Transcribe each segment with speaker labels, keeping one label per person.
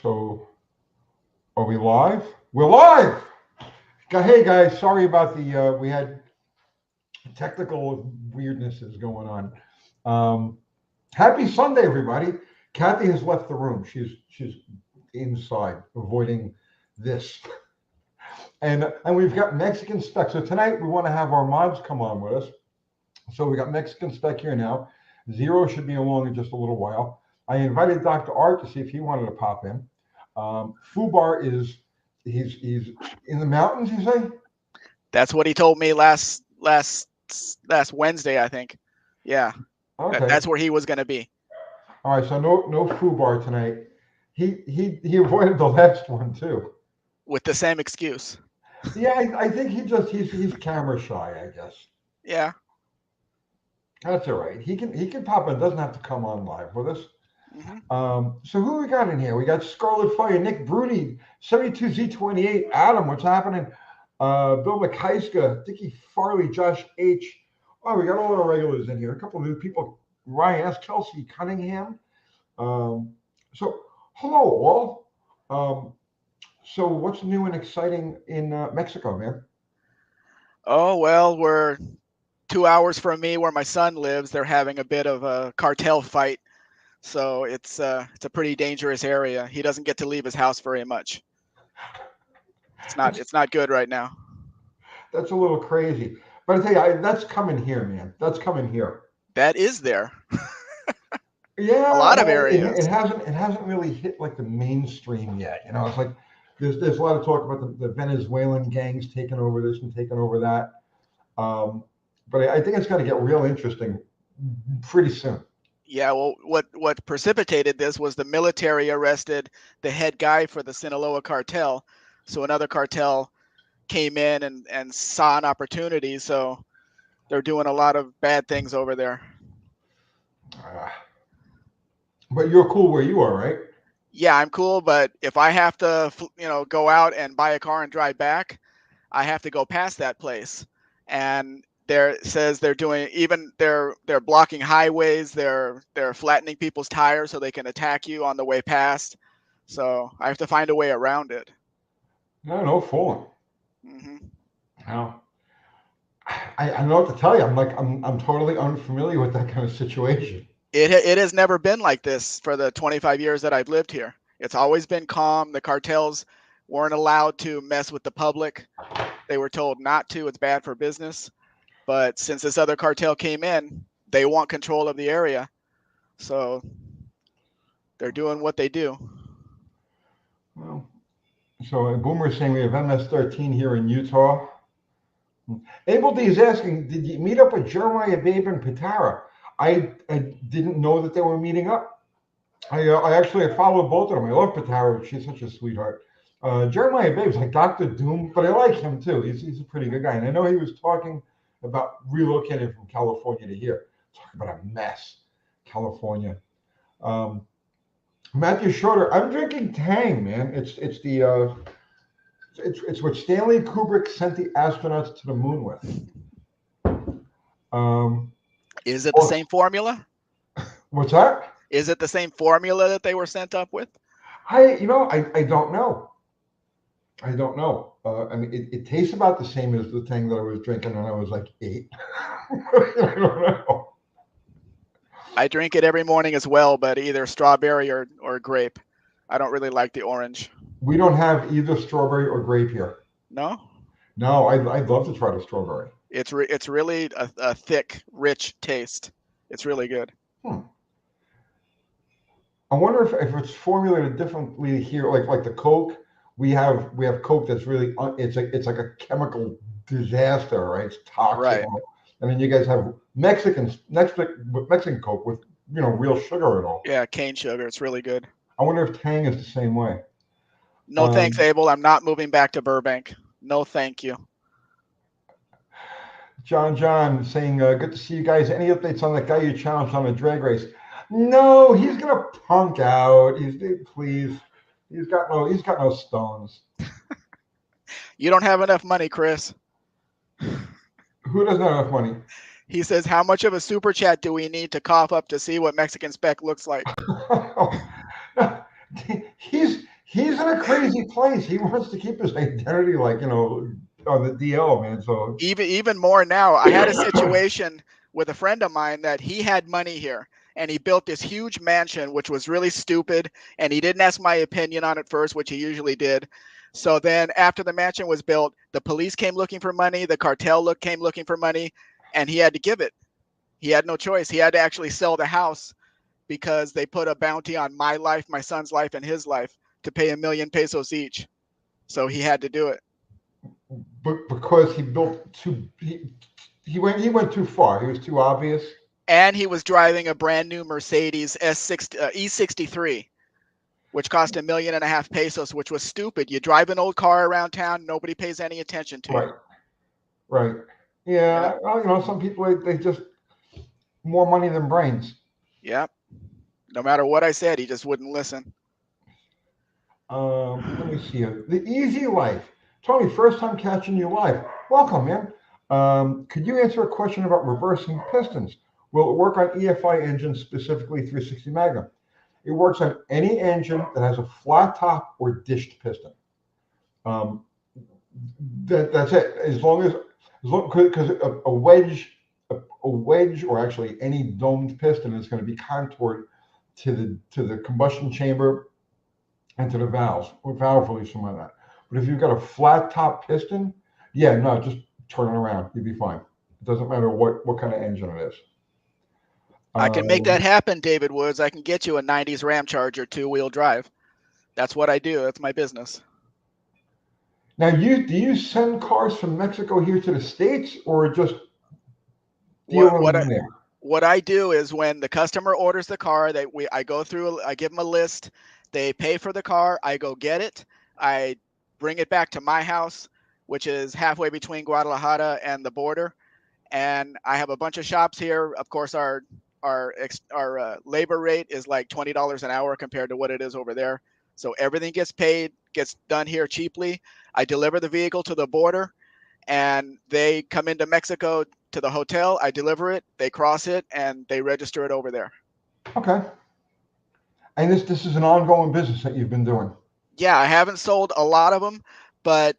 Speaker 1: So, are we live? We're live! Hey guys, sorry about we had technical weirdnesses going on. Um, Happy Sunday, everybody. Kathy has left the room. She's inside, avoiding this. And we've got Mexican Spec. So tonight we want to have our mods come on with us. So we got Mexican Spec here now. Zero should be along in just a little while. I invited Dr. Art to see if he wanted to pop in. Fubar he's in the mountains, you say?
Speaker 2: That's what he told me last Wednesday, I think. Yeah,
Speaker 1: Okay.
Speaker 2: that's where he was going to be.
Speaker 1: All right. So no Fubar tonight. He avoided the last one too.
Speaker 2: With the same excuse.
Speaker 1: Yeah, I think he's camera shy, I guess.
Speaker 2: Yeah.
Speaker 1: That's all right. He can pop in. Doesn't have to come on live with us.
Speaker 2: Mm-hmm.
Speaker 1: So who we got in here? We got Scarlet Fire, Nick Bruni, 72Z28, Adam, what's happening? Bill McKeiska, Dickie Farley, Josh H. Oh, we got all our regulars in here. A couple of new people. Ryan S. Kelsey Cunningham. So hello all. So what's new and exciting in Mexico, man?
Speaker 2: Oh, well, we're 2 hours from me where my son lives. They're having a bit of a cartel fight. So it's a pretty dangerous area. He doesn't get to leave his house very much. It's not good right now.
Speaker 1: That's a little crazy. But I tell you, that's coming here, man. That's coming here.
Speaker 2: That is there. A
Speaker 1: Yeah,
Speaker 2: lot of
Speaker 1: well,
Speaker 2: areas.
Speaker 1: it hasn't really hit like the mainstream yet. It's like there's a lot of talk about the Venezuelan gangs taking over this and taking over that. Um, but I think it's going to get real interesting pretty soon.
Speaker 2: Yeah, well, what precipitated this was the military arrested the head guy for the Sinaloa cartel. So another cartel came in and saw an opportunity. So they're doing a lot of bad things over there.
Speaker 1: Uh, but you're cool where you are, right?
Speaker 2: Yeah, I'm cool, but if I have to, go out and buy a car and drive back, I have to go past that place. And there it says they're blocking highways, they're flattening people's tires so they can attack you on the way past. So I have to find a way around it.
Speaker 1: No fooling.
Speaker 2: Hmm.
Speaker 1: No, I don't know what to tell you. I'm totally unfamiliar with that kind of situation.
Speaker 2: It has never been like this for the 25 years that I've lived here. It's always been calm. The cartels weren't allowed to mess with the public. They were told not to. It's bad for business. But since this other cartel came in, they want control of the area. So they're doing what they do.
Speaker 1: Well, so Boomer's saying we have MS-13 here in Utah. Abel D is asking, did you meet up with Jeremiah, Babe, and Pitara? I didn't know that they were meeting up. I actually followed both of them. I love Pitara. She's such a sweetheart. Jeremiah Babe's like Dr. Doom, but I like him too. He's a pretty good guy. And I know he was talking about relocating from California to here. Talk about a mess, California. Um, Matthew Schroeder, I'm drinking Tang, man. It's what Stanley Kubrick sent the astronauts to the moon with. Um,
Speaker 2: Is it the
Speaker 1: oh,
Speaker 2: same formula?
Speaker 1: what's that?
Speaker 2: Is it the same formula that they were sent up with?
Speaker 1: I don't know. I don't know. I mean, it tastes about the same as the thing that I was drinking when I was like 8. I don't know.
Speaker 2: I drink it every morning as well, but either strawberry or grape. I don't really like the orange.
Speaker 1: We don't have either strawberry or grape here.
Speaker 2: No?
Speaker 1: No, I'd love to try the strawberry.
Speaker 2: It's really a thick, rich taste. It's really good.
Speaker 1: Hmm. I wonder if it's formulated differently here, like the Coke. We have Coke that's really it's like a chemical disaster, right? It's toxic,
Speaker 2: Right.
Speaker 1: and then you guys have Mexican Coke with real sugar and all.
Speaker 2: Yeah, cane sugar. It's really good.
Speaker 1: I wonder if Tang is the same way.
Speaker 2: No thanks,
Speaker 1: Um,
Speaker 2: Abel. I'm not moving back to Burbank. No, thank you.
Speaker 1: John saying, good to see you guys. Any updates on that guy you challenged on a drag race? No, he's gonna punk out. Please. He's got no stones.
Speaker 2: You don't have enough money, Chris.
Speaker 1: Who doesn't have enough money?
Speaker 2: He says, how much of a super chat do we need to cough up to see what Mexican Spec looks like?
Speaker 1: he's in a crazy place. He wants to keep his identity, like, on the DL, man. So
Speaker 2: Even more now. I had a situation with a friend of mine that he had money here and he built this huge mansion, which was really stupid. And he didn't ask my opinion on it first, which he usually did. So then after the mansion was built, the police came looking for money. The cartel came looking for money, and he had to give it. He had no choice. He had to actually sell the house because they put a bounty on my life, my son's life, and his life to pay $1,000,000 each. So he had to do it.
Speaker 1: but because he built he went too far. He was too obvious.
Speaker 2: And he was driving a brand new Mercedes E63, which cost $1.5 million, which was stupid. You drive an old car around town, nobody pays any attention to
Speaker 1: Right.
Speaker 2: you.
Speaker 1: Right. Yeah.
Speaker 2: Yep.
Speaker 1: Well, some people they just more money than brains.
Speaker 2: Yep. No matter what I said, he just wouldn't listen.
Speaker 1: Let me see here. The Easy Life. Tony, first time catching you live. Welcome, man. Could you answer a question about reversing pistons? Will it work on EFI engines, specifically 360 Magnum? It works on any engine that has a flat top or dished piston. That's it. As long as because a wedge, or actually any domed piston is going to be contoured to the combustion chamber and to the valves, or valve release, something like that. But if you've got a flat top piston, yeah, no, just turn it around. You'll be fine. It doesn't matter what kind of engine it is.
Speaker 2: I can make that happen, David Woods. I can get you a 90s Ram Charger 2-wheel drive. That's what I do. That's my business.
Speaker 1: Now, do you send cars from Mexico here to the States, or just deal them there?
Speaker 2: What I do is when the customer orders the car, I go through, I give them a list, they pay for the car, I go get it, I bring it back to my house, which is halfway between Guadalajara and the border, and I have a bunch of shops here. Of course, our labor rate is like $20 an hour compared to what it is over there. So everything gets paid, gets done here cheaply. I deliver the vehicle to the border, and they come into Mexico to the hotel. I deliver it, they cross it, and they register it over there.
Speaker 1: Okay. And this is an ongoing business that you've been doing.
Speaker 2: Yeah, I haven't sold a lot of them, but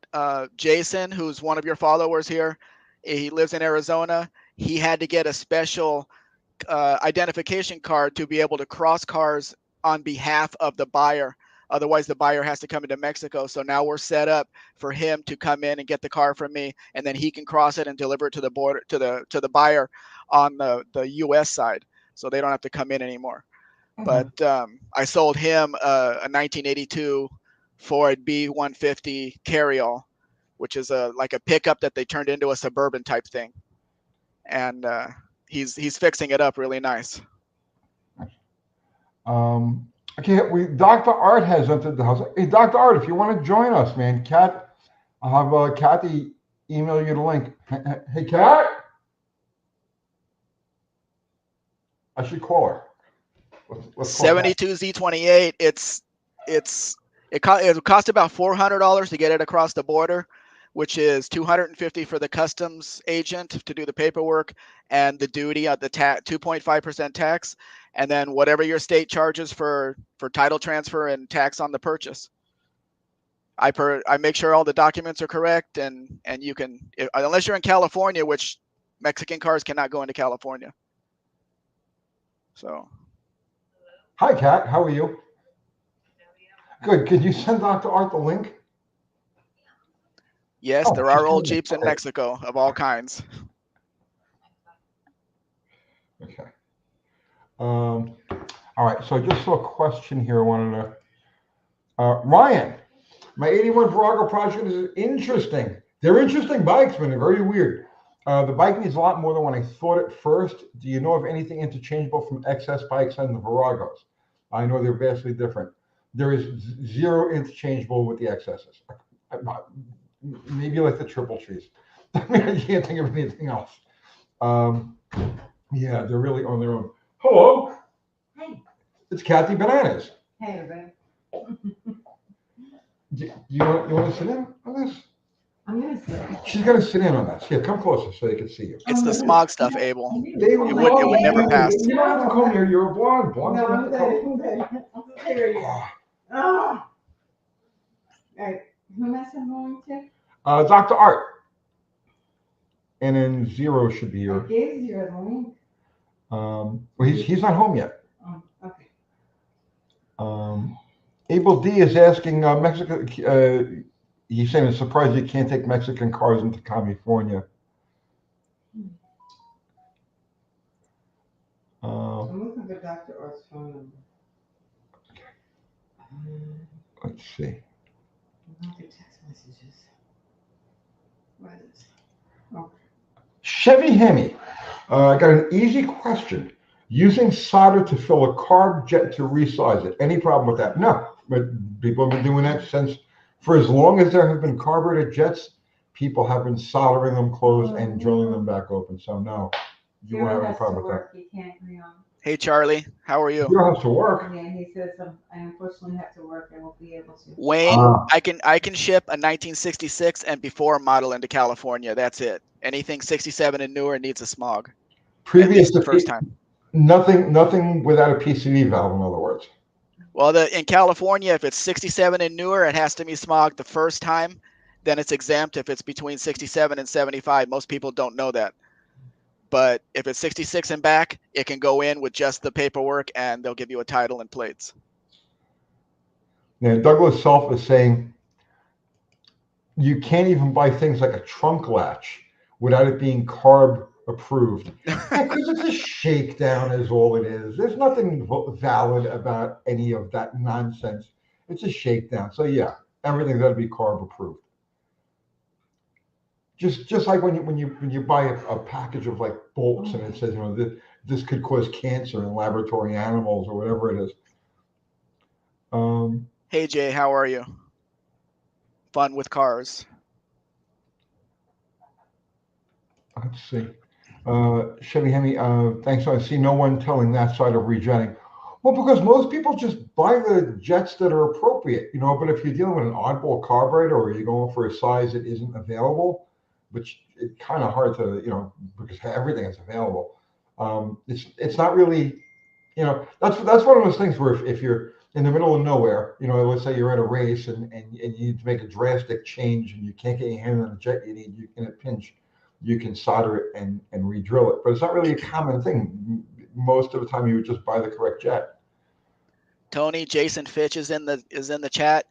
Speaker 2: Jason, who's one of your followers here, he lives in Arizona. He had to get a special identification card to be able to cross cars on behalf of the buyer. Otherwise, the buyer has to come into Mexico. So now we're set up for him to come in and get the car from me, and then he can cross it and deliver it to the border to the buyer on the U.S. side, so they don't have to come in anymore.
Speaker 1: Okay.
Speaker 2: But I sold him a 1982 Ford B150 Carryall, which is like a pickup that they turned into a suburban type thing, and he's fixing it up really nice.
Speaker 1: Okay, Dr. Art has entered the house. Hey, Dr. Art, if you want to join us, man, I'll have Kathy email you the link. Hey, Kat, I should call her. Let's call
Speaker 2: 72 Z28. It cost about $400 to get it across the border, which is $250 for the customs agent to do the paperwork and the duty at the 2.5% tax, and then whatever your state charges for title transfer and tax on the purchase. I make sure all the documents are correct, and you can, unless you're in California, which Mexican cars cannot go into California. So.
Speaker 1: Hi, Kat. How are you? Good. Could you send Dr. Art the link?
Speaker 2: Yes, there are old Jeeps in Mexico of all kinds.
Speaker 1: Okay. All right. So I just saw a question here. I wanted to. Ryan, my 81 Virago project is interesting. They're interesting bikes, but they're very weird. The bike needs a lot more than what I thought at first. Do you know of anything interchangeable from XS bikes and the Viragos? I know they're vastly different. There is zero interchangeable with the XSs. Maybe like the triple trees. I mean, I can't think of anything else. Yeah, they're really on their own. Hello.
Speaker 3: Hey.
Speaker 1: It's Kathy Bananas.
Speaker 3: Hey, everybody.
Speaker 1: Do you want to sit in on this?
Speaker 3: I'm going to sit.
Speaker 1: She's going to sit in on this. Yeah, come closer so they can see you.
Speaker 2: It's the smog stuff, Abel.
Speaker 1: They
Speaker 2: It would never pass.
Speaker 1: You don't have to come here. You're a blonde. Blondes
Speaker 3: No,
Speaker 1: don't
Speaker 3: I'm
Speaker 1: have to
Speaker 3: good.
Speaker 1: come.
Speaker 3: I'm good. I'm so tired. Ah. right, who else I'm going to?
Speaker 1: Dr. Art. And then Zero should be
Speaker 3: I
Speaker 1: here.
Speaker 3: gave you the link.
Speaker 1: Well, he's not home yet.
Speaker 3: Oh, okay.
Speaker 1: Abel D is asking Mexico. He's saying it's surprised you can't take Mexican cars into California.
Speaker 3: I'm looking for Dr. Ort's phone number.
Speaker 1: Let's see.
Speaker 3: Not the text messages. What is it? Okay.
Speaker 1: Chevy Hemi. Got an easy question. Using solder to fill a carb jet to resize it. Any problem with that? No. But people have been doing that since, for as long as there have been carbureted jets, people have been soldering them closed and drilling them back open. So no, you won't have any problem with that.
Speaker 3: You can't agree on.
Speaker 2: Hey, Charlie, how are
Speaker 1: You
Speaker 2: you?
Speaker 1: don't have to work.
Speaker 3: Yeah, he says I unfortunately have to work. I won't be able to.
Speaker 2: Wayne,
Speaker 1: Ah.
Speaker 2: I can ship a 1966 and before model into California. That's it. Anything 67 and newer needs a smog. At
Speaker 1: Previous
Speaker 2: least the
Speaker 1: to
Speaker 2: first time.
Speaker 1: nothing without a PCV valve, in other words.
Speaker 2: Well, in California, if it's 67 and newer, it has to be smogged the first time. Then it's exempt if it's between 67 and 75. Most people don't know that. But if it's 66 and back, it can go in with just the paperwork and they'll give you a title and plates.
Speaker 1: Yeah, Douglas Self is saying you can't even buy things like a trunk latch without it being carb approved. Because it's a shakedown is all it is. There's nothing valid about any of that nonsense. It's a shakedown. So yeah, everything's got to be carb approved. Just like when you buy a package of like bolts and it says, you know, this could cause cancer in laboratory animals or whatever it is.
Speaker 2: Hey Jay, how are you? Fun with cars.
Speaker 1: Let's see. Chevy Hemi, thanks. I see no one telling that side of rejetting. Well, because most people just buy the jets that are appropriate, you know. But if you're dealing with an oddball carburetor or you're going for a size that isn't available, which it's kind of hard to, you know, because everything is available. It's not really, you know, that's one of those things where if you're in the middle of nowhere, you know, let's say you're at a race and you need to make a drastic change and you can't get your hand on the jet you need, you in a pinch, you can solder it and re-drill it. But it's not really a common thing. Most of the time you would just buy the correct jet.
Speaker 2: Tony, Jason Fitch is in the chat.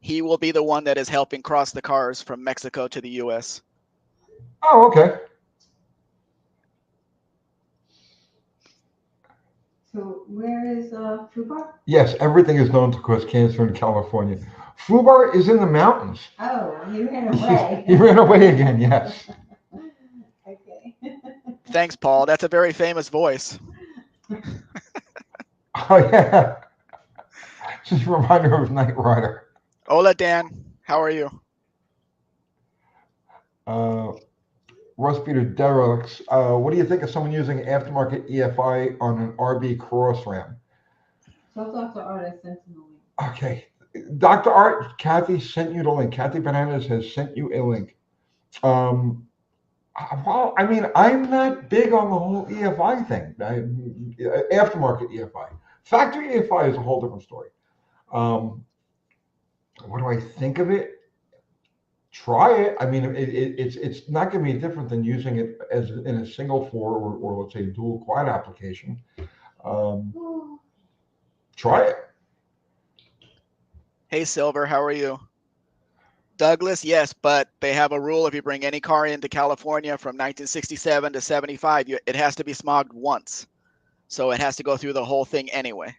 Speaker 2: He will be the one that is helping cross the cars from Mexico to the US.
Speaker 1: Oh, okay.
Speaker 3: So where is Fubar?
Speaker 1: Yes, everything is known to cause cancer in California. Fubar is in the mountains.
Speaker 3: Oh, he ran away.
Speaker 1: He ran away again, yes.
Speaker 3: Okay.
Speaker 2: Thanks, Paul. That's a very famous voice.
Speaker 1: Oh, yeah. Just a reminder of Knight Rider.
Speaker 2: Hola, Dan. How are you?
Speaker 1: Russ Peter Derelicts, what do you think of someone using aftermarket EFI on an RB Cross Ram?
Speaker 3: So Dr. Art I sent him a link.
Speaker 1: Okay. Dr. Art, Kathy sent you the link. Kathy Bananas has sent you a link. Well, I mean, I'm not big on the whole EFI thing. Aftermarket EFI. Factory EFI is a whole different story. What do I think of it? Try it. I mean, it's not going to be different than using it as in a single four or let's say dual quad application. Try it.
Speaker 2: Hey, Silver. How are you? Douglas, yes, but they have a rule if you bring any car into California from 1967 to 75, it has to be smogged once. So it has to go through the whole thing anyway.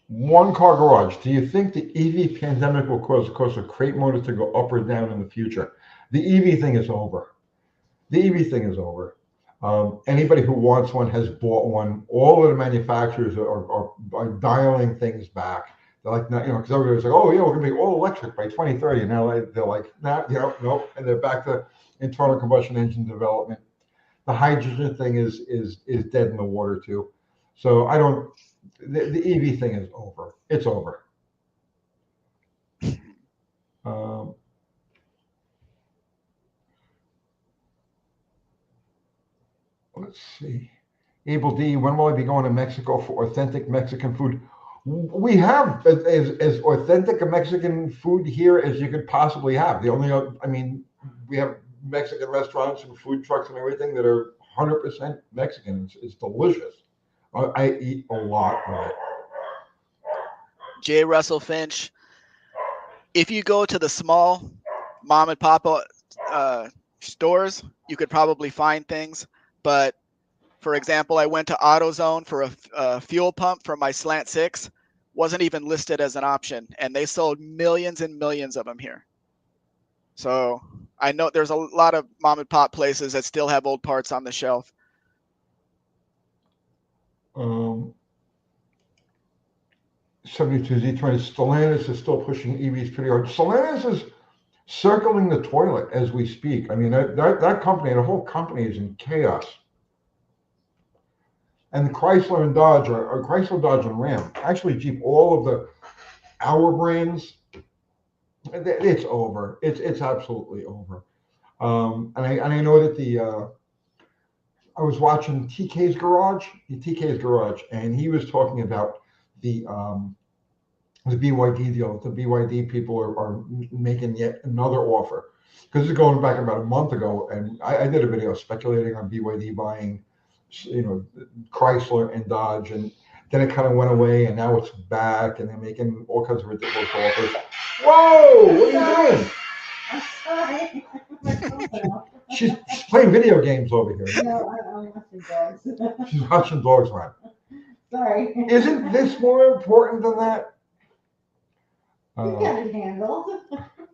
Speaker 1: One car garage. Do you think the EV pandemic will cause a crate motor to go up or down in the future? The EV thing is over. The EV thing is over. Anybody who wants one has bought one. All of the manufacturers are dialing things back. They're like, you know, because everybody's like, oh yeah, we're gonna be all electric by 2030, and now they're like, nah, you know, nope, and they're back to internal combustion engine development. The hydrogen thing is dead in the water too. So I don't. The EV thing is over. It's over. Let's see. Abel D, when will I be going to Mexico for authentic Mexican food? We have as authentic a Mexican food here as you could possibly have. The only, I mean, we have Mexican restaurants and food trucks and everything that are 100% Mexican. It's delicious. I eat a lot of it.
Speaker 2: J. Russell Finch. If you go to the small mom and pop stores, you could probably find things. But for example, I went to AutoZone for a fuel pump for my Slant 6. Wasn't even listed as an option, and they sold millions and millions of them here. So I know there's a lot of mom and pop places that still have old parts on the shelf.
Speaker 1: 72Z20. Stellantis is still pushing EVs pretty hard. Stellantis is circling the toilet as we speak. I mean, that company, the whole company is in chaos. And Chrysler and Dodge, or Chrysler, Dodge, and Ram, actually Jeep, all of our brands, it's over. It's absolutely over. And I know that I was watching TK's Garage, and he was talking about the BYD deal. The BYD people are making yet another offer, because this is going back about a month ago, and I did a video speculating on BYD buying, Chrysler and Dodge, and then it kind of went away, and now it's back, and they're making all kinds of ridiculous offers. Whoa! What are you doing?
Speaker 3: I'm sorry. My phone fell off.
Speaker 1: She's playing video games over here.
Speaker 3: No, I'm watching dogs.
Speaker 1: She's watching dogs run.
Speaker 3: Sorry.
Speaker 1: Isn't this more important than that?
Speaker 3: You got it handled.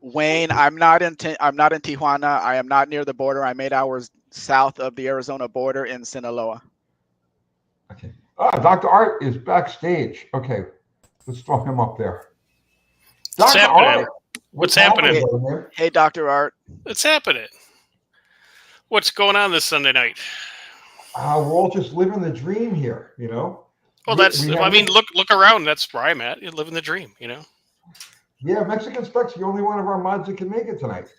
Speaker 2: Wayne, I'm not in Tijuana. I am not near the border. I'm 8 hours south of the Arizona border in Sinaloa.
Speaker 1: Okay. Dr. Art is backstage. Okay, let's throw him up there.
Speaker 4: What's
Speaker 1: Dr.
Speaker 4: happening?
Speaker 1: Art,
Speaker 4: What's happening?
Speaker 1: man?
Speaker 2: Hey, Dr. Art.
Speaker 4: What's happening? What's going on this Sunday night?
Speaker 1: We're all just living the dream here, you know.
Speaker 4: Well, look around. That's where I'm at. You're living the dream, you know.
Speaker 1: Yeah, Mexican Specs, the only one of our mods that can make it tonight.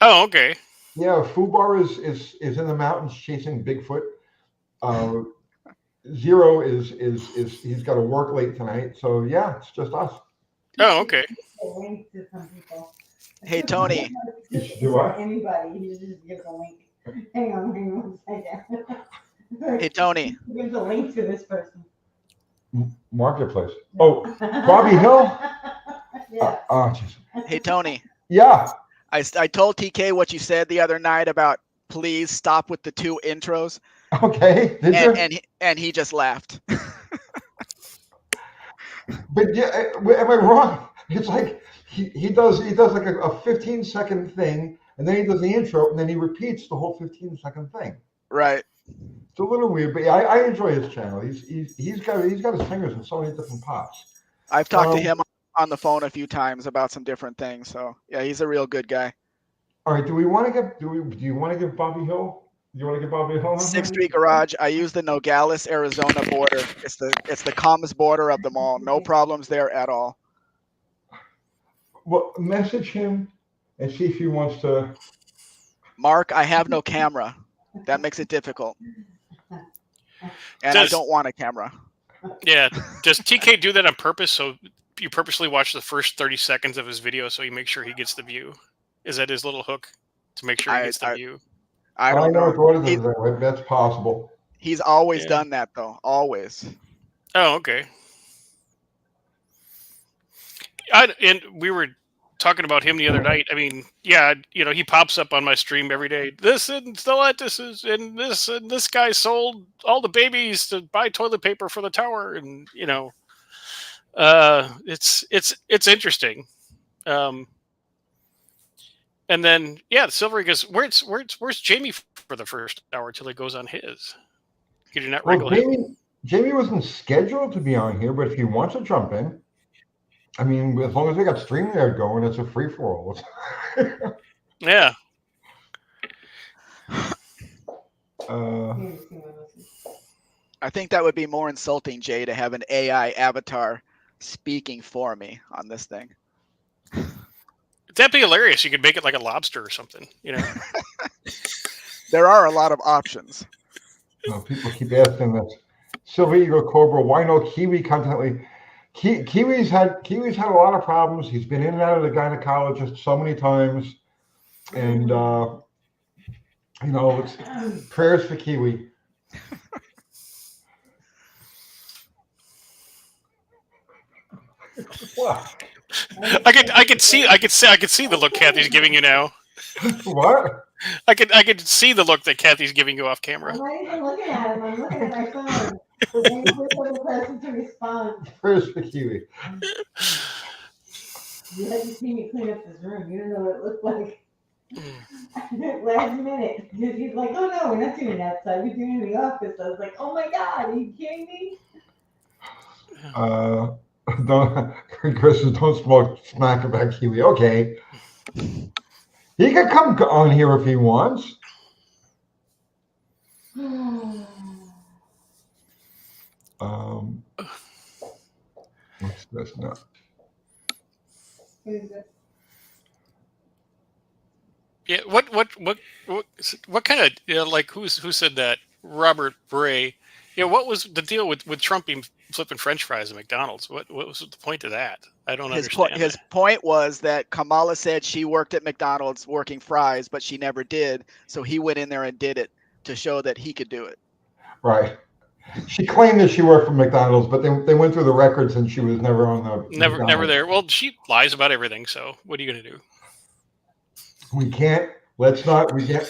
Speaker 4: Oh, okay.
Speaker 1: Yeah, Fubar is in the mountains chasing Bigfoot. Zero is he's got to work late tonight, so yeah, it's just us.
Speaker 4: Oh, okay.
Speaker 2: Hey, Tony.
Speaker 1: Do I?
Speaker 3: Anybody, you just give a link. Hang on one second.
Speaker 2: Hey, Tony.
Speaker 3: Give the link to this person.
Speaker 1: Marketplace. Oh, Bobby Hill.
Speaker 3: Yeah.
Speaker 1: Oh, jeez.
Speaker 2: Hey, Tony.
Speaker 1: Yeah.
Speaker 2: I told TK what you said the other night about please stop with the 2 intros.
Speaker 1: Okay. Did you?
Speaker 2: And he just laughed.
Speaker 1: But yeah, am I wrong? It's like he does like a 15-second thing, and then he does the intro, and then he repeats the whole 15-second thing.
Speaker 2: Right.
Speaker 1: It's a little weird, but yeah, I enjoy his channel. He's got his fingers in so many different pots.
Speaker 2: I've talked to him on the phone a few times about some different things. So yeah, he's a real good guy.
Speaker 1: All right, do you want to give Bobby Hill? Do you want to give Bobby Hill?
Speaker 2: 6th Street Garage. I use the Nogales, Arizona border. It's the calmest border of them all. No problems there at all.
Speaker 1: Well, message him and see if he wants to.
Speaker 2: Mark, I have no camera. That makes it difficult. And I don't want a camera.
Speaker 4: Yeah. Does TK do that on purpose? So you purposely watch the first 30 seconds of his video so you make sure he gets the view? Is that his little hook to make sure he gets the view?
Speaker 2: I don't know.
Speaker 1: That's possible.
Speaker 2: He's always done that, though. Always.
Speaker 4: Oh, okay. And we were talking about him the other night. I mean, yeah, he pops up on my stream every day. This and Stellantis and this guy sold all the babies to buy toilet paper for the tower, and it's interesting. And then Silvery goes, where's Jamie for the first hour till he goes on his? Because you're not regular.
Speaker 1: Jamie wasn't scheduled to be on here, but if he wants to jump in, I mean, as long as they got StreamYard going, it's a free for all.
Speaker 4: Yeah.
Speaker 2: I think that would be more insulting, Jay, to have an AI avatar speaking for me on this thing.
Speaker 4: That'd be hilarious. You could make it like a lobster or something,
Speaker 2: There are a lot of options.
Speaker 1: People keep asking this. Silver Eagle Cobra, why no Kiwi constantly? Kiwi's had a lot of problems. He's been in and out of the gynecologist so many times, and it's prayers for Kiwi. What?
Speaker 4: I could see the look Kathy's giving you now.
Speaker 1: What?
Speaker 4: I could see the look that Kathy's giving you off camera.
Speaker 3: I'm not even looking at him. I'm looking at my phone. Waiting for the person to respond.
Speaker 1: Prayers for Kiwi.
Speaker 3: You had to see me clean up this room. You don't know what it looked like. Last minute. Because he's like, oh no, we're not doing that outside. We're doing it in the office. I was like, oh my God, are you kidding me?
Speaker 1: Chris says, don't smack about Kiwi. Okay. He can come on here if he wants. What's this now?
Speaker 4: Yeah. What kind of like who said that? Robert Bray. Yeah. What was the deal with Trump being flipping French fries at McDonald's? What was the point of that? I don't understand.
Speaker 2: His point was that Kamala said she worked at McDonald's working fries, but she never did. So he went in there and did it to show that he could do it.
Speaker 1: Right. She claimed that she worked for McDonald's, but they went through the records and she was never on the
Speaker 4: never there. Well, she lies about everything. So what are you going to do?
Speaker 1: We can't. Let's not. We can't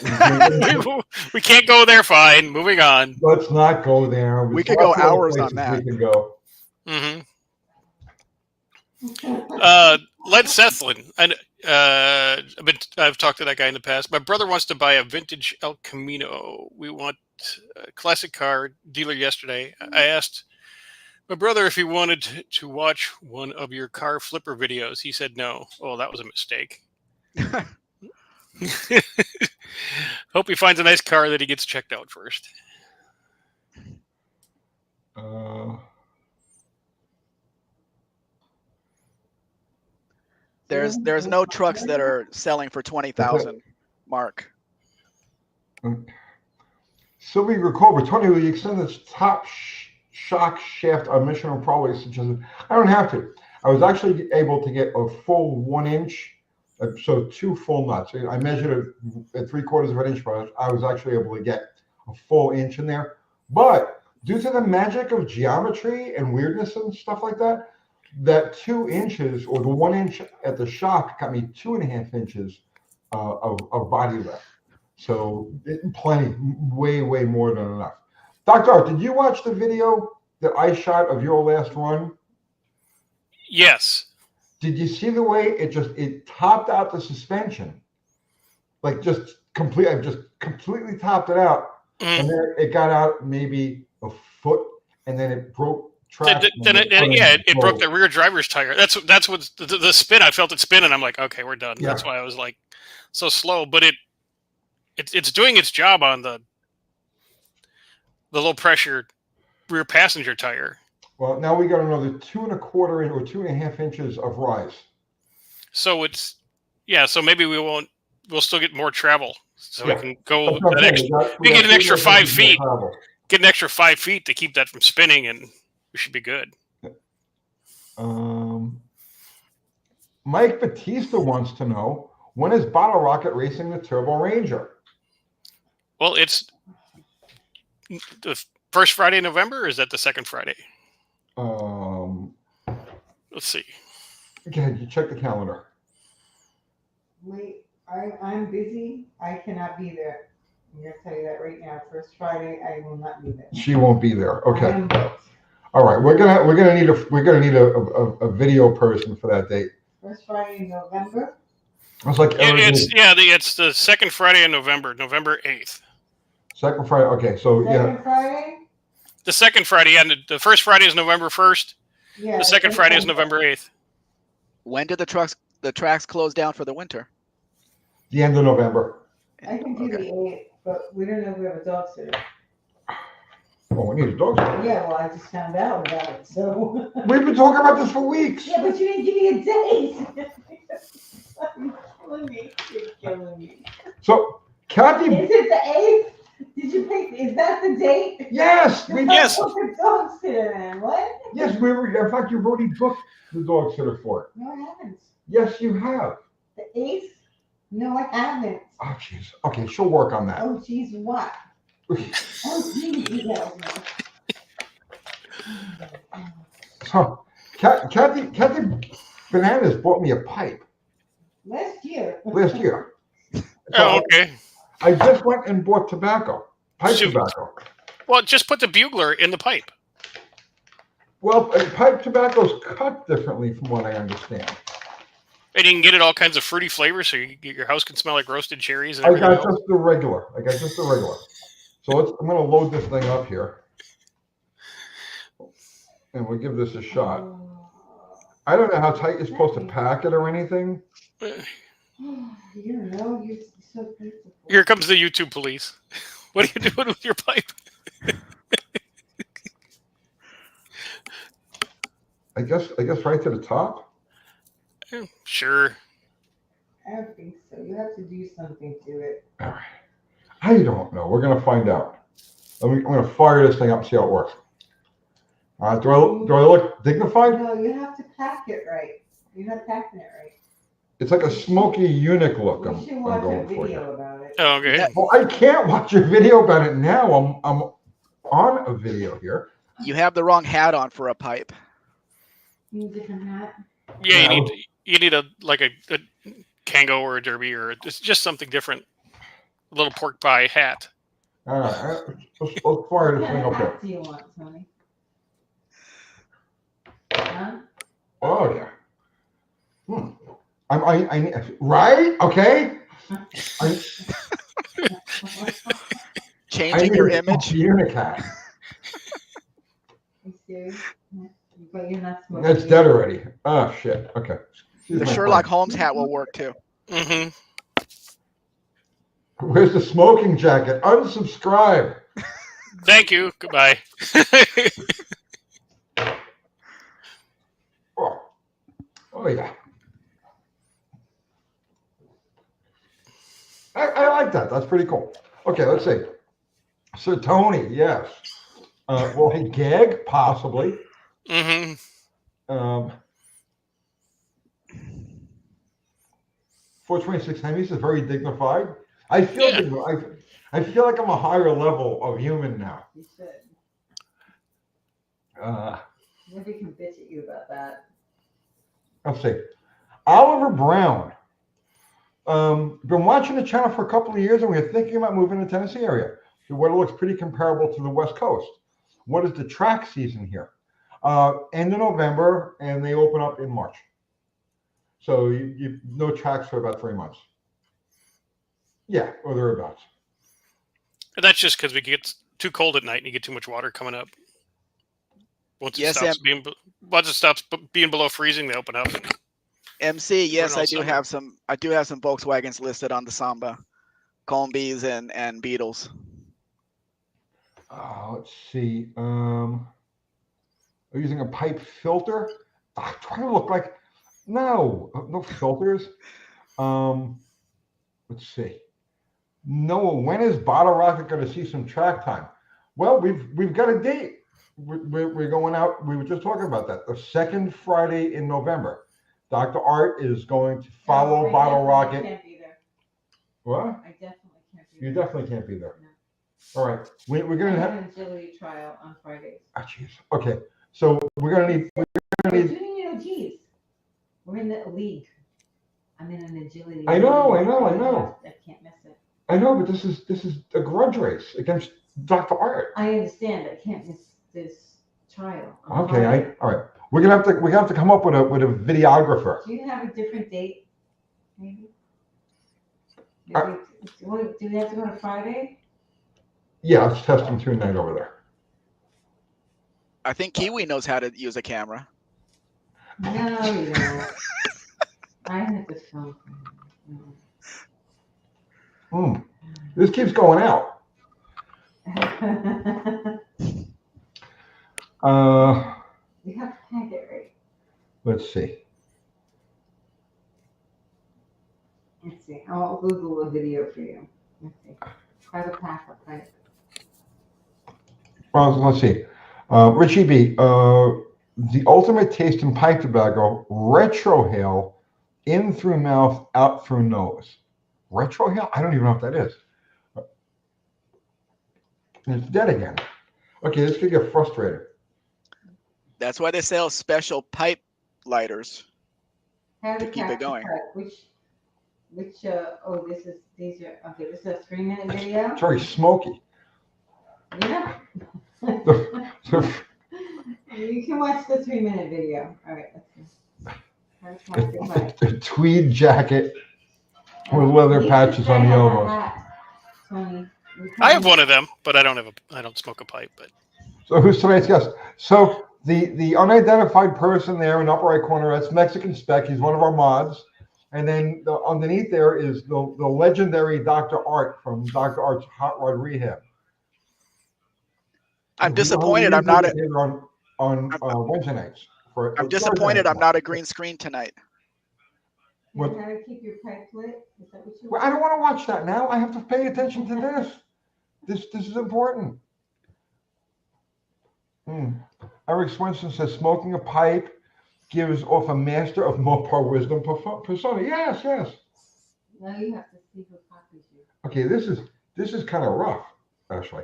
Speaker 4: go there. Fine. Moving on.
Speaker 1: Let's not go there.
Speaker 2: We could go hours on that.
Speaker 1: We could go.
Speaker 4: Mm-hmm. Led Zeppelin. I've talked to that guy in the past. My brother wants to buy a vintage El Camino. We want a classic car. Dealer yesterday. I asked my brother if he wanted to watch one of your car flipper videos. He said no. Oh, that was a mistake. Hope he finds a nice car that he gets checked out first.
Speaker 2: There's no trucks that are selling for 20,000, Mark.
Speaker 1: Sylvie Recover, Tony, will you extend this top shock shaft on Mission and probably suggested? I don't have to. I was actually able to get a full 1 inch. So 2 full nuts. I measured it at 3/4 of an inch, but I was actually able to get a full inch in there. But due to the magic of geometry and weirdness and stuff like that, that 2 inches or the 1 inch at the shock got me 2.5 inches of body lift. So plenty, way more than enough. Dr. Art, did you watch the video that I shot of your last run?
Speaker 4: Yes. Did
Speaker 1: you see the way it topped out the suspension? Like I just completely topped it out. And then it got out maybe a foot and then it broke traction.
Speaker 4: It broke the rear driver's tire. That's what the spin. I felt it spin and I'm like, okay, we're done. Yeah. That's why I was like so slow. But it's doing its job on the low pressure rear passenger tire.
Speaker 1: Well, now we got another 2.25 or 2.5 inches of rise.
Speaker 4: So so maybe we'll still get more travel. So we can go we get an extra 5 feet. Get an extra 5 feet to keep that from spinning, and we should be good.
Speaker 1: Mike Batista wants to know, when is Bottle Rocket racing the Turbo Ranger?
Speaker 4: Well, it's the first Friday in November, or is that the second Friday? Let's see.
Speaker 1: Okay, you check the calendar.
Speaker 3: Wait, I'm busy. I cannot be there. I'm gonna tell you that right now. First Friday, I will not be there.
Speaker 1: She won't be there. Okay. All right, we're gonna need a video person for that date.
Speaker 3: First Friday in November.
Speaker 1: It's like
Speaker 4: it's the second Friday in November, November 8th.
Speaker 1: Second Friday. Okay, so
Speaker 3: second Friday.
Speaker 4: The second Friday, and the first Friday is November 1st. Yeah. The second Friday is November 8th.
Speaker 2: When did the tracks close down for the winter?
Speaker 1: The end of November.
Speaker 3: I can do the 8th, but we don't know if we have a dog sitter.
Speaker 1: Oh, we need a dog sitter.
Speaker 3: Yeah, well, I just found out about it, so.
Speaker 1: We've been talking about this for weeks.
Speaker 3: Yeah, but you didn't give me a date. You're killing me.
Speaker 1: So, Kathy.
Speaker 3: Is it the 8th? Did you pick? Is that the date?
Speaker 1: Yes, we
Speaker 4: Yes.
Speaker 3: Oh, the dog sitter, man. What?
Speaker 1: Yes, we were. In fact, you've already booked the dog sitter for it.
Speaker 3: No, I haven't.
Speaker 1: Yes, you have.
Speaker 3: The 8th? No, I haven't.
Speaker 1: Oh, jeez. Okay, she'll work on that.
Speaker 3: Oh, geez, what? Oh, geez, you guys.
Speaker 1: So, Kathy Bananas bought me a pipe
Speaker 3: Last year.
Speaker 1: last year.
Speaker 4: Oh,
Speaker 1: So
Speaker 4: okay.
Speaker 1: I just went and bought tobacco, pipe
Speaker 4: Shoot.
Speaker 1: tobacco.
Speaker 4: Well, just put the bugler in the pipe.
Speaker 1: Well, pipe tobacco's cut differently from what I understand.
Speaker 4: And you can get it all kinds of fruity flavors, so your house can smell like roasted cherries and
Speaker 1: I
Speaker 4: everything
Speaker 1: got
Speaker 4: else.
Speaker 1: just the regular. So I'm going to load this thing up here. And we'll give this a shot. I don't know how tight you're supposed to pack it or anything.
Speaker 3: You know, you're so beautiful.
Speaker 4: Here comes the YouTube police. What are you doing with your pipe?
Speaker 1: I guess right to the top.
Speaker 4: Sure.
Speaker 3: I don't think so. You have to do something to it.
Speaker 1: All right. I don't know. We're going to find out. I'm going to fire this thing up and see how it works. Do I look dignified?
Speaker 3: No, you have to pack it right. You're not packing it right.
Speaker 1: It's like a smoky eunuch look.
Speaker 3: We should watch a
Speaker 1: going for you.
Speaker 3: video about it.
Speaker 4: Oh, okay.
Speaker 1: Well, I can't watch a video about it now. I'm on a video here.
Speaker 2: You have the wrong hat on for a pipe.
Speaker 3: You need a different hat.
Speaker 4: Yeah,
Speaker 1: No.
Speaker 4: you need a Kango or a derby or just something different. A little pork pie hat.
Speaker 1: All right. Let's fire this
Speaker 3: What
Speaker 1: thing
Speaker 3: kind of
Speaker 1: up there.
Speaker 3: hat do you want, Tony? Huh?
Speaker 1: Oh yeah. I right? Okay.
Speaker 2: Changing your image.
Speaker 1: Eunuch hat.
Speaker 3: You serious? But you're not smoking.
Speaker 1: That's dead already. Oh shit. Okay. Excuse
Speaker 2: The
Speaker 1: my
Speaker 2: Sherlock
Speaker 1: French.
Speaker 2: Holmes hat will work too.
Speaker 4: Mm-hmm.
Speaker 1: Where's the smoking jacket? Unsubscribe.
Speaker 4: Thank you. Goodbye.
Speaker 1: Oh yeah. I like that. That's pretty cool. Okay, let's see. So Tony, yes. Will he gag? Possibly.
Speaker 4: Mm-hmm.
Speaker 1: 426 Hemis is very dignified. I feel I feel like I'm a higher level of human now.
Speaker 3: You should.
Speaker 1: Uh,
Speaker 3: Nobody can bitch at you about that.
Speaker 1: let's see. Oliver Brown. Been watching the channel for a couple of years, and we're thinking about moving to the Tennessee area. The weather looks pretty comparable to the West Coast. What is the track season here? End of November, and they open up in March. So you no tracks for about 3 months. Yeah, or thereabouts.
Speaker 4: And that's just because we get too cold at night and you get too much water coming up. Once it stops being below freezing, they open up.
Speaker 2: MC, yes,
Speaker 4: all
Speaker 2: I do
Speaker 4: summer.
Speaker 2: have some. I do have some Volkswagens listed on the Samba, Combis and Beetles.
Speaker 1: Let's see. We're using a pipe filter. Trying to look like no filters. Let's see. Noah, when is Bottle Rocket going to see some track time? Well, we've got a date. We're going out. We were just talking about that. The second Friday in November. Dr. Art is going to follow Bottle Rocket.
Speaker 3: I can't be there.
Speaker 1: What?
Speaker 3: I definitely can't be there.
Speaker 1: You definitely can't be there.
Speaker 3: No.
Speaker 1: All right. We're
Speaker 3: I
Speaker 1: going to
Speaker 3: have
Speaker 1: have.
Speaker 3: an agility trial on Fridays.
Speaker 1: Jeez. Okay. So we're going to need.
Speaker 3: We're doing OGs. We're in the league. I'm in an agility.
Speaker 1: I know.
Speaker 3: I can't miss it.
Speaker 1: I know, but this is a grudge race against Dr. Art.
Speaker 3: I understand. I can't miss this trial. on
Speaker 1: Okay.
Speaker 3: Friday.
Speaker 1: All right. We're gonna have to come up with a videographer.
Speaker 3: Do you have a different date? Maybe.
Speaker 1: Uh,
Speaker 3: Do we have to go on Friday?
Speaker 1: Yeah, let's test them tonight over there.
Speaker 2: I think Kiwi knows how to use a camera.
Speaker 3: No, you don't. I have this phone.
Speaker 1: This keeps going out.
Speaker 3: You have to pack it right.
Speaker 1: Let's see.
Speaker 3: Let's see. I'll Google a video for you. Let's see. Try to pack a pipe.
Speaker 1: Well, let's see. Richie B. The ultimate taste in pipe tobacco, retrohale, in through mouth, out through nose. Retrohale? I don't even know what that is. It's dead again. Okay, this could get frustrating.
Speaker 2: That's why they sell special pipe lighters.
Speaker 3: How to
Speaker 2: To keep it
Speaker 3: catch the
Speaker 2: going.
Speaker 3: pipe. Oh, these are, okay, this is a 3-minute video.
Speaker 1: It's very smoky.
Speaker 3: Yeah.
Speaker 1: The-
Speaker 3: You can watch the 3-minute video. All right, let's see. How to catch the pipe.
Speaker 1: a tweed jacket with leather
Speaker 3: You
Speaker 1: patches
Speaker 3: should
Speaker 1: on the
Speaker 3: have a
Speaker 1: elbows.
Speaker 3: hat, Tony.
Speaker 4: I have one of them, but I don't smoke a pipe. But
Speaker 1: So who's tonight's guest? So the unidentified person there in the upper right corner, that's Mexican Spec. He's one of our mods. And then underneath there is the legendary Dr. Art from Dr. Art's Hot Rod Rehab.
Speaker 2: I'm disappointed. I'm not.
Speaker 1: On Wednesday nights.
Speaker 2: I'm disappointed. I'm not a green screen tonight.
Speaker 3: You know how to keep your pipe lit? Is that what you
Speaker 1: Well, I don't want to watch that now. I have to pay attention to this. This is important. Eric Swenson says smoking a pipe gives off a master of Mopar wisdom persona. Yes.
Speaker 3: Now you have to see who copies you.
Speaker 1: Okay, this is kind of rough, actually.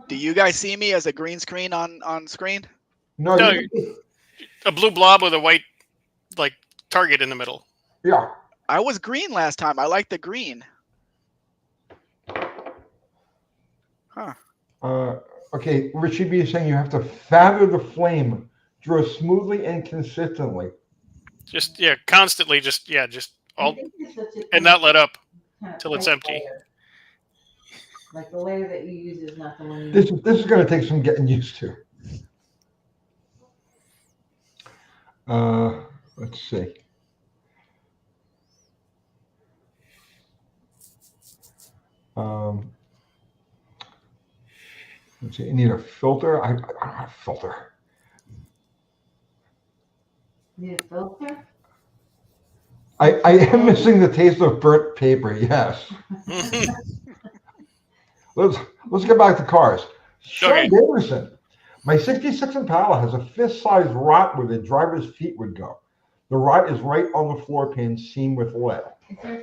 Speaker 2: Do you guys see me as a green screen on screen?
Speaker 1: No,
Speaker 4: No, a blue blob with a white like target in the middle.
Speaker 1: yeah.
Speaker 2: I was green last time. I like the green. Huh.
Speaker 1: Okay, Richie B is saying you have to feather the flame, draw smoothly and consistently.
Speaker 4: Just constantly. Just
Speaker 3: I
Speaker 4: all
Speaker 3: think it's such a
Speaker 4: and not let up
Speaker 3: kind of
Speaker 4: till it's
Speaker 3: pipe
Speaker 4: empty.
Speaker 3: layer. Like the layer that you use is not the one you
Speaker 1: This is going to take some getting used to. Let's see. Let's see. You need a filter. I don't have a filter.
Speaker 3: need a filter.
Speaker 1: I am missing the taste of burnt paper. Yes. Let's get back to cars. Sean
Speaker 4: Okay.
Speaker 1: Davidson. My 66 Impala has a fist-sized rot where the driver's feet would go. The rot is right on the floor pan seam with lead.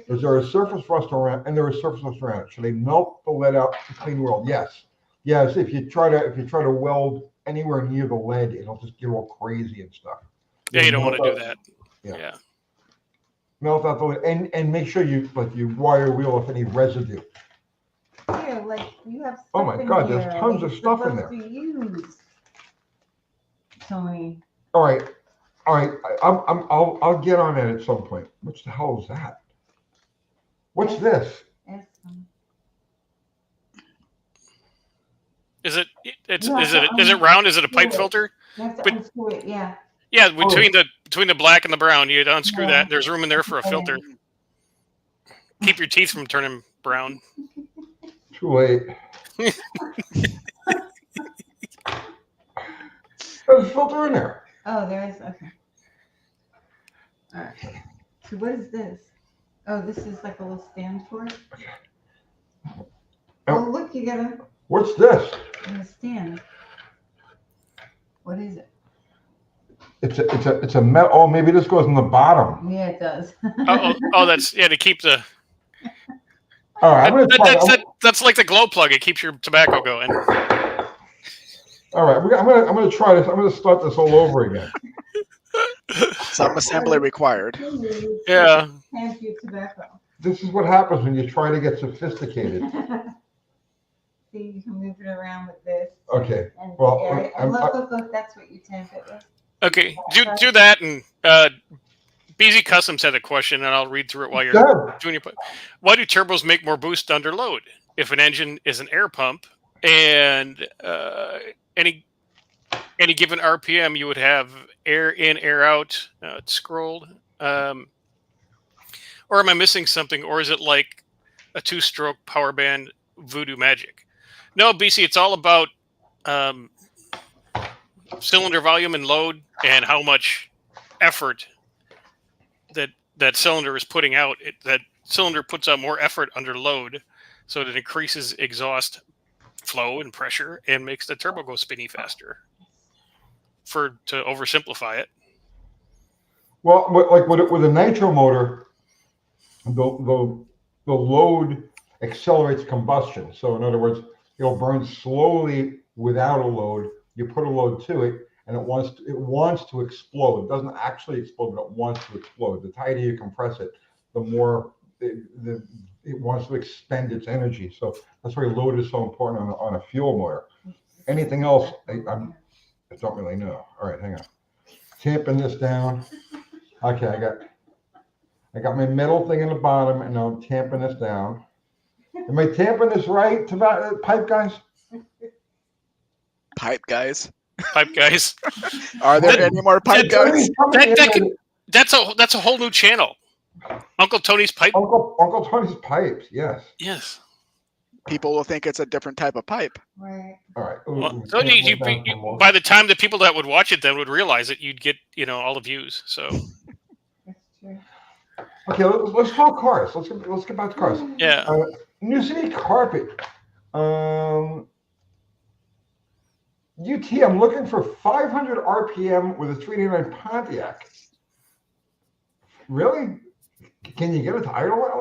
Speaker 1: Is there a surface rust around? And there is surface rust around it. Should they melt the lead out to clean the weld? Yes. Yes. If you try to weld anywhere near the lead, it'll just get all crazy and stuff.
Speaker 4: Yeah, you don't want to
Speaker 1: Melt
Speaker 4: do
Speaker 1: out-
Speaker 4: that.
Speaker 1: Yeah.
Speaker 4: Yeah.
Speaker 1: Melt out the lead and make sure you wire wheel off any residue.
Speaker 3: Yeah, like you have.
Speaker 1: Oh
Speaker 3: stuff
Speaker 1: my
Speaker 3: in
Speaker 1: God, there's
Speaker 3: here
Speaker 1: tons
Speaker 3: that
Speaker 1: of
Speaker 3: you're
Speaker 1: stuff in
Speaker 3: supposed
Speaker 1: there.
Speaker 3: to use. Tony.
Speaker 1: All right. I'll get on that at some point. What the hell is that? What's this?
Speaker 3: Ask him.
Speaker 4: Is it? It's
Speaker 3: You have
Speaker 4: is
Speaker 3: to
Speaker 4: it round? Is it a pipe
Speaker 3: unscrew it.
Speaker 4: filter?
Speaker 3: You have to
Speaker 4: But-
Speaker 3: unscrew it, yeah.
Speaker 4: Yeah, between the black and the brown, you unscrew
Speaker 3: Yeah.
Speaker 4: that. There's room in there for a filter. Keep your teeth from turning brown.
Speaker 1: Too late. There's a filter in there.
Speaker 3: Oh, there is, okay. All right. So what is this? Oh, this is like a little stand for it? Oh, look, you got
Speaker 1: What's this?
Speaker 3: a stand. What is it?
Speaker 1: It's a metal. Oh, maybe this goes in the bottom.
Speaker 3: Yeah, it does.
Speaker 4: That's to keep the.
Speaker 1: All right, I'm gonna try.
Speaker 4: That's like the glow plug. It keeps your tobacco going.
Speaker 1: All right, I'm gonna try this. I'm gonna start this all over again.
Speaker 2: Some assembly required.
Speaker 4: Yeah.
Speaker 3: Hand you tobacco.
Speaker 1: This is what happens when you try to get sophisticated.
Speaker 3: See, you can move it around with this.
Speaker 1: Okay.
Speaker 3: And,
Speaker 1: Well,
Speaker 3: yeah, and look, that's what you tamp it with.
Speaker 4: Okay. Do that, and BZ Customs had a question, and I'll read through it while you're
Speaker 1: Good.
Speaker 4: doing your. Why do turbos make more boost under load? If an engine is an air pump, and any given RPM, you would have air in, air out. It's scrolled. Or am I missing something? Or is it like a two-stroke power band voodoo magic? No, BC, it's all about cylinder volume and load and how much effort that cylinder is putting out. That cylinder puts out more effort under load, so it increases exhaust flow and pressure and makes the turbo go spinny faster. To oversimplify it.
Speaker 1: Well, like with a nitro motor, the load accelerates combustion. So in other words, it'll burn slowly without a load. You put a load to it, and it wants to explode. It doesn't actually explode, but it wants to explode. The tighter you compress it, the more it wants to expend its energy. So that's why load is so important on a fuel motor. Anything else, I don't really know. All right, hang on. Tamping this down. Okay, I got my metal thing in the bottom, and now I'm tamping this down. Am I tamping this right, pipe guys?
Speaker 2: Pipe guys.
Speaker 4: Pipe guys.
Speaker 2: Are there any more pipe guys?
Speaker 4: That's a whole new channel. Uncle Tony's pipe.
Speaker 1: Uncle Tony's pipes. Yes.
Speaker 4: Yes.
Speaker 2: People will think it's a different type of pipe.
Speaker 3: Right.
Speaker 1: All right.
Speaker 4: Well, so by the time the people that would watch it then would realize it, you'd get all the views. So.
Speaker 3: That's true.
Speaker 1: Okay, let's talk cars. Let's get back to cars.
Speaker 4: Yeah.
Speaker 1: New City carpet. UT, I'm looking for 500 RPM with a 389 Pontiac. Really? Can you get it to idle that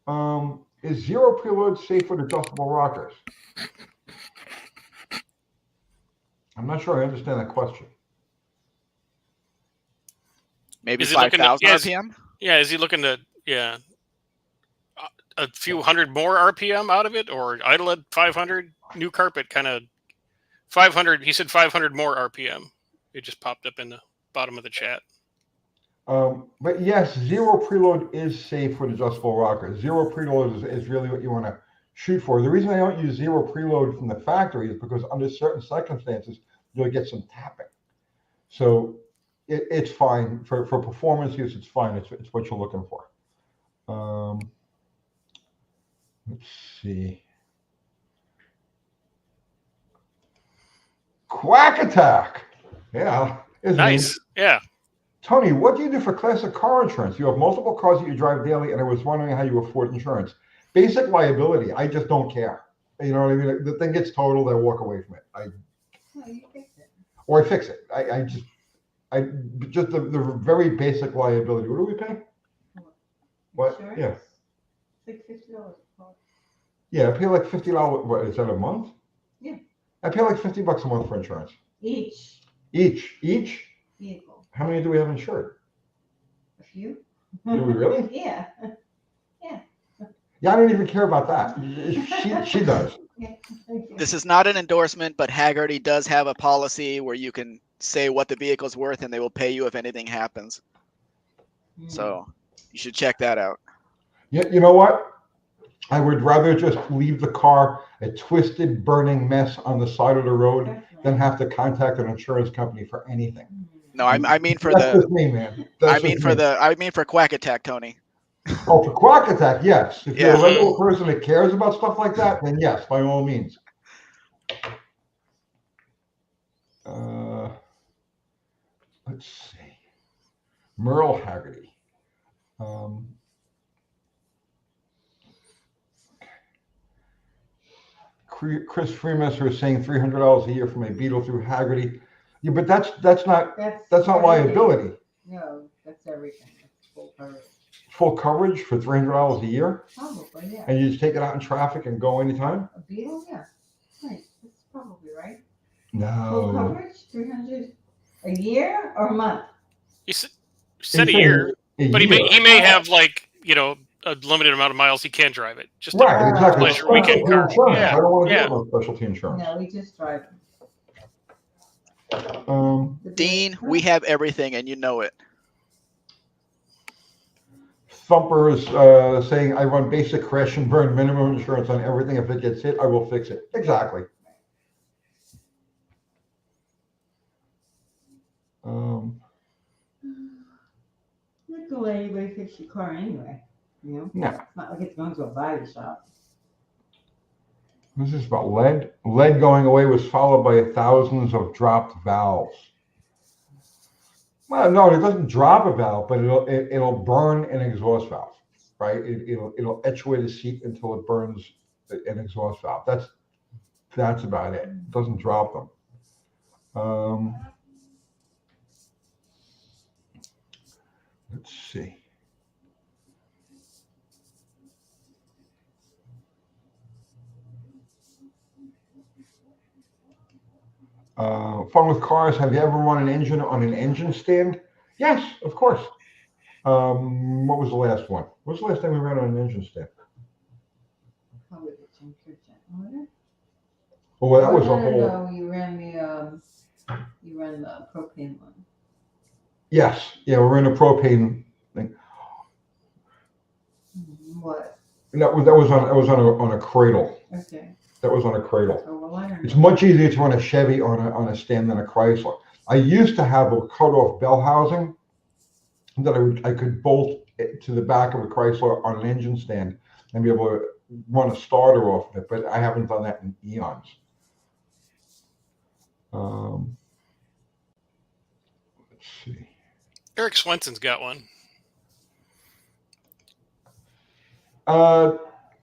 Speaker 1: low? Is zero preload safe with adjustable rockers? I'm not sure I understand that question.
Speaker 2: Maybe
Speaker 4: Is he looking
Speaker 2: 5,000
Speaker 4: to-
Speaker 2: RPM?
Speaker 4: Yeah. Is he looking to a few hundred more RPM out of it, or idle at 500? New carpet kind of 500. He said 500 more RPM. It just popped up in the bottom of the chat.
Speaker 1: But yes, zero preload is safe with adjustable rockers. Zero preload is really what you want to shoot for. The reason I don't use zero preload from the factory is because under certain circumstances, you'll get some tapping. So it's fine. For performance use, it's fine. It's what you're looking for. Let's see. Quack Attack. Yeah.
Speaker 4: Nice. Yeah.
Speaker 1: Tony, what do you do for classic car insurance? You have multiple cars that you drive daily, and I was wondering how you afford insurance. Basic liability, I just don't care. You know what I mean? The thing gets totaled, I walk away from it.
Speaker 3: You fix it.
Speaker 1: Or I fix it. I just the very basic liability. What do we pay? What?
Speaker 3: Insurance?
Speaker 1: Yeah.
Speaker 3: It's like $50.
Speaker 1: Yeah, I pay like $50. What is that a month?
Speaker 3: Yeah.
Speaker 1: I pay like $50 a month for insurance.
Speaker 3: Each
Speaker 1: Each?
Speaker 3: vehicle.
Speaker 1: How many do we have insured?
Speaker 3: A few?
Speaker 1: Do we really?
Speaker 3: Yeah.
Speaker 1: Yeah, I don't even care about that. She does.
Speaker 2: This is not an endorsement, but Haggerty does have a policy where you can say what the vehicle's worth and they will pay you if anything happens. So you should check that out.
Speaker 1: Yeah, you know what? I would rather just leave the car a twisted, burning mess on the side of the road than have to contact an insurance company for anything.
Speaker 2: No, I mean for
Speaker 1: That's
Speaker 2: the
Speaker 1: just me, man.
Speaker 2: I mean for Quack Attack, Tony.
Speaker 1: Oh, for Quack Attack, yes. If you're a
Speaker 2: Yeah.
Speaker 1: regular person that cares about stuff like that, then yes, by all means. Let's see. Merle Haggerty. Chris Freemaster is saying $300 a year for my Beetle through Haggerty. Yeah, but that's not liability.
Speaker 3: No, that's everything. That's full coverage.
Speaker 1: Full coverage for $300 a year,
Speaker 3: Probably, yeah.
Speaker 1: and you just take it out in traffic and go anytime.
Speaker 3: A Beetle, yeah. Right, that's probably right. Full
Speaker 1: No.
Speaker 3: coverage, 300 a year or a month?
Speaker 4: He said a year, but he may have a limited amount of miles he can drive it. Just
Speaker 1: Right, exactly.
Speaker 4: pleasure weekend car.
Speaker 1: Insurance.
Speaker 4: Yeah,
Speaker 1: I don't want to
Speaker 4: yeah.
Speaker 1: get no specialty insurance.
Speaker 3: No, we just drive them.
Speaker 2: Dean, we have everything and you know it.
Speaker 1: Thumper is saying, I run basic crash and burn minimum insurance on everything. If it gets hit, I will fix it. Exactly.
Speaker 3: Not gonna let anybody fix your car anyway, you know?
Speaker 1: No.
Speaker 3: It's not like it's going to a body shop.
Speaker 1: This is about lead. Lead going away was followed by thousands of dropped valves. Well, no, it doesn't drop a valve, but it'll burn an exhaust valve, right? It'll etch away the seat until it burns an exhaust valve. That's about it. It doesn't drop them. Let's see. Fun with cars. Have you ever run an engine on an engine stand? Yes, of course. What was the last one? What was the last time we ran on an engine stand?
Speaker 3: Probably the junker jet motor.
Speaker 1: Well, that was a
Speaker 3: No,
Speaker 1: whole.
Speaker 3: no, you ran the propane one.
Speaker 1: Yes, yeah, we're in a propane thing.
Speaker 3: What?
Speaker 1: That was on a cradle.
Speaker 3: Okay.
Speaker 1: That was on a cradle.
Speaker 3: Oh, well, I don't
Speaker 1: It's
Speaker 3: know.
Speaker 1: much easier to run a Chevy on a stand than a Chrysler. I used to have a cut-off bell housing that I could bolt it to the back of a Chrysler on an engine stand and be able to run a starter off of it, but I haven't done that in eons. Let's see.
Speaker 4: Eric Swenson's got one.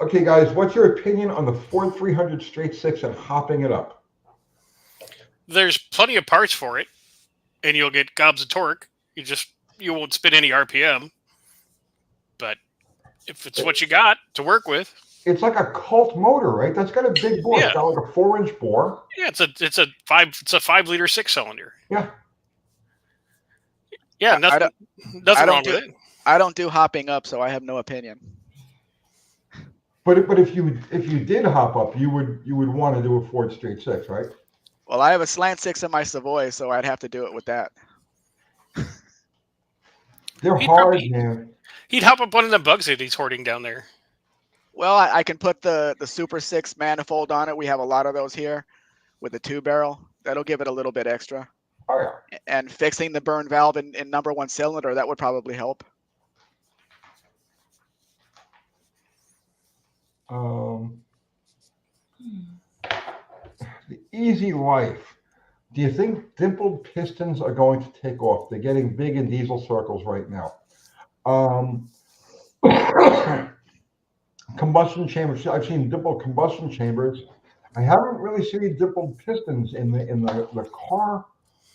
Speaker 1: Okay, guys, what's your opinion on the Ford 300 straight six and hopping it up?
Speaker 4: There's plenty of parts for it, and you'll get gobs of torque. You won't spin any RPM. But if it's what you got to work with,
Speaker 1: it's like a cult motor, right? That's got a big bore.
Speaker 4: Yeah.
Speaker 1: It's got like a 4-inch bore.
Speaker 4: yeah, it's a 5-liter 6-cylinder.
Speaker 1: Yeah.
Speaker 4: Yeah,
Speaker 2: I
Speaker 4: nothing
Speaker 2: don't
Speaker 4: wrong
Speaker 2: do-
Speaker 4: with it.
Speaker 2: I don't do hopping up, so I have no opinion.
Speaker 1: But if you did hop up, you would want to do a Ford straight six, right?
Speaker 2: Well, I have a slant six in my Savoy, so I'd have to do it with that.
Speaker 1: They're
Speaker 4: He'd
Speaker 1: hard,
Speaker 4: probably-
Speaker 1: man.
Speaker 4: He'd hop up one of the bugs that he's hoarding down there.
Speaker 2: Well, I can put the Super 6 manifold on it. We have a lot of those here with the 2-barrel. That'll give it a little bit extra.
Speaker 1: Oh yeah.
Speaker 2: And fixing the burn valve in number 1 cylinder, that would probably help.
Speaker 1: The easy life. Do you think dimpled pistons are going to take off? They're getting big in diesel circles right now. Combustion chambers. I've seen dimpled combustion chambers. I haven't really seen dimpled pistons in the car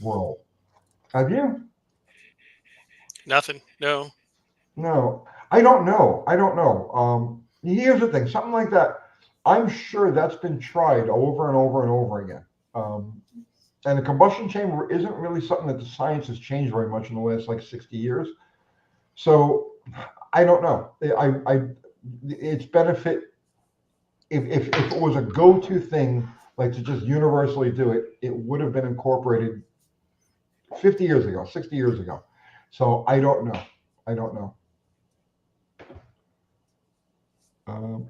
Speaker 1: world. Have you?
Speaker 4: Nothing. No.
Speaker 1: No, I don't know. Here's the thing, something like that, I'm sure that's been tried over and over and over again. And the combustion chamber isn't really something that the science has changed very much in the last like 60 years. So I don't know. Its benefit, if it was a go-to thing, like to just universally do it, it would have been incorporated 50 years ago, 60 years ago. So I don't know.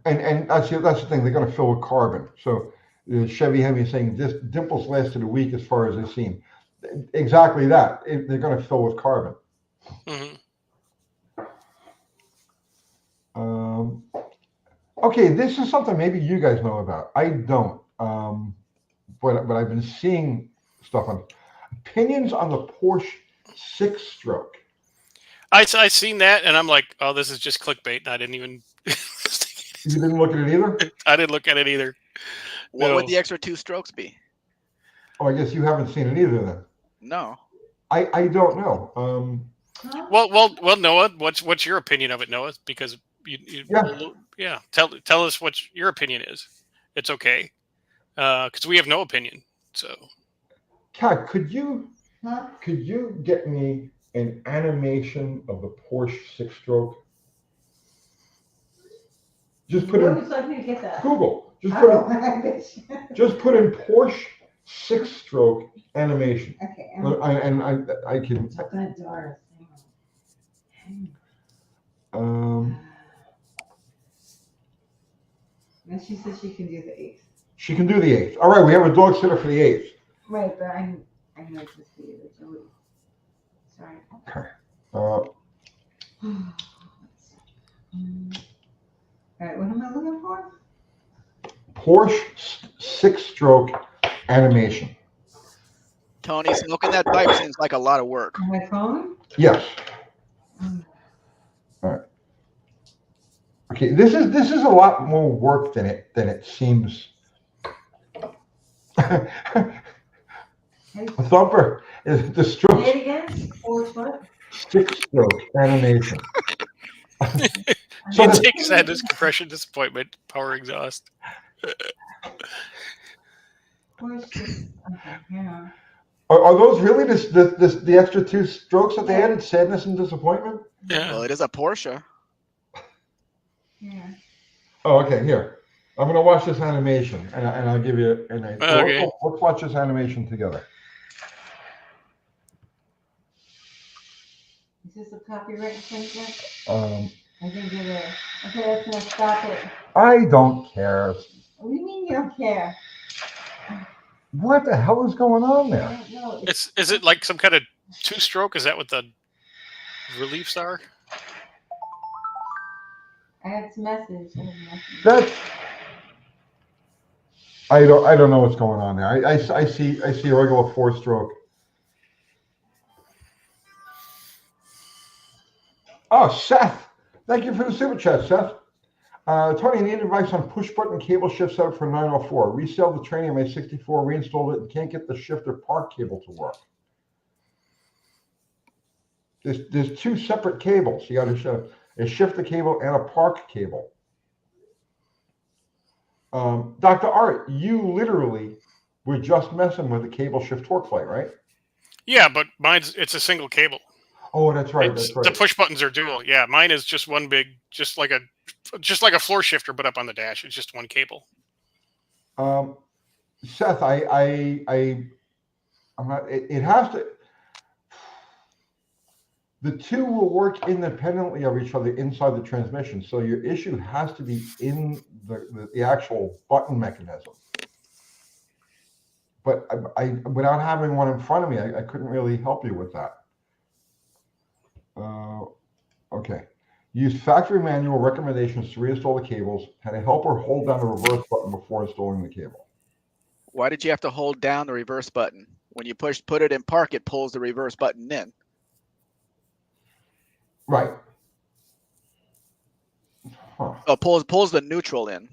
Speaker 1: And that's the thing. They're going to fill with carbon. So the Chevy Hemi is saying this dimples lasted a week as far as they've seen. Exactly that. They're going to fill with carbon.
Speaker 4: Mm-hmm.
Speaker 1: Okay, this is something maybe you guys know about. I don't. But I've been seeing stuff on opinions on the Porsche 6-stroke.
Speaker 4: I seen that, and I'm like, oh, this is just clickbait. And I didn't even.
Speaker 1: You didn't look at it either?
Speaker 4: I didn't look at it either.
Speaker 2: What
Speaker 4: No.
Speaker 2: would the extra 2 strokes be?
Speaker 1: Oh, I guess you haven't seen it either then.
Speaker 2: No.
Speaker 1: I don't know.
Speaker 3: Huh?
Speaker 4: Well, Noah, what's your opinion of it, Noah? Because
Speaker 1: Yeah.
Speaker 4: tell us what your opinion is. It's okay, because we have no opinion. So,
Speaker 1: Kat, could you
Speaker 3: Huh?
Speaker 1: get me an animation of the Porsche 6-stroke? Just put
Speaker 3: Where
Speaker 1: in
Speaker 3: would you like me to get that?
Speaker 1: Google.
Speaker 3: I don't know.
Speaker 1: Just put in Porsche 6-stroke animation.
Speaker 3: Okay.
Speaker 1: I can.
Speaker 3: It's gonna Doris.
Speaker 1: Um,
Speaker 3: And she says she can do the 8th.
Speaker 1: she can do the 8th. All right, we have a dog sitter for the 8th.
Speaker 3: Right, but I know it's just the Joey. Sorry.
Speaker 1: Okay.
Speaker 3: All right, what am I looking for?
Speaker 1: Porsche 6-stroke animation.
Speaker 2: Tony, smoking that pipe seems like a lot of work.
Speaker 3: On my phone?
Speaker 1: Yes.
Speaker 3: Um,
Speaker 1: Okay, this is a lot more work than it seems. Thumper is the
Speaker 3: Say
Speaker 1: stroke
Speaker 3: it again. Force what?
Speaker 1: 6-stroke animation. So
Speaker 4: Intake, sadness, compression, disappointment, power exhaust.
Speaker 3: Force six. Okay, hang on.
Speaker 1: are those really the extra 2 strokes that they
Speaker 3: Yeah.
Speaker 1: added? Sadness and disappointment?
Speaker 4: Yeah.
Speaker 2: Well, it is a Porsche.
Speaker 3: Yeah.
Speaker 1: Oh, okay. Here, I'm gonna watch this animation, and I'll give you
Speaker 4: Okay.
Speaker 1: let's watch this animation together.
Speaker 3: Is this a copyright infringement?
Speaker 1: Um,
Speaker 3: I think it is. Okay, that's gonna stop it.
Speaker 1: I don't care.
Speaker 3: What do you mean you don't care?
Speaker 1: What the hell is going on
Speaker 3: I
Speaker 1: there?
Speaker 3: don't know.
Speaker 4: Is it like some kind of 2-stroke? Is that what the reliefs are?
Speaker 3: I have some message.
Speaker 1: That's I don't know what's going on there. I see a regular 4-stroke. Oh, Seth, thank you for the super chat, Seth. Tony, I need advice on push button cable shift setup for 904. Resell the training on my 64, reinstalled it, and can't get the shifter park cable to work. There's 2 separate cables. You got to show a shifter cable and a park cable. Dr. Art, you literally were just messing with the cable shift torque plate, right?
Speaker 4: Yeah, but it's a single cable.
Speaker 1: Oh, that's right. That's right.
Speaker 4: The push buttons are dual. Yeah, mine is just one big, just like a floor shifter, but up on the dash. It's just one cable.
Speaker 1: Seth, I'm not. It has to. The 2 will work independently of each other inside the transmission. So your issue has to be in the actual button mechanism. But I without having one in front of me, I couldn't really help you with that. Okay. Use factory manual recommendations to reinstall the cables. Had a helper hold down the reverse button before installing the cable.
Speaker 2: Why did you have to hold down the reverse button? When you put it in park, it pulls the reverse button in.
Speaker 1: Right. Huh.
Speaker 2: Oh, pulls the neutral in.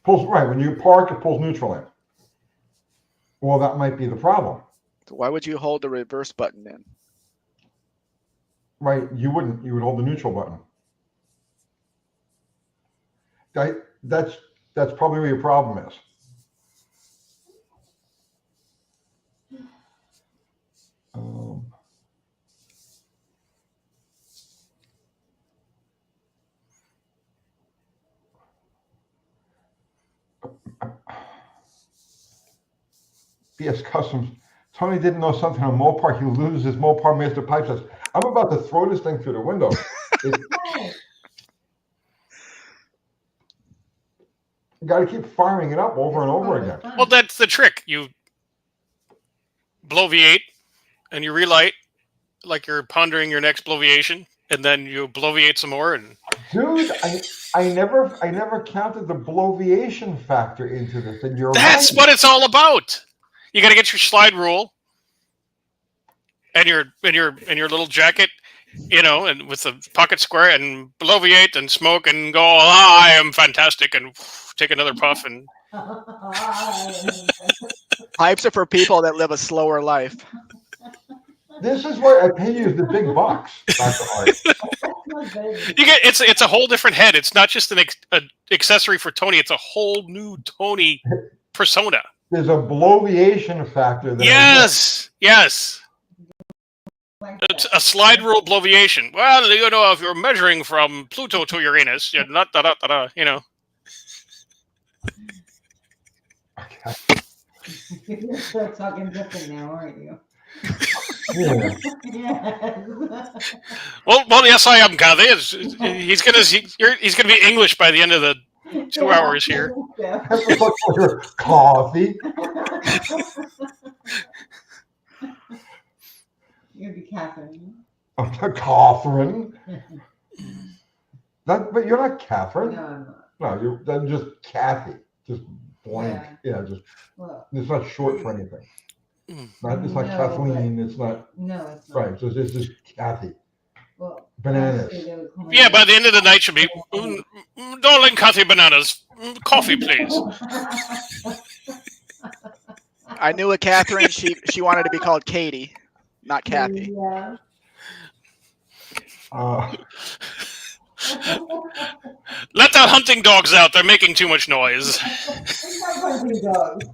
Speaker 1: Pulls right when you park, it pulls neutral in. Well, that might be the problem.
Speaker 2: So why would you hold the reverse button in?
Speaker 1: Right, you wouldn't. You would hold the neutral button. That's probably where your problem is. BS Customs. Tony didn't know something on Mopar. He loses his Mopar Master Pipe says, I'm about to throw this thing through the window. You got to keep firing it up over and over again.
Speaker 4: Well, that's the trick. You blow V8 and you relight like you're pondering your next bloviation, and then you bloviate some more. And
Speaker 1: dude, I never counted the bloviation factor into this. And
Speaker 4: that's
Speaker 1: right.
Speaker 4: what it's all about. You got to get your slide rule and your little jacket, and with the pocket square, and bloviate and smoke and go, I am fantastic, and take another puff. And
Speaker 2: Pipes are for people that live a slower life.
Speaker 1: This is why I pay you the big bucks, Dr. Art.
Speaker 4: You get it's a whole different head. It's not just an accessory for Tony. It's a whole new Tony persona.
Speaker 1: There's a bloviation factor there.
Speaker 4: Yes. It's a slide rule bloviation. Well, if you're measuring from Pluto to Uranus, you're not
Speaker 1: Okay.
Speaker 3: You're gonna start talking different now, aren't you?
Speaker 1: Yeah.
Speaker 3: Yes.
Speaker 4: Well, yes, I am, Kathy. He's gonna be English by the end of the 2 hours here.
Speaker 1: Coffee.
Speaker 3: You'd be Catherine.
Speaker 1: Catherine. But you're not Catherine.
Speaker 3: No, I'm not.
Speaker 1: No, you're just Kathy. Just blank. Yeah, just.
Speaker 3: Well,
Speaker 1: It's not short for anything. It's not
Speaker 3: No,
Speaker 1: Kathleen. It's not.
Speaker 3: no, it's not.
Speaker 1: Right. So it's just Kathy.
Speaker 3: Well,
Speaker 1: Bananas.
Speaker 3: actually, they would call me
Speaker 4: Yeah, by the end of the night, she'll be, darling Kathy Bananas, coffee, please.
Speaker 2: I knew a Catherine. She wanted to be called Katie, not Kathy.
Speaker 3: Yeah.
Speaker 1: Uh,
Speaker 4: Let the hunting dogs out. They're making too much noise.
Speaker 3: It's not hunting dogs.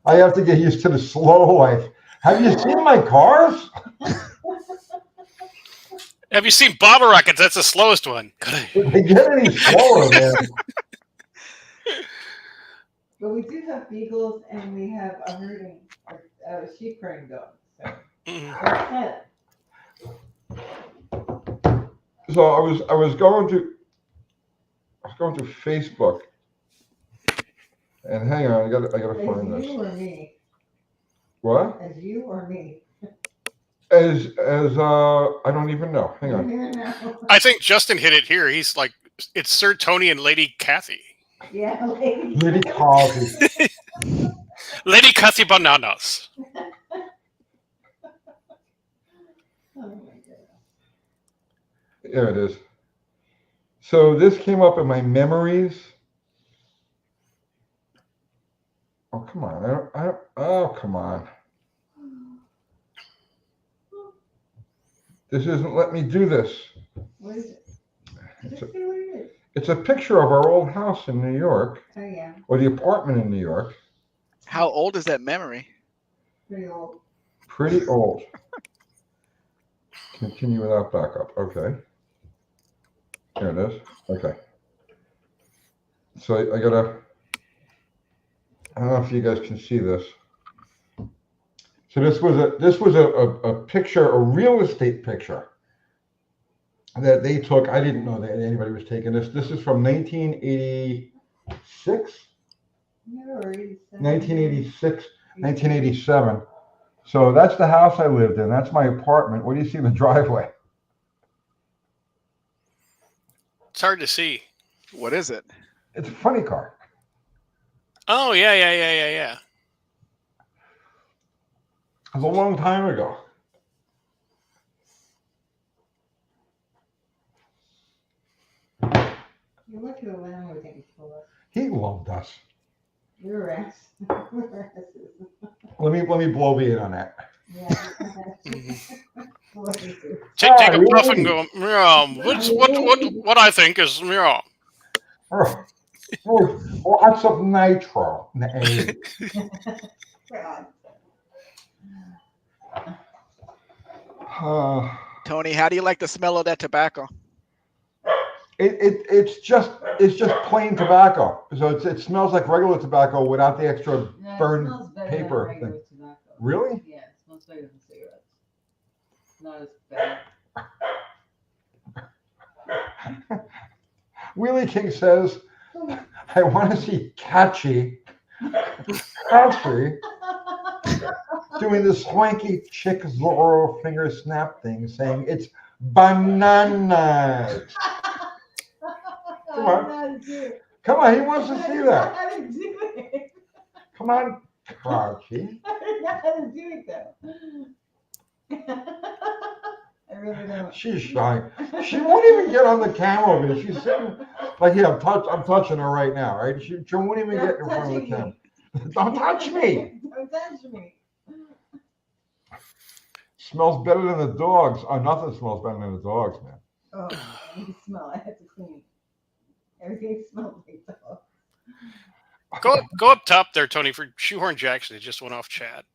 Speaker 1: I have to get used to the slow life. Have you seen my cars?
Speaker 4: Have you seen bottle rockets? That's the slowest one.
Speaker 1: Did they get any slower, man?
Speaker 3: But we do have beagles and we have a herding, sheep herding dog. So
Speaker 4: Mhm.
Speaker 3: that's
Speaker 1: So I was going to Facebook, and hang on, I gotta find
Speaker 3: As you
Speaker 1: this.
Speaker 3: or me?
Speaker 1: What?
Speaker 3: As you or me?
Speaker 1: As I don't even know. Hang on.
Speaker 4: I think Justin hit it here. He's like, it's Sir Tony and Lady Kathy.
Speaker 3: Yeah, lady.
Speaker 1: Liddy Coffee.
Speaker 4: Lady Kathy Bananas.
Speaker 3: Oh my God.
Speaker 1: There it is. So this came up in my memories. Oh come on! Oh come on! This isn't let me do this.
Speaker 3: What is it?
Speaker 1: It's
Speaker 3: Just
Speaker 1: a,
Speaker 3: say what it is.
Speaker 1: it's a picture of our old house in New York,
Speaker 3: Oh yeah,
Speaker 1: or the apartment in New York.
Speaker 2: How old is that memory?
Speaker 3: pretty old.
Speaker 1: Pretty old. Continue without backup. Okay. There it is. Okay. So I gotta. I don't know if you guys can see this. So this was a picture, a real estate picture that they took. I didn't know that anybody was taking this. This is from 1986,
Speaker 3: Yeah, or 87.
Speaker 1: 1986, 1987. So that's the house I lived in. That's my apartment. What do you see in the driveway?
Speaker 4: It's hard to see.
Speaker 2: What is it?
Speaker 1: It's a funny car.
Speaker 4: Oh, yeah.
Speaker 1: It was a long time ago.
Speaker 3: You're lucky to land with things for us.
Speaker 1: He loved us.
Speaker 3: You're ass. We're asses.
Speaker 1: Let me blow me in on that.
Speaker 3: Yeah.
Speaker 4: Take a
Speaker 1: you
Speaker 4: puff and
Speaker 1: lady.
Speaker 4: go, what I think is, yeah.
Speaker 1: Lots of nitro. Nay.
Speaker 3: God.
Speaker 2: Tony, how do you like the smell of that tobacco?
Speaker 1: It's just plain tobacco. So it smells like regular tobacco without the extra
Speaker 3: Yeah,
Speaker 1: burned
Speaker 3: it smells better
Speaker 1: paper
Speaker 3: than regular
Speaker 1: thing.
Speaker 3: tobacco.
Speaker 1: Really?
Speaker 3: Yeah, it smells better than cigarettes. Not as bad.
Speaker 1: Wheelie King says, I want to see Catchy doing this swanky chick Zorro finger snap thing, saying it's bananas. Come on. Come on, he wants to see that.
Speaker 3: How to do it.
Speaker 1: Come on, Catchy.
Speaker 3: I don't know how to do it though. I really don't.
Speaker 1: She's shy. She won't even get on the camera with it. She's sitting like here. I'm touching her right now, right? She won't even get in front of the camera. Don't touch me.
Speaker 3: Don't touch me.
Speaker 1: Smells better than the dogs. Oh, nothing smells better than the dogs, man.
Speaker 3: Oh, you smell. I had to clean. Everything smells like dog.
Speaker 4: Go up top there, Tony, for Shoehorn Jackson. It just went off chat.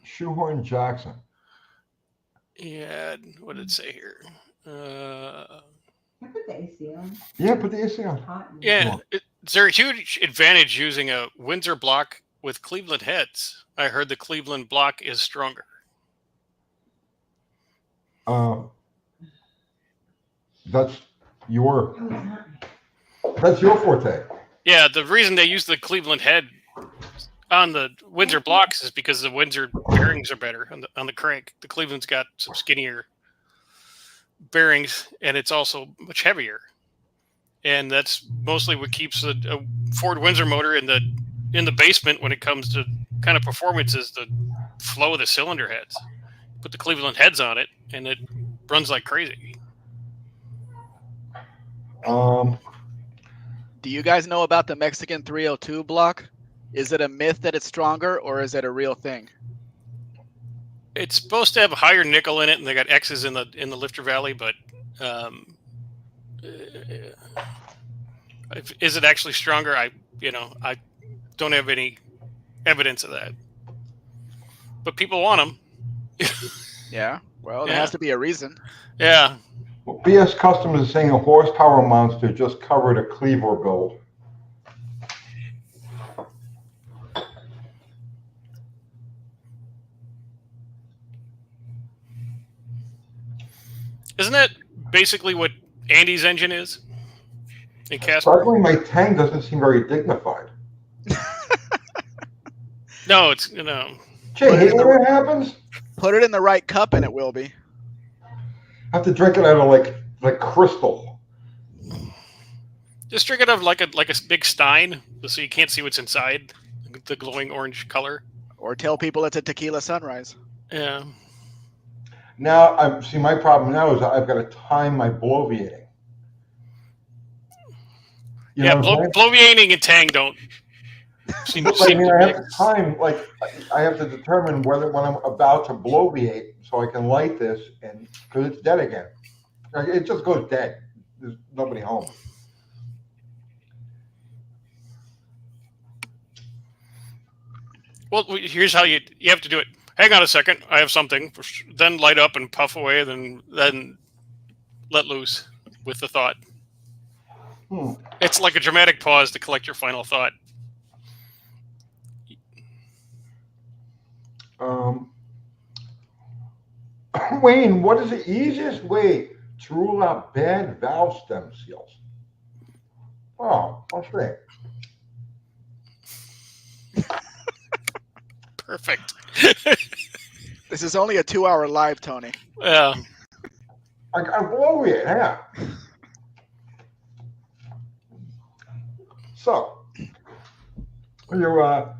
Speaker 1: Shoehorn Jackson.
Speaker 4: Yeah, what did it say here?
Speaker 3: I put the AC on.
Speaker 1: Yeah, put the AC on.
Speaker 3: Hot and
Speaker 4: Yeah, is there a huge advantage using a Windsor block with Cleveland heads? I heard the Cleveland block is stronger.
Speaker 1: That's your
Speaker 3: Oh, it's not.
Speaker 1: that's your forte.
Speaker 4: Yeah, the reason they use the Cleveland head on the Windsor blocks is because the Windsor bearings are better on the crank. The Cleveland's got some skinnier bearings, and it's also much heavier. And that's mostly what keeps a Ford Windsor motor in the basement when it comes to kind of performance is the flow of the cylinder heads. Put the Cleveland heads on it, and it runs like crazy.
Speaker 2: Do you guys know about the Mexican 302 block? Is it a myth that it's stronger, or is it a real thing?
Speaker 4: It's supposed to have higher nickel in it, and they got X's in the lifter valley. But is it actually stronger? I don't have any evidence of that. But people want them.
Speaker 2: Yeah. Well, there
Speaker 4: Yeah.
Speaker 2: has to be a reason.
Speaker 4: Yeah.
Speaker 1: Well, BS Customs is saying a horsepower monster just covered a cleaver build.
Speaker 4: Isn't that basically what Andy's engine is? In Casper?
Speaker 1: Suddenly, my tank doesn't seem very dignified.
Speaker 4: No, it's
Speaker 1: Jay, hate when that happens?
Speaker 2: Put it in the right cup, and it will be.
Speaker 1: I have to drink it out of like crystal.
Speaker 4: Just drink it out of like a big stein, so you can't see what's inside, the glowing orange color.
Speaker 2: Or tell people it's a tequila sunrise.
Speaker 4: Yeah.
Speaker 1: Now, see, my problem now is I've got to time my bloviating. You know what I'm saying?
Speaker 4: Bloviating and Tang don't seem
Speaker 1: But,
Speaker 4: to
Speaker 1: I mean, I have
Speaker 4: mix.
Speaker 1: to time, I have to determine when I'm about to bloviate so I can light this, and because it's dead again. Like, it just goes dead. There's nobody home.
Speaker 4: Well, here's how you have to do it. Hang on a second, I have something. Then light up and puff away, then let loose with the thought. It's like a dramatic pause to collect your final thought.
Speaker 1: Wayne, what is the easiest way to rule out bad valve stem seals? Oh, what's that?
Speaker 4: Perfect.
Speaker 2: This is only a 2-hour live, Tony.
Speaker 4: Yeah.
Speaker 1: I got bloviate, yeah. So, your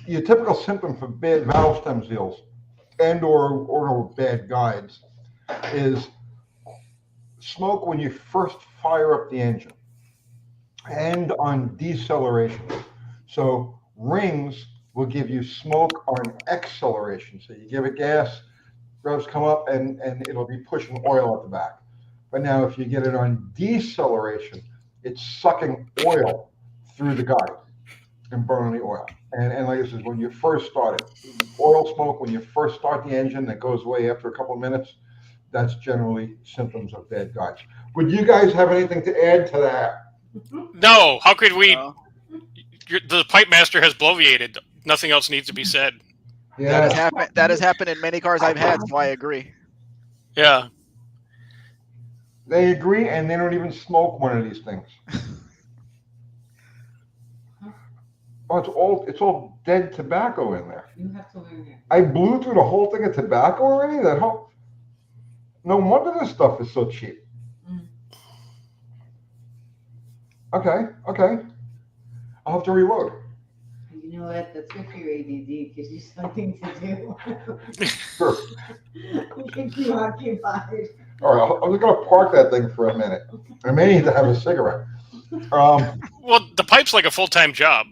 Speaker 1: typical symptom for bad valve stem seals and or bad guides is smoke when you first fire up the engine and on deceleration. So rings will give you smoke on acceleration. So you give it gas, revs come up, and it'll be pushing oil at the back. But now if you get it on deceleration, it's sucking oil through the guide and burning the oil. And like I said, when you first start it, oil smoke, when you first start the engine, that goes away after a couple of minutes, that's generally symptoms of bad guides. Would you guys have anything to add to that?
Speaker 4: No, how could we?
Speaker 2: No.
Speaker 4: The pipe master has bloviated. Nothing else needs to be said.
Speaker 2: That
Speaker 1: Yeah.
Speaker 2: has happened in many cars I've had, so I agree.
Speaker 4: Yeah.
Speaker 1: They agree, and they don't even smoke one of these things. Oh, it's all dead tobacco in there.
Speaker 3: You have to learn it.
Speaker 1: I blew through the whole thing of tobacco already. No wonder this stuff is so cheap. Okay. I'll have to reload.
Speaker 3: You know what? That's good for your ADD. Gives you something to do.
Speaker 1: Sure.
Speaker 3: Keeps you occupied.
Speaker 1: All right, I'm just gonna park that thing for a minute. I may need to have a cigarette.
Speaker 4: Well, the pipe's like a full-time job.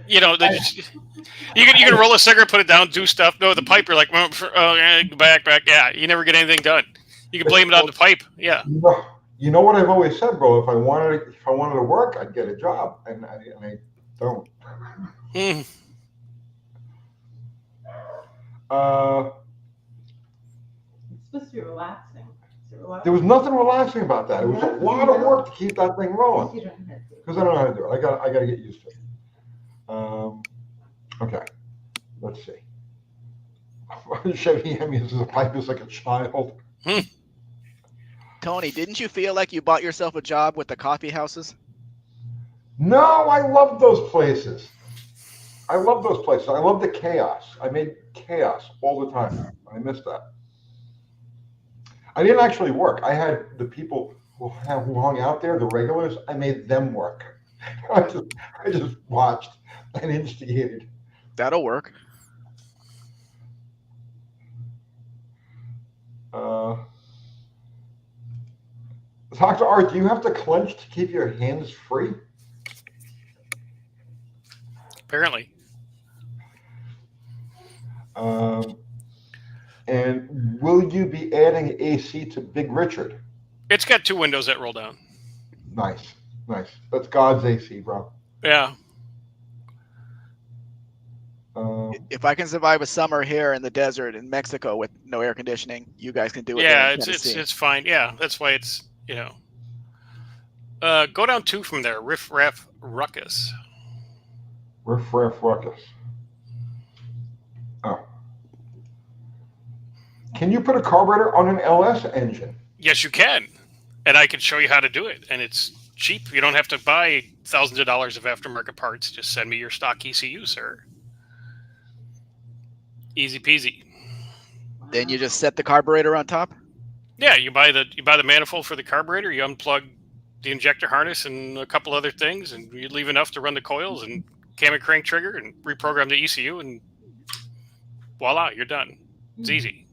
Speaker 4: You can roll a cigarette, put it down, do stuff. No, the pipe, you're like, back. Yeah, you never get anything done. You can blame it on the pipe. Yeah.
Speaker 1: You know what I've always said, bro. If I wanted to work, I'd get a job, and I don't.
Speaker 3: It's supposed to be relaxing.
Speaker 1: There was nothing relaxing about that. It was a lot of work to keep that thing rolling.
Speaker 3: You don't have to.
Speaker 1: Because I don't know how to do it. I got to get used to it. Okay, let's see. Chevy M uses a pipe as like a child.
Speaker 2: Tony, didn't you feel like you bought yourself a job with the coffee houses?
Speaker 1: No, I love those places. I love the chaos. I made chaos all the time. I miss that. I didn't actually work. I had the people who hung out there, the regulars. I made them work. I just watched and instigated.
Speaker 2: That'll work.
Speaker 1: Dr. Art, do you have to clench to keep your hands free?
Speaker 4: Apparently.
Speaker 1: And will you be adding AC to Big Richard?
Speaker 4: It's got 2 windows that roll down.
Speaker 1: Nice, nice. That's God's AC, bro.
Speaker 4: Yeah.
Speaker 2: If I can survive a summer here in the desert in Mexico with no air conditioning, you guys can do it.
Speaker 4: Yeah,
Speaker 2: there in
Speaker 4: it's
Speaker 2: Tennessee.
Speaker 4: it's fine. Yeah, that's why it's, go down 2 from there. Riff Raff Ruckus.
Speaker 1: Riff Raff Ruckus. Oh. Can you put a carburetor on an LS engine?
Speaker 4: Yes, you can. And I can show you how to do it. And it's cheap. You don't have to buy thousands of dollars of aftermarket parts. Just send me your stock ECU, sir. Easy peasy.
Speaker 2: Then you just set the carburetor on top?
Speaker 4: Yeah, you buy the manifold for the carburetor, you unplug the injector harness and a couple other things, and you leave enough to run the coils and cam and crank trigger and reprogram the ECU, and voila, you're done. It's easy.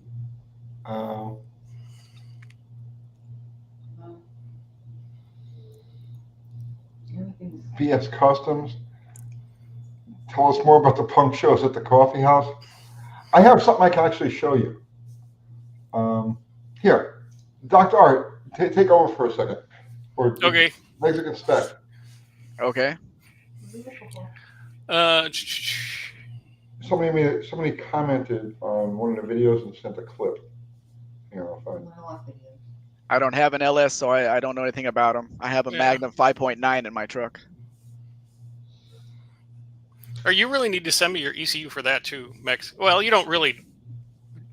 Speaker 1: BS Customs. Tell us more about the punk shows at the coffee house. I have something I can actually show you. Here, Dr. Art, take over for a second. Or
Speaker 4: Okay.
Speaker 1: Mexican spec.
Speaker 2: Okay.
Speaker 1: Somebody commented on one of the videos and sent a clip.
Speaker 2: I don't have an LS, so I don't know anything about them. I have a Magnum 5.9 in my truck.
Speaker 4: Or you really need to send me your ECU for that too, Mex. Well, you don't really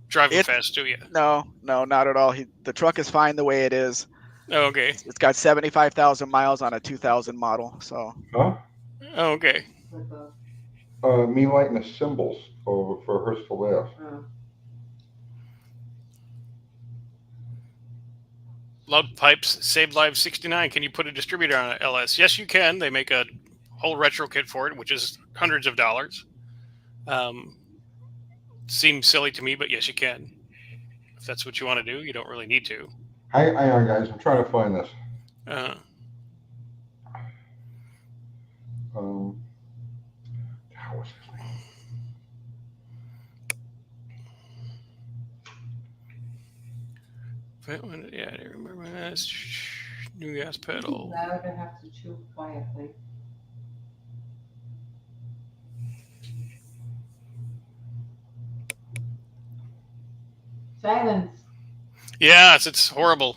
Speaker 4: drive it fast, do you?
Speaker 2: No, not at all. The truck is fine the way it is.
Speaker 4: Oh, okay.
Speaker 2: It's got 75,000 miles on a 2000 model. So.
Speaker 1: Huh?
Speaker 4: Oh, okay.
Speaker 1: Me lighting the cymbals for Hearst to laugh.
Speaker 4: Loud Pipes, Save Lives 69. Can you put a distributor on an LS? Yes, you can. They make a whole retro kit for it, which is hundreds of dollars. Seems silly to me, but yes, you can. If that's what you want to do, you don't really need to.
Speaker 1: Hang on, guys. I'm trying to find this. How was his
Speaker 4: name? Yeah, I remember that. New gas pedal.
Speaker 3: Loud, I have to chew quietly. Silence.
Speaker 4: Yeah, it's horrible.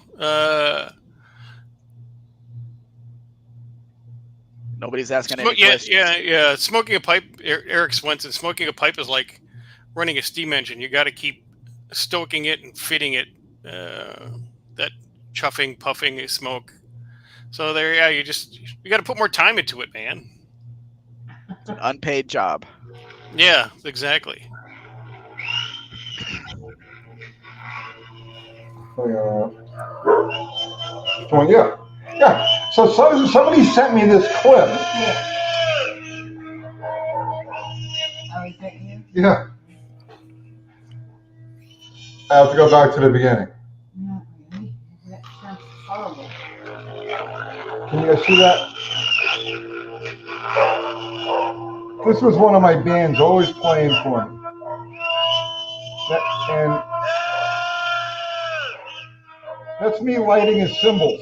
Speaker 2: Nobody's asking any questions.
Speaker 4: Yeah. Smoking a pipe, Eric Swenson, smoking a pipe is like running a steam engine. You got to keep stoking it and fitting it. That chuffing, puffing smoke. So there, you got to put more time into it, man.
Speaker 2: It's an unpaid job.
Speaker 4: Yeah, exactly.
Speaker 1: Yeah. So somebody sent me this clip.
Speaker 3: Oh, is that you?
Speaker 1: Yeah. I have to go back to the beginning.
Speaker 3: Not really. That sounds horrible.
Speaker 1: Can you guys see that? This was one of my bands always playing for me. And that's me lighting his cymbals.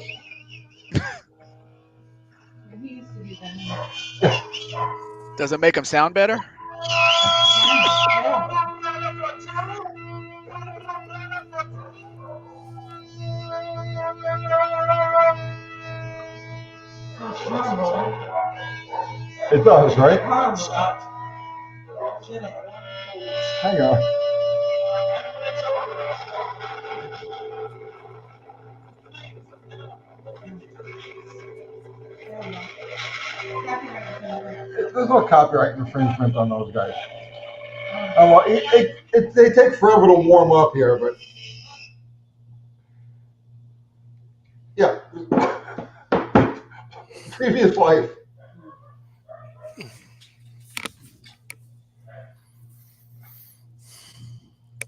Speaker 3: He used to be that.
Speaker 2: Does it make them sound better?
Speaker 1: It does, right? Hang on. There's no copyright infringement on those guys. Well, they take forever to warm up here, but yeah. Previous life.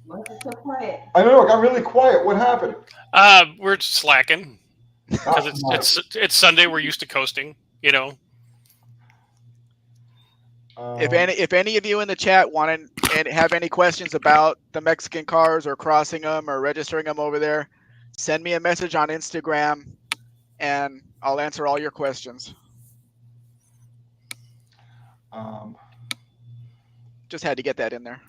Speaker 3: Why is it so quiet?
Speaker 1: I don't know. It got really quiet. What happened?
Speaker 4: We're slacking. because it's Sunday. We're used to coasting, you know.
Speaker 2: If any of you in the chat want and have any questions about the Mexican cars or crossing them or registering them over there, send me a message on Instagram, and I'll answer all your questions. Just had to get that in there.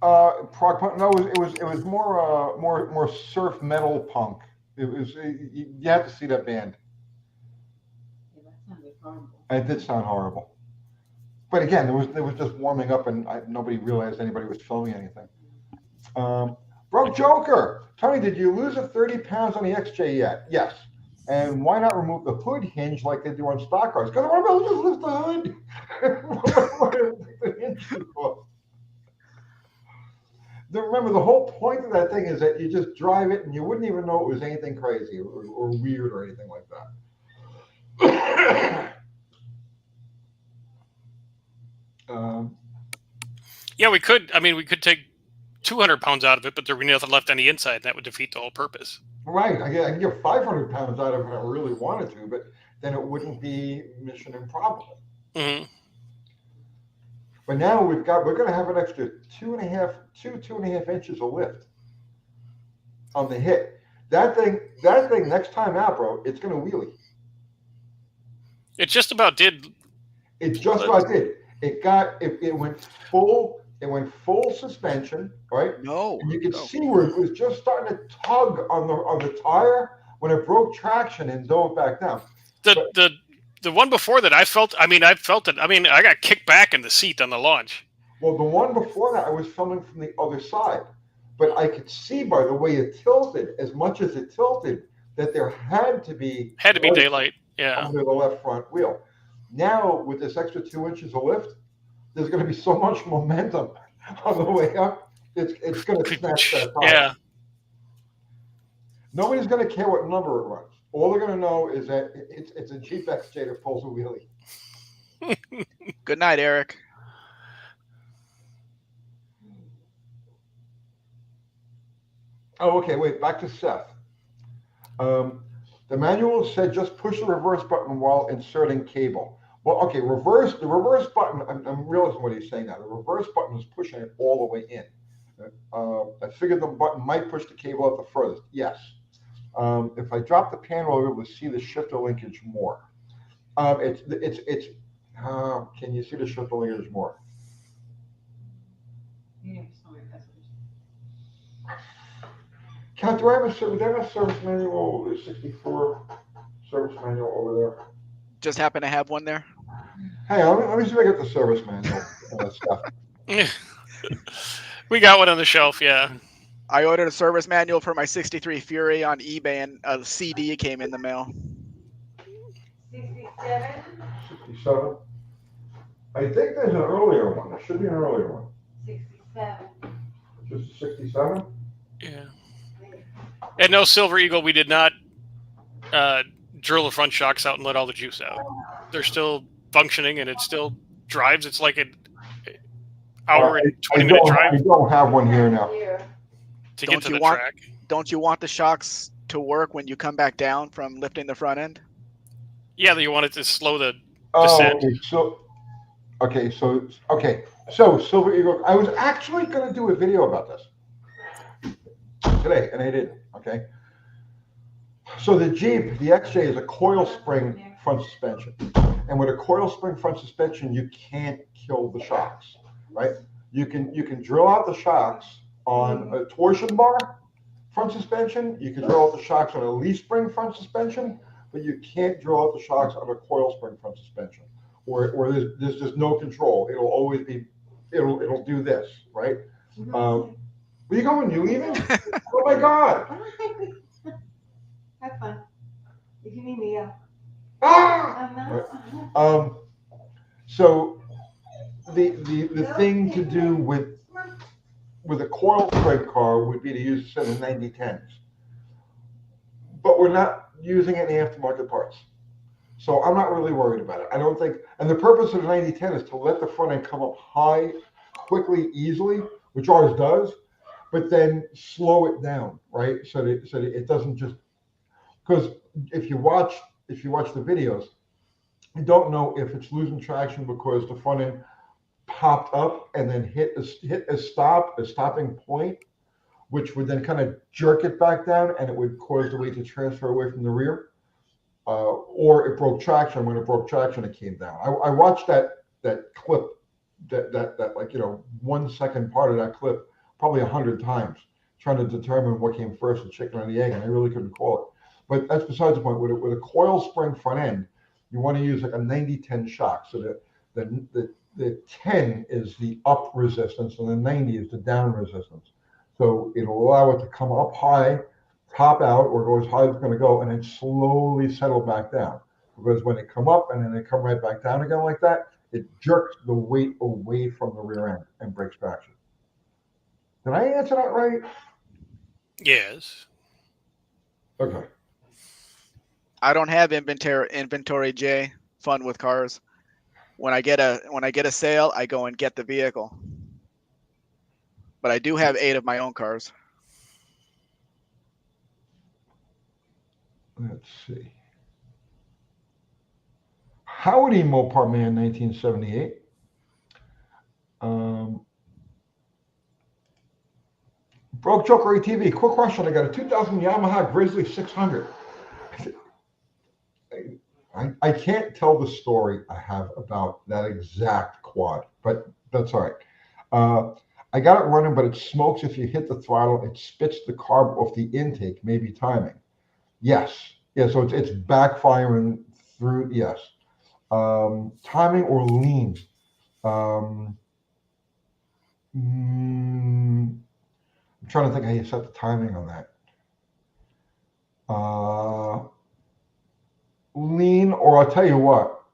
Speaker 1: No, it was more surf metal punk. You have to see that band.
Speaker 3: Yeah, that sounded horrible.
Speaker 1: It did sound horrible. But again, there was just warming up, and nobody realized anybody was filming anything. Broke Joker, Tony, did you lose 30 pounds on the XJ yet? Yes. And why not remove the hood hinge like they do on stock cars? Because what about just lift the hood? What is the hinge for? Remember, the whole point of that thing is that you just drive it, and you wouldn't even know it was anything crazy or weird or anything like that.
Speaker 4: Yeah, we could. I mean, we could take 200 pounds out of it, but there'd be nothing left on the inside. And that would defeat the whole purpose.
Speaker 1: Right. I can get 500 pounds out of it if I really wanted to, but then it wouldn't be mission improbable.
Speaker 4: Mm-hmm.
Speaker 1: But now we're going to have an extra 2.5 inches of lift on the hit. That thing next time out, bro, it's going to wheelie.
Speaker 4: It just about did.
Speaker 1: It just about did. It went full. It went full suspension, right?
Speaker 2: No.
Speaker 1: And you could see where it was just starting to tug on the tire when it broke traction and dove back down.
Speaker 4: The one before that, I felt it. I mean, I got kicked back in the seat on the launch.
Speaker 1: Well, the one before that, I was filming from the other side, but I could see by the way it tilted, as much as it tilted, that there had to be
Speaker 4: daylight. Yeah.
Speaker 1: Under the left front wheel. Now with this extra 2 inches of lift, there's going to be so much momentum on the way up. It's going to snatch that tire.
Speaker 4: Yeah.
Speaker 1: Nobody's going to care what number it runs. All they're going to know is that it's a Jeep XJ that pulls a wheelie.
Speaker 2: Good night, Eric.
Speaker 1: Oh, okay. Wait, back to Seth. The manual said just push the reverse button while inserting cable. Well, okay, the reverse button, I'm realizing what he's saying now. The reverse button is pushing it all the way in. I figured the button might push the cable out the furthest. Yes. If I drop the panel, I'll be able to see the shifter linkage more. Can you see the shifter linkage more? Kat, do I have a service manual? The 64 service manual over there.
Speaker 2: Just happen to have one there.
Speaker 1: Hey, let me see if I get the service manual stuff.
Speaker 4: We got one on the shelf, yeah.
Speaker 2: I ordered a service manual for my 63 Fury on eBay, and a CD came in the mail.
Speaker 3: 67?
Speaker 1: 67. I think there's an earlier one. There should be an earlier one.
Speaker 3: 67.
Speaker 1: Just a 67?
Speaker 4: Yeah. And no Silver Eagle, we did not drill the front shocks out and let all the juice out. They're still functioning, and it still drives. It's like an hour and 20-minute drive.
Speaker 1: I don't have one here now.
Speaker 4: To get to the track.
Speaker 2: Don't you want the shocks to work when you come back down from lifting the front end?
Speaker 4: Yeah, you want it to slow the descent.
Speaker 1: Okay, so Silver Eagle. I was actually going to do a video about this today, and I didn't. Okay. So the Jeep, the XJ, is a coil spring front suspension, and with a coil spring front suspension, you can't kill the shocks, right? You can drill out the shocks on a torsion bar front suspension. You can drill out the shocks on a leaf spring front suspension, but you can't drill out the shocks on a coil spring front suspension, or there's just no control. It'll always be, it'll do this, right? Where you going? You leaving? Oh my God!
Speaker 3: Have fun. If you need me, yeah.
Speaker 1: Ah! Right. So the thing to do with a coil spring car would be to use a set of 9010s, but we're not using any aftermarket parts, so I'm not really worried about it. I don't think, and the purpose of the 9010 is to let the front end come up high, quickly, easily, which ours does, but then slow it down, right? So that it doesn't just because if you watch the videos, you don't know if it's losing traction because the front end popped up and then hit a stopping point, which would then kind of jerk it back down, and it would cause the weight to transfer away from the rear, or it broke traction. When it broke traction, it came down. I watched that clip, that like 1 second part of that clip probably 100 times, trying to determine what came first, the chicken or the egg, and I really couldn't call it. But that's besides the point. With a coil spring front end, you want to use like a 90-10 shock. So the 10 is the up resistance and the 90 is the down resistance. So it'll allow it to come up high, top out, or go as high as it's going to go, and then slowly settle back down. Because when they come up and then they come right back down again like that, it jerks the weight away from the rear end and breaks traction. Did I answer that right?
Speaker 4: Yes.
Speaker 1: Okay.
Speaker 2: I don't have inventory, Jay. Fun with cars. When I get a sale, I go and get the vehicle. But I do have 8 of my own cars.
Speaker 1: Let's see. Howdy, Mopar Man, 1978. Broke Joker ATV. Quick question. I got a 2000 Yamaha Grizzly 600. I can't tell the story I have about that exact quad, but that's all right. I got it running, but it smokes if you hit the throttle. It spits the carb off the intake, maybe timing. Yes. Yeah, so it's backfiring through, yes. Timing or lean. I'm trying to think how you set the timing on that. Lean, or I'll tell you what,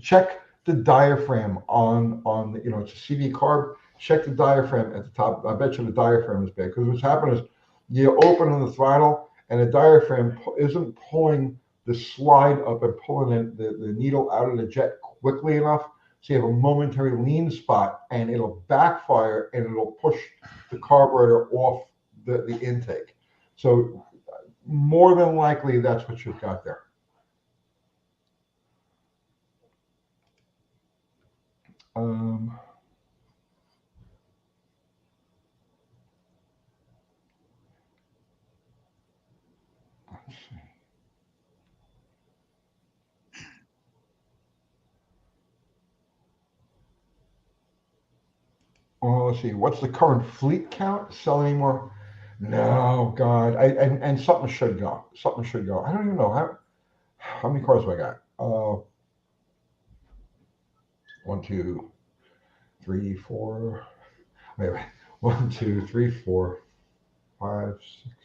Speaker 1: check the diaphragm on the, it's a CV carb. Check the diaphragm at the top. I bet you the diaphragm is big, because what's happening is you open the throttle and the diaphragm isn't pulling the slide up and pulling the needle out of the jet quickly enough. So you have a momentary lean spot, and it'll backfire and it'll push the carburetor off the intake. So more than likely, that's what you've got there. Let's see. Well, let's see. What's the current fleet count? Sell any more? No, God. And something should go. Something should go. I don't even know how many cars do I got. 1, 2, 3, 4. Wait. 1, 2, 3, 4, 5, 6.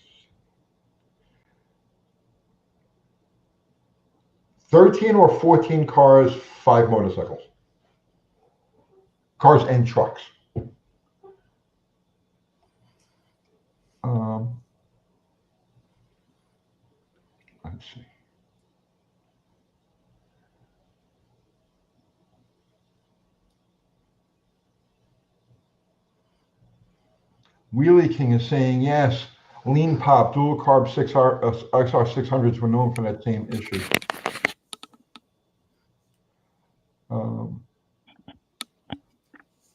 Speaker 1: 13 or 14 cars, 5 motorcycles. Cars and trucks. Let's see. Wheelie King is saying yes. Lean pop, dual carb XR 600s were known for that same issue.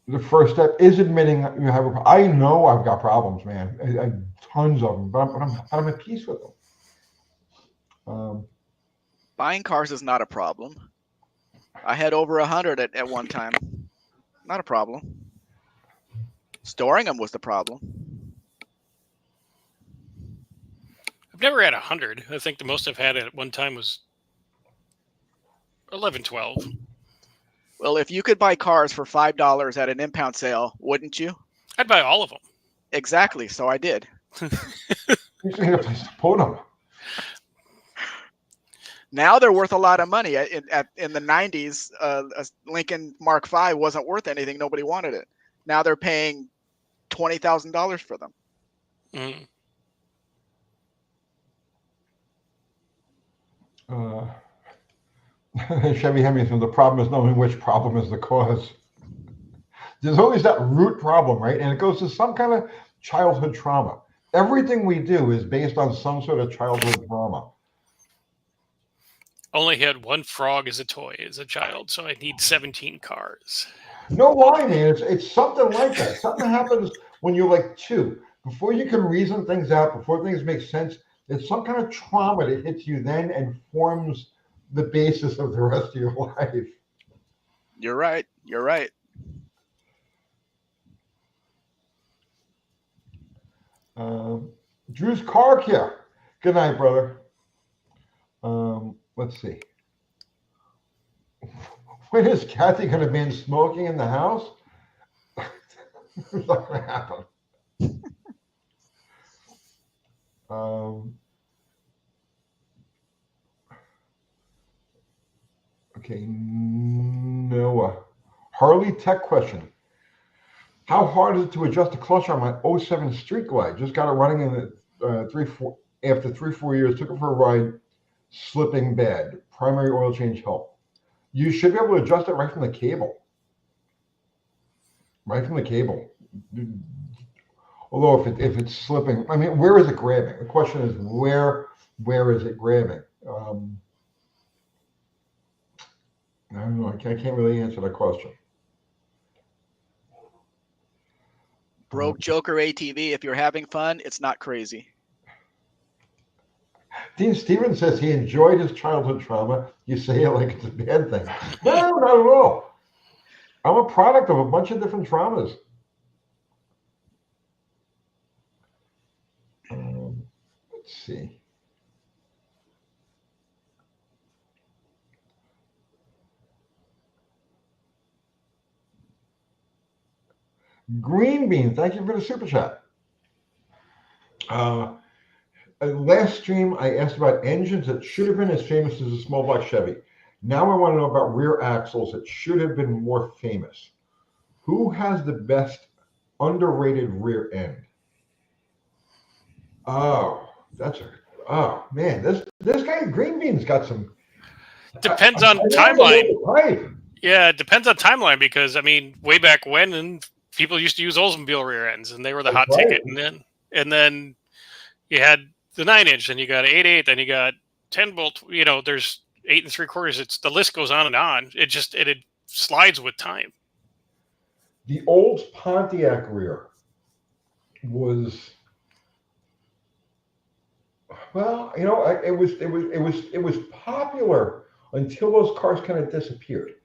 Speaker 1: The first step is admitting that you have I know I've got problems, man. I tons of them, but I'm at peace with them.
Speaker 2: Buying cars is not a problem. I had over 100 at one time. Not a problem. Storing them was the problem.
Speaker 4: I've never had 100. I think the most I've had at one time was 11, 12.
Speaker 2: Well, if you could buy cars for $5 at an impound sale, wouldn't you?
Speaker 4: I'd buy all of them.
Speaker 2: Exactly. So I did.
Speaker 1: You need a place to put them.
Speaker 2: Now they're worth a lot of money. In the 90s, a Lincoln Mark V wasn't worth anything. Nobody wanted it. Now they're paying $20,000 for them.
Speaker 4: Mm.
Speaker 1: Chevy Hemingway, the problem is knowing which problem is the cause. There's always that root problem, right? And it goes to some kind of childhood trauma. Everything we do is based on some sort of childhood trauma.
Speaker 4: Only had one frog as a toy as a child, so I need 17 cars.
Speaker 1: No lie, man. It's something like that. Something happens when you're like 2. Before you can reason things out, before things make sense, it's some kind of trauma that hits you then and forms the basis of the rest of your life.
Speaker 2: You're right. You're right.
Speaker 1: Drew's car care. Good night, brother. Let's see. When is Kathy going to ban smoking in the house? It's not going to happen. Okay, Noah. Harley tech question. How hard is it to adjust the clutch on my 07 Street Glide? Just got it running in the after 3-4 years. Took it for a ride. Slipping bad. Primary oil change help. You should be able to adjust it right from the cable. Right from the cable. Although if it's slipping, I mean, where is it grabbing? The question is where is it grabbing? I don't know. I can't really answer that question.
Speaker 2: Broke Joker ATV. If you're having fun, it's not crazy.
Speaker 1: Dean Stevens says he enjoyed his childhood trauma. You say it like it's a bad thing. No, not at all. I'm a product of a bunch of different traumas. Let's see. Green Bean, thank you for the super chat. Last stream, I asked about engines that should have been as famous as a small block Chevy. Now I want to know about rear axles that should have been more famous. Who has the best underrated rear end? Oh, man, this guy Green Bean's got some.
Speaker 4: Depends on timeline. Yeah, it depends on timeline because I mean, way back when, and people used to use Oldsmobile rear ends, and they were the hot ticket. And then you had the 9-inch, then you got 8.8, then you got 10 bolt. You know, there's 8 3/4. It's the list goes on and on. It slides with time.
Speaker 1: The old Pontiac rear was, well, you know, it was popular until those cars kind of disappeared.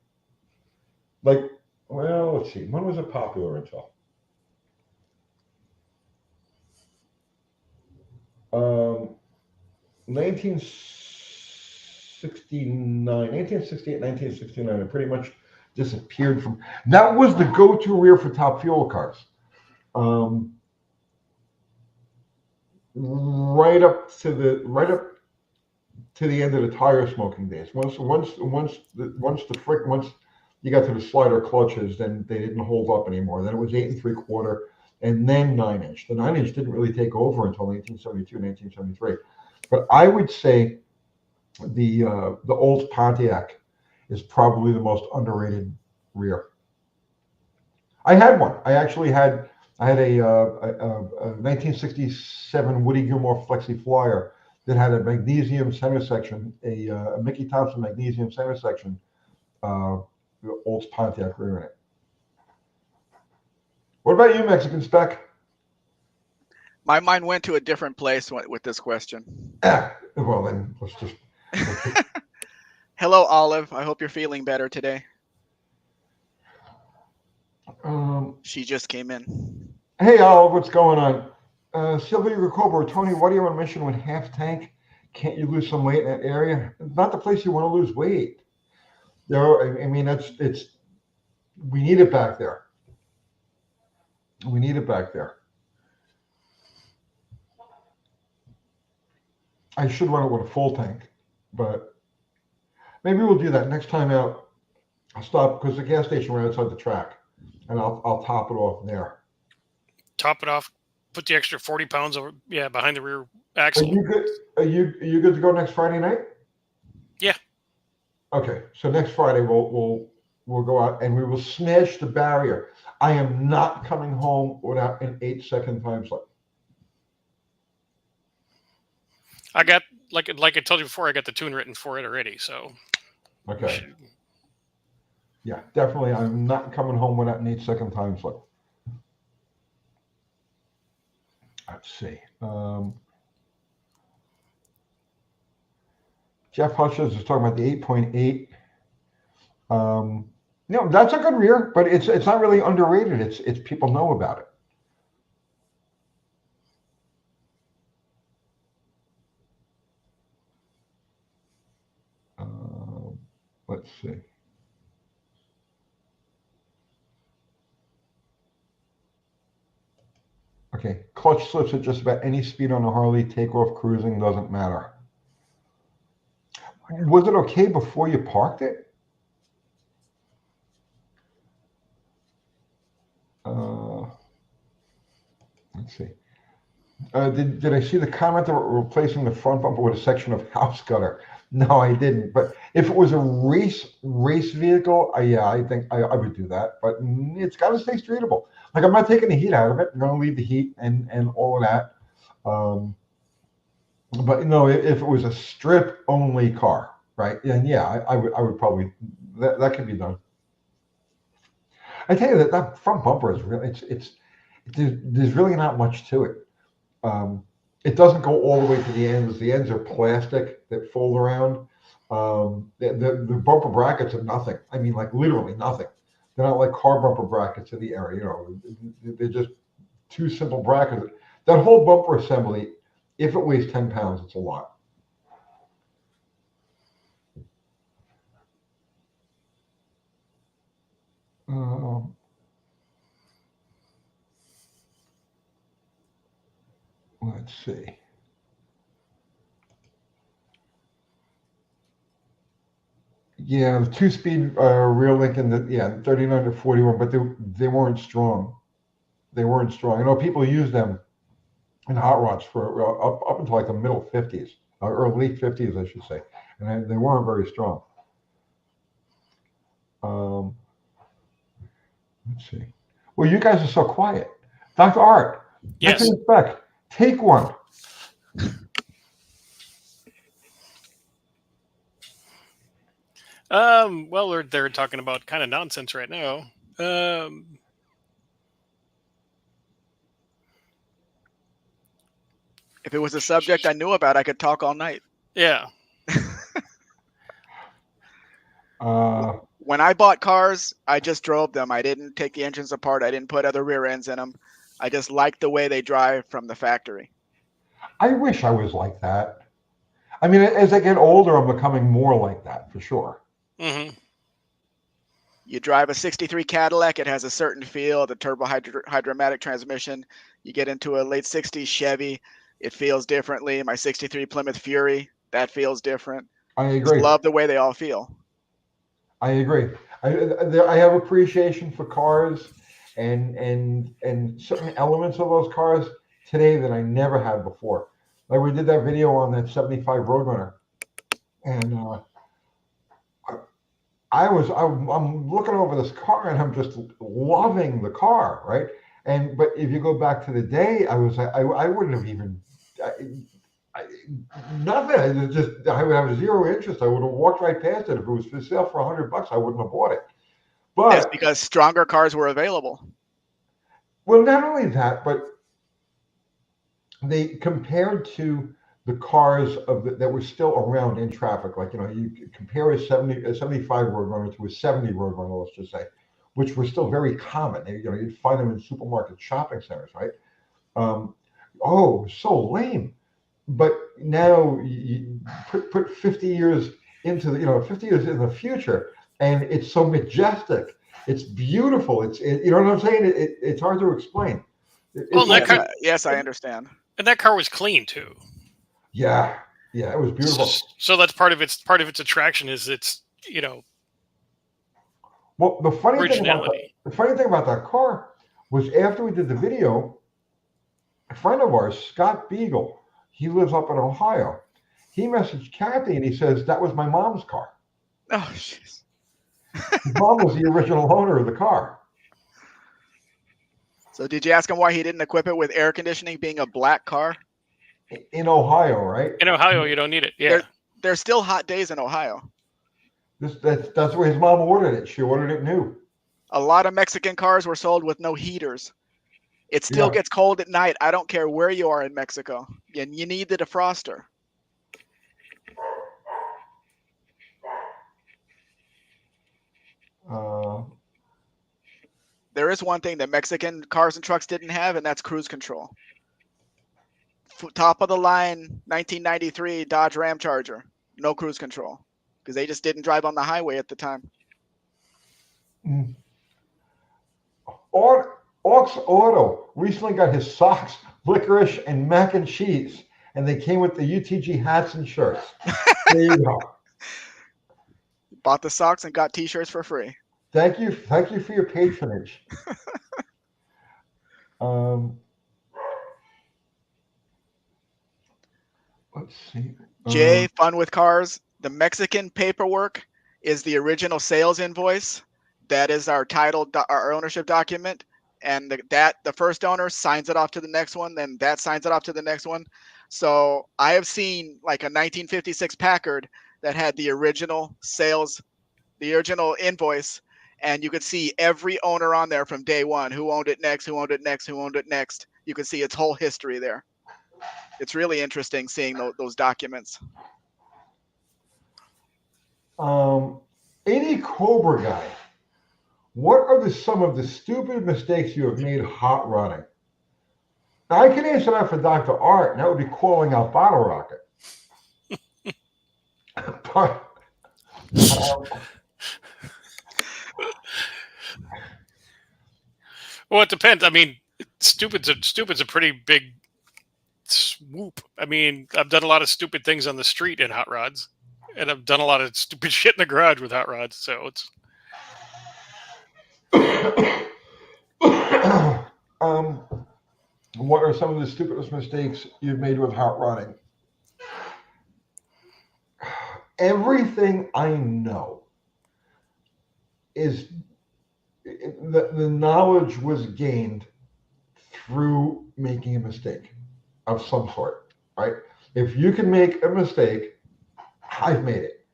Speaker 1: Like, well, let's see, when was it popular until? 1968, 1969, it pretty much disappeared from. That was the go-to rear for top fuel cars. Right up to the end of the tire smoking days. Once you got to the slider clutches, then they didn't hold up anymore. Then it was 8 3/4, and then 9-inch. The 9-inch didn't really take over until 1972, 1973. But I would say the old Pontiac is probably the most underrated rear. I had one. I had a 1967 Woody Gilmore Flexi Flyer that had a magnesium center section, a Mickey Thompson magnesium center section, old Pontiac rear in it. What about you, Mexican Spec?
Speaker 2: My mind went to a different place with this question.
Speaker 1: Well, then let's just.
Speaker 2: Hello, Olive. I hope you're feeling better today. She just came in.
Speaker 1: Hey, Olive, what's going on? Sylvia Recobo, Tony, what are you on a mission with half tank? Can't you lose some weight in that area? It's not the place you want to lose weight. I mean, we need it back there. We need it back there. I should run it with a full tank, but maybe we'll do that next time out. I'll stop because the gas station right outside the track, and I'll top it off there.
Speaker 4: Top it off. Put the extra 40 pounds over, behind the rear axle.
Speaker 1: Are you good? Are you good to go next Friday night?
Speaker 4: Yeah.
Speaker 1: Okay, so next Friday we'll go out and we will smash the barrier. I am not coming home without an 8-second time slip.
Speaker 4: I got like I told you before, I got the tune written for it already. So
Speaker 1: Okay. Yeah, definitely. I'm not coming home without an 8-second time slip. Let's see. Jeff Hutchins is talking about the 8.8. That's a good rear, but it's not really underrated. It's people know about it. Let's see. Okay, clutch slips at just about any speed on a Harley. Takeoff, cruising, doesn't matter. Was it okay before you parked it? Let's see. Did I see the comment about replacing the front bumper with a section of house gutter? No, I didn't. But if it was a race vehicle, yeah, I think I would do that. But it's got to stay streetable. Like I'm not taking the heat out of it. I'm going to leave the heat and all of that. But if it was a strip only car, right? And yeah, I would probably that could be done. I tell you that front bumper is really there's really not much to it. It doesn't go all the way to the ends. The ends are plastic that fold around. The bumper brackets are nothing. I mean, like literally nothing. They're not like car bumper brackets in the area. They're just two simple brackets. That whole bumper assembly, if it weighs 10 pounds, it's a lot. Let's see. Yeah, the 2-speed rear link and 39 to 41, but they weren't strong. They weren't strong. I know people use them in hot rods for up until like the middle 50s or late 50s, I should say, and they weren't very strong. Let's see. Well, you guys are so quiet. Dr. Art,
Speaker 4: yes.
Speaker 1: Inspect. Take one.
Speaker 4: Well, they're talking about kind of nonsense right now.
Speaker 2: If it was a subject I knew about, I could talk all night.
Speaker 4: Yeah.
Speaker 2: When I bought cars, I just drove them. I didn't take the engines apart. I didn't put other rear ends in them. I just liked the way they drive from the factory.
Speaker 1: I wish I was like that. I mean, as I get older, I'm becoming more like that for sure.
Speaker 4: Mm-hmm.
Speaker 2: You drive a 63 Cadillac, it has a certain feel, the turbo hydromatic transmission. You get into a late 60s Chevy, it feels differently. My 63 Plymouth Fury, that feels different.
Speaker 1: I agree.
Speaker 2: Just love the way they all feel.
Speaker 1: I agree. I have appreciation for cars and certain elements of those cars today that I never had before. Like we did that video on that 75 Roadrunner, and I'm looking over this car and I'm just loving the car, right? But if you go back to the day, I wouldn't have even nothing. I would have zero interest. I would have walked right past it. If it was for sale for $100, I wouldn't have bought it. But
Speaker 2: that's because stronger cars were available.
Speaker 1: Well, not only that, but they compared to the cars that were still around in traffic. Like you compare a 75 Roadrunner to a 70 Roadrunner, let's just say, which were still very common. You'd find them in supermarket shopping centers, right? So lame. But now you put 50 years into 50 years in the future, and it's so majestic. It's beautiful. You know what I'm saying? It's hard to explain.
Speaker 2: Yes, I understand.
Speaker 4: And that car was clean too.
Speaker 1: Yeah, it was beautiful.
Speaker 4: So that's part of its attraction is its
Speaker 1: Well, the funny
Speaker 4: originality.
Speaker 1: thing about that car was after we did the video, a friend of ours, Scott Beagle, he lives up in Ohio. He messaged Kathy and he says, that was my mom's car.
Speaker 2: Oh, jeez.
Speaker 1: His mom was the original owner of the car.
Speaker 2: So did you ask him why he didn't equip it with air conditioning being a black car?
Speaker 1: in Ohio, right?
Speaker 4: In Ohio, you don't need it. Yeah.
Speaker 2: There's still hot days in Ohio.
Speaker 1: That's where his mom ordered it. She ordered it new.
Speaker 2: A lot of Mexican cars were sold with no heaters. It still
Speaker 1: Yeah.
Speaker 2: gets cold at night. I don't care where you are in Mexico. And you need the defroster. There is one thing that Mexican cars and trucks didn't have, and that's cruise control. Top of the line 1993 Dodge Ram Charger, no cruise control because they just didn't drive on the highway at the time.
Speaker 1: Aux Auto recently got his socks, licorice, and mac and cheese, and they came with the UTG hats and shirts. There you go.
Speaker 2: Bought the socks and got T-shirts for free.
Speaker 1: Thank you for your patronage. Let's see.
Speaker 2: Jay, fun with cars. The Mexican paperwork is the original sales invoice. That is our title, our ownership document, and the first owner signs it off to the next one, then that signs it off to the next one. So I have seen like a 1956 Packard that had the original sales, the original invoice, and you could see every owner on there from day one, who owned it next, who owned it next, who owned it next. You can see its whole history there. It's really interesting seeing those documents.
Speaker 1: Any Cobra guy, what are some of the stupid mistakes you have made hot rodding? Now, I can answer that for Dr. Art, and that would be calling out Bottle Rocket. But,
Speaker 4: Well, it depends. I mean, stupid's a pretty big swoop. I mean, I've done a lot of stupid things on the street in hot rods, and I've done a lot of stupid shit in the garage with hot rods. So it's.
Speaker 1: What are some of the stupidest mistakes you've made with hot rodding? Everything I know is the knowledge was gained through making a mistake of some sort, right? If you can make a mistake, I've made it.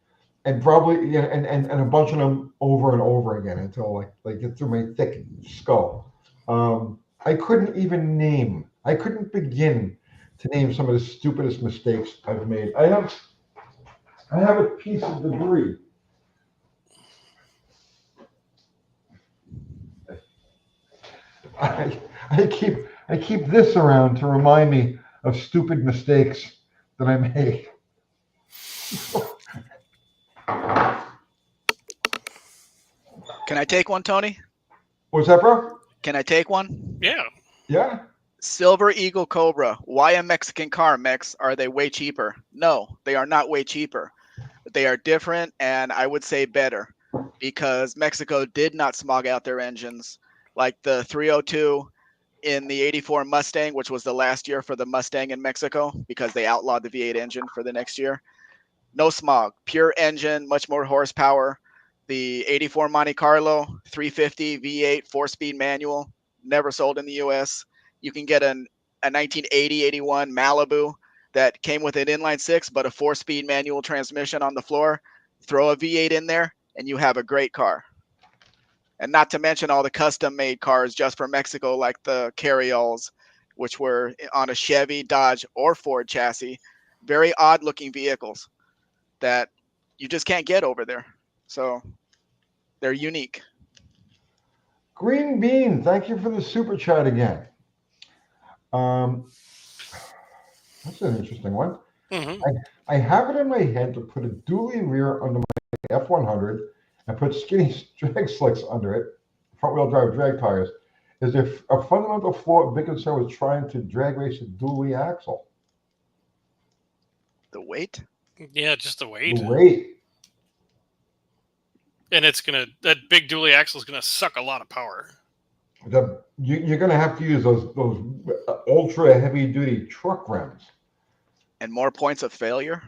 Speaker 1: And probably, yeah, and a bunch of them over and over again until like get through my thick skull. I couldn't begin to name some of the stupidest mistakes I've made. I have a piece of debris. I keep this around to remind me of stupid mistakes that I made.
Speaker 2: Can I take one, Tony?
Speaker 1: What's that, bro?
Speaker 2: Can I take one?
Speaker 4: Yeah.
Speaker 1: Yeah.
Speaker 2: Silver Eagle Cobra. Why a Mexican car, Mex? Are they way cheaper? No, they are not way cheaper. But they are different, and I would say better, because Mexico did not smog out their engines like the 302 in the 84 Mustang, which was the last year for the Mustang in Mexico because they outlawed the V8 engine for the next year. No smog, pure engine, much more horsepower. The 84 Monte Carlo 350 V8 4-speed manual, never sold in the US. You can get a 1980-81 Malibu that came with an inline six, but a 4-speed manual transmission on the floor. Throw a V8 in there, and you have a great car. And not to mention all the custom-made cars just for Mexico, like the Carrioles, which were on a Chevy, Dodge, or Ford chassis. Very odd-looking vehicles that you just can't get over there. So they're unique.
Speaker 1: Green Bean, thank you for the super chat again. That's an interesting one.
Speaker 4: Mm-hmm.
Speaker 1: I have it in my head to put a dually rear under my F100 and put skinny drag slicks under it, front-wheel drive drag tires. Is there a fundamental flaw, big concern with trying to drag race a dually axle?
Speaker 2: The weight?
Speaker 4: Yeah, just the weight.
Speaker 1: The weight.
Speaker 4: And that big dually axle is gonna suck a lot of power.
Speaker 1: You're going to have to use those ultra heavy duty truck rims.
Speaker 2: And more points of failure?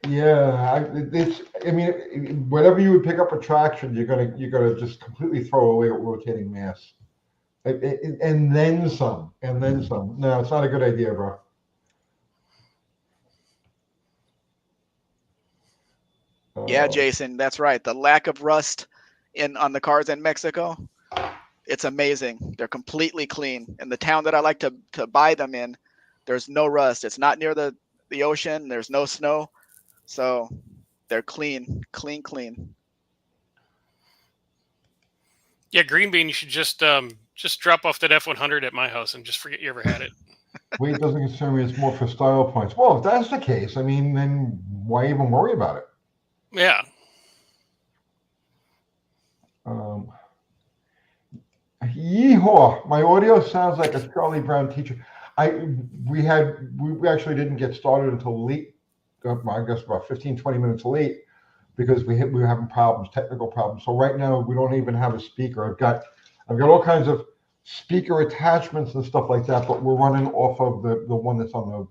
Speaker 1: Yeah, whatever you would pick up a traction, you're gonna just completely throw away rotating mass, and then some. No, it's not a good idea, bro.
Speaker 2: Yeah, Jason, that's right. The lack of rust on the cars in Mexico, it's amazing. They're completely clean. In the town that I like to buy them in, there's no rust. It's not near the ocean. There's no snow. So they're clean.
Speaker 4: Yeah, green bean. You should just drop off that F-100 at my house and just forget you ever had it.
Speaker 1: Weight doesn't concern me. It's more for style points. Well, if that's the case, I mean, then why even worry about it?
Speaker 4: Yeah.
Speaker 1: Yeehaw! My audio sounds like a Charlie Brown teacher. We actually didn't get started until late. I guess about 15, 20 minutes late because we were having technical problems. So right now we don't even have a speaker. I've got all kinds of speaker attachments and stuff like that, but we're running off of the one that's on the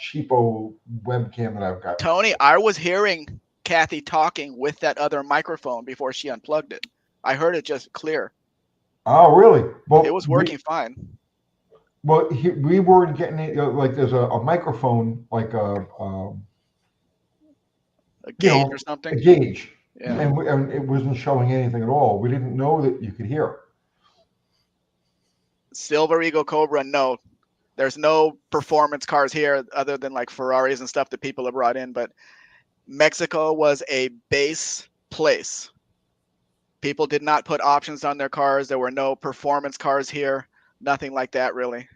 Speaker 1: cheapo webcam that I've got.
Speaker 2: Tony, I was hearing Kathy talking with that other microphone before she unplugged it. I heard it just clear.
Speaker 1: Oh, really? Well,
Speaker 2: it was working fine.
Speaker 1: Well, we weren't getting it. Like there's a microphone, like a
Speaker 2: gauge or something.
Speaker 1: A gauge,
Speaker 2: yeah.
Speaker 1: And it wasn't showing anything at all. We didn't know that you could hear.
Speaker 2: Silver Eagle Cobra, no. There's no performance cars here other than like Ferraris and stuff that people have brought in. But Mexico was a base place. People did not put options on their cars. There were no performance cars here. Nothing like that, really.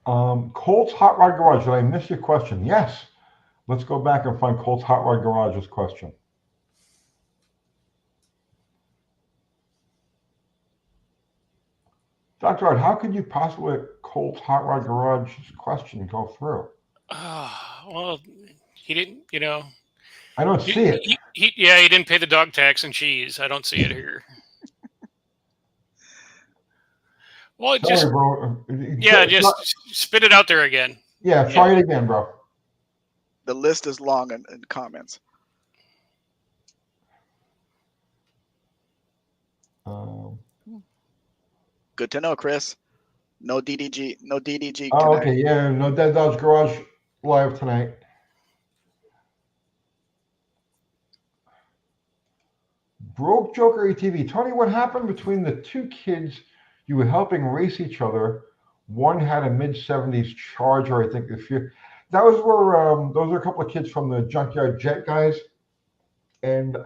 Speaker 1: Colt's Hot Rod Garage. Did I miss your question? Yes. Let's go back and find Colt's Hot Rod Garage's question. Dr. Art, how could you possibly let Colt's Hot Rod Garage's question go through?
Speaker 4: Well, he didn't,
Speaker 1: I don't see it.
Speaker 4: He didn't pay the dog tax and cheese. I don't see it here. Well,
Speaker 1: Sorry, bro.
Speaker 4: Just spit it out there again.
Speaker 1: Yeah, try it again, bro.
Speaker 2: The list is long in comments. Good to know, Chris. No DDG. No DDG.
Speaker 1: Oh, okay. Yeah, no Dead Dodge Garage live tonight. Broke Joker ATV. Tony, what happened between the two kids you were helping race each other? One had a mid-70s Charger, I think. That was where those are a couple of kids from the Junkyard Jet guys. And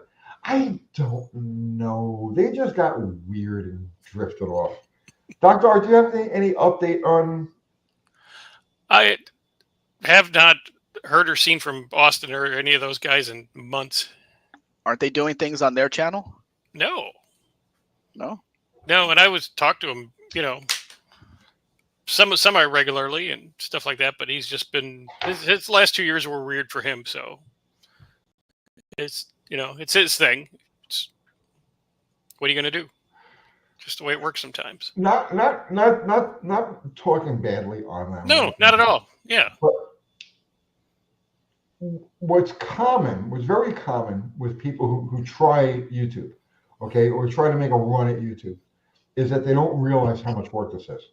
Speaker 1: I don't know. They just got weird and drifted off. Dr. Art, do you have any update on?
Speaker 4: I have not heard or seen from Austin or any of those guys in months.
Speaker 2: Aren't they doing things on their channel?
Speaker 4: No.
Speaker 2: No,
Speaker 4: and I was talk to him, semi-regularly and stuff like that, but he's just been his last 2 years were weird for him, so it's it's his thing. What are you going to do? Just the way it works sometimes.
Speaker 1: Not talking badly on them.
Speaker 4: No, not at all. Yeah.
Speaker 1: But what's very common with people who try YouTube, okay, or try to make a run at YouTube, is that they don't realize how much work this is.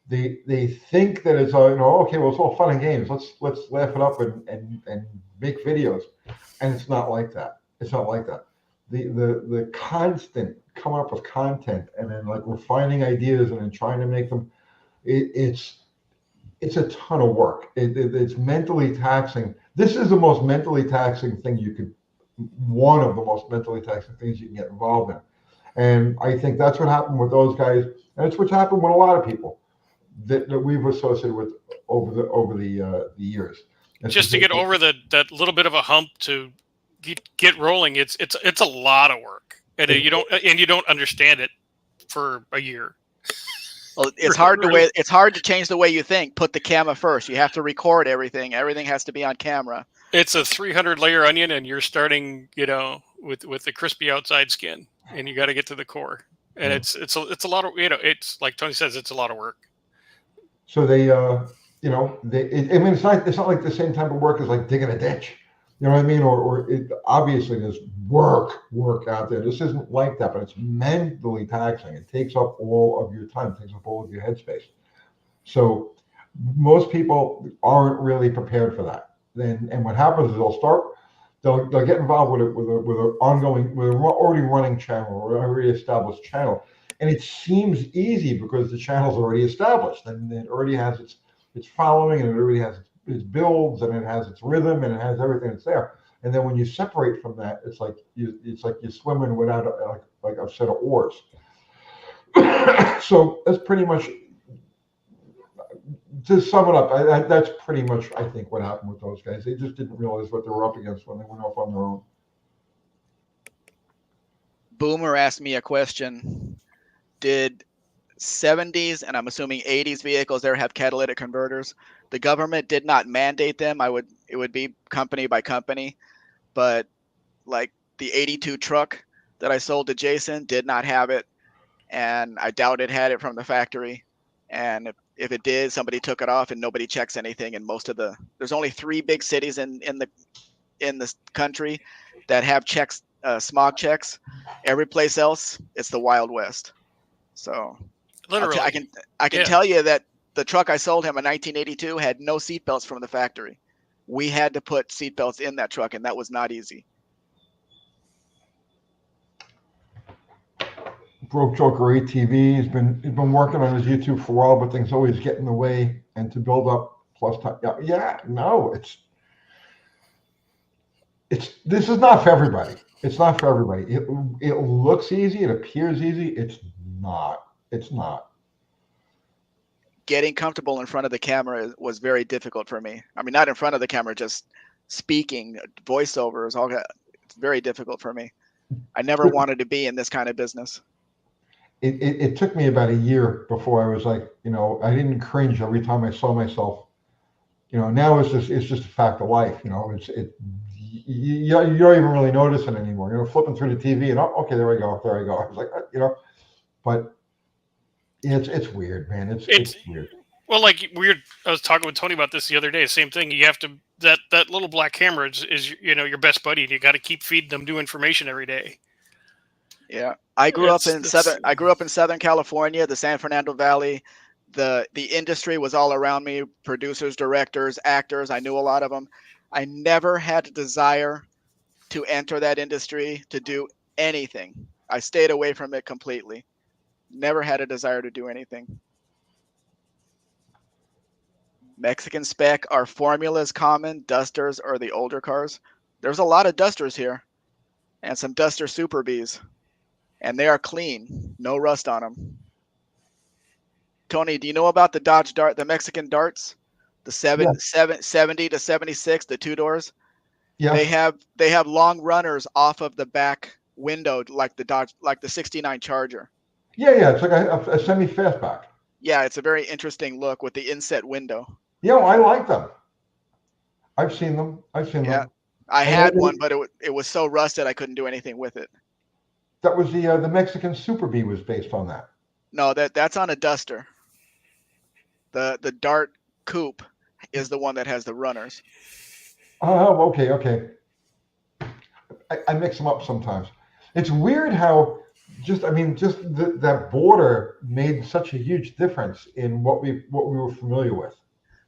Speaker 1: They think that it's okay, well, it's all fun and games. Let's laugh it up and make videos, and it's not like that. It's not like that. The constant coming up with content and then like refining ideas and then trying to make them, it's a ton of work. It's mentally taxing. This is the most mentally taxing thing one of the most mentally taxing things you can get involved in. And I think that's what happened with those guys, and it's what's happened with a lot of people that we've associated with over the years.
Speaker 4: Just to get over that little bit of a hump to get rolling, it's a lot of work, and you don't understand it for a year.
Speaker 2: Well, it's hard to change the way you think. Put the camera first. You have to record everything. Everything has to be on camera.
Speaker 4: It's a 300-layer onion, and you're starting, with the crispy outside skin, and you got to get to the core. And it's a lot of, it's like Tony says, it's a lot of work.
Speaker 1: So it's not like the same type of work as like digging a ditch. You know what I mean? Or obviously there's work out there. This isn't like that, but it's mentally taxing. It takes up all of your time, takes up all of your headspace. So most people aren't really prepared for that. And what happens is they'll start they'll get involved with an ongoing, with an already running channel or already established channel, and it seems easy because the channel's already established and it already has its following, and it already has its builds, and it has its rhythm, and it has everything that's there. And then when you separate from that, it's like you're swimming without like a set of oars. So that's pretty much, to sum it up, that's pretty much, I think, what happened with those guys. They just didn't realize what they were up against when they went off on their own.
Speaker 2: Boomer asked me a question. Did 70s and I'm assuming 80s vehicles there have catalytic converters? The government did not mandate them. It would be company by company, but like the 82 truck that I sold to Jason did not have it, and I doubt it had it from the factory. And if it did, somebody took it off, and nobody checks anything. And there's only 3 big cities in the country that have checks, smog checks. Every place else, it's the Wild West. So
Speaker 4: Literally,
Speaker 2: I can tell you that the truck I sold him in 1982 had no seatbelts from the factory. We had to put seatbelts in that truck, and that was not easy.
Speaker 1: Broke Joker ATV. He's been working on his YouTube for a while, but things always get in the way. And to build up plus time, this is not for everybody. It's not for everybody. It looks easy. It appears easy. It's not. It's not.
Speaker 2: Getting comfortable in front of the camera was very difficult for me. I mean, not in front of the camera, just speaking, voiceovers, all that. It's very difficult for me. I never wanted to be in this kind of business.
Speaker 1: It took me about a year before I was like, I didn't cringe every time I saw myself. Now it's just a fact of life. You don't even really notice it anymore. Flipping through the TV and okay, there I go. I was like, but it's weird, man. It's weird.
Speaker 4: Well, I was talking with Tony about this the other day. Same thing. You have to that little black camera is your best buddy, and you got to keep feeding them new information every day.
Speaker 2: Yeah, I grew up in Southern California, the San Fernando Valley. The industry was all around me. Producers, directors, actors. I knew a lot of them. I never had a desire to enter that industry to do anything. I stayed away from it completely. Never had a desire to do anything. Mexican spec, are formulas common? Dusters or the older cars? There's a lot of Dusters here, and some Duster Super Bs, and they are clean, no rust on them. Tony, do you know about the Dodge Dart, the Mexican Darts, the 70 to 76, the 2 doors?
Speaker 1: Yeah.
Speaker 2: They have long runners off of the back window, like the 69 Charger.
Speaker 1: Yeah. It's like a semi fastback.
Speaker 2: Yeah, it's a very interesting look with the inset window.
Speaker 1: Yeah, I like them. I've seen them.
Speaker 2: Yeah, I had one, but it was so rusted I couldn't do anything with it.
Speaker 1: That was the Mexican Super B was based on that.
Speaker 2: No, that's on a Duster. The Dart Coupe is the one that has the runners.
Speaker 1: Oh, okay. I mix them up sometimes. It's weird how that border made such a huge difference in what we were familiar with.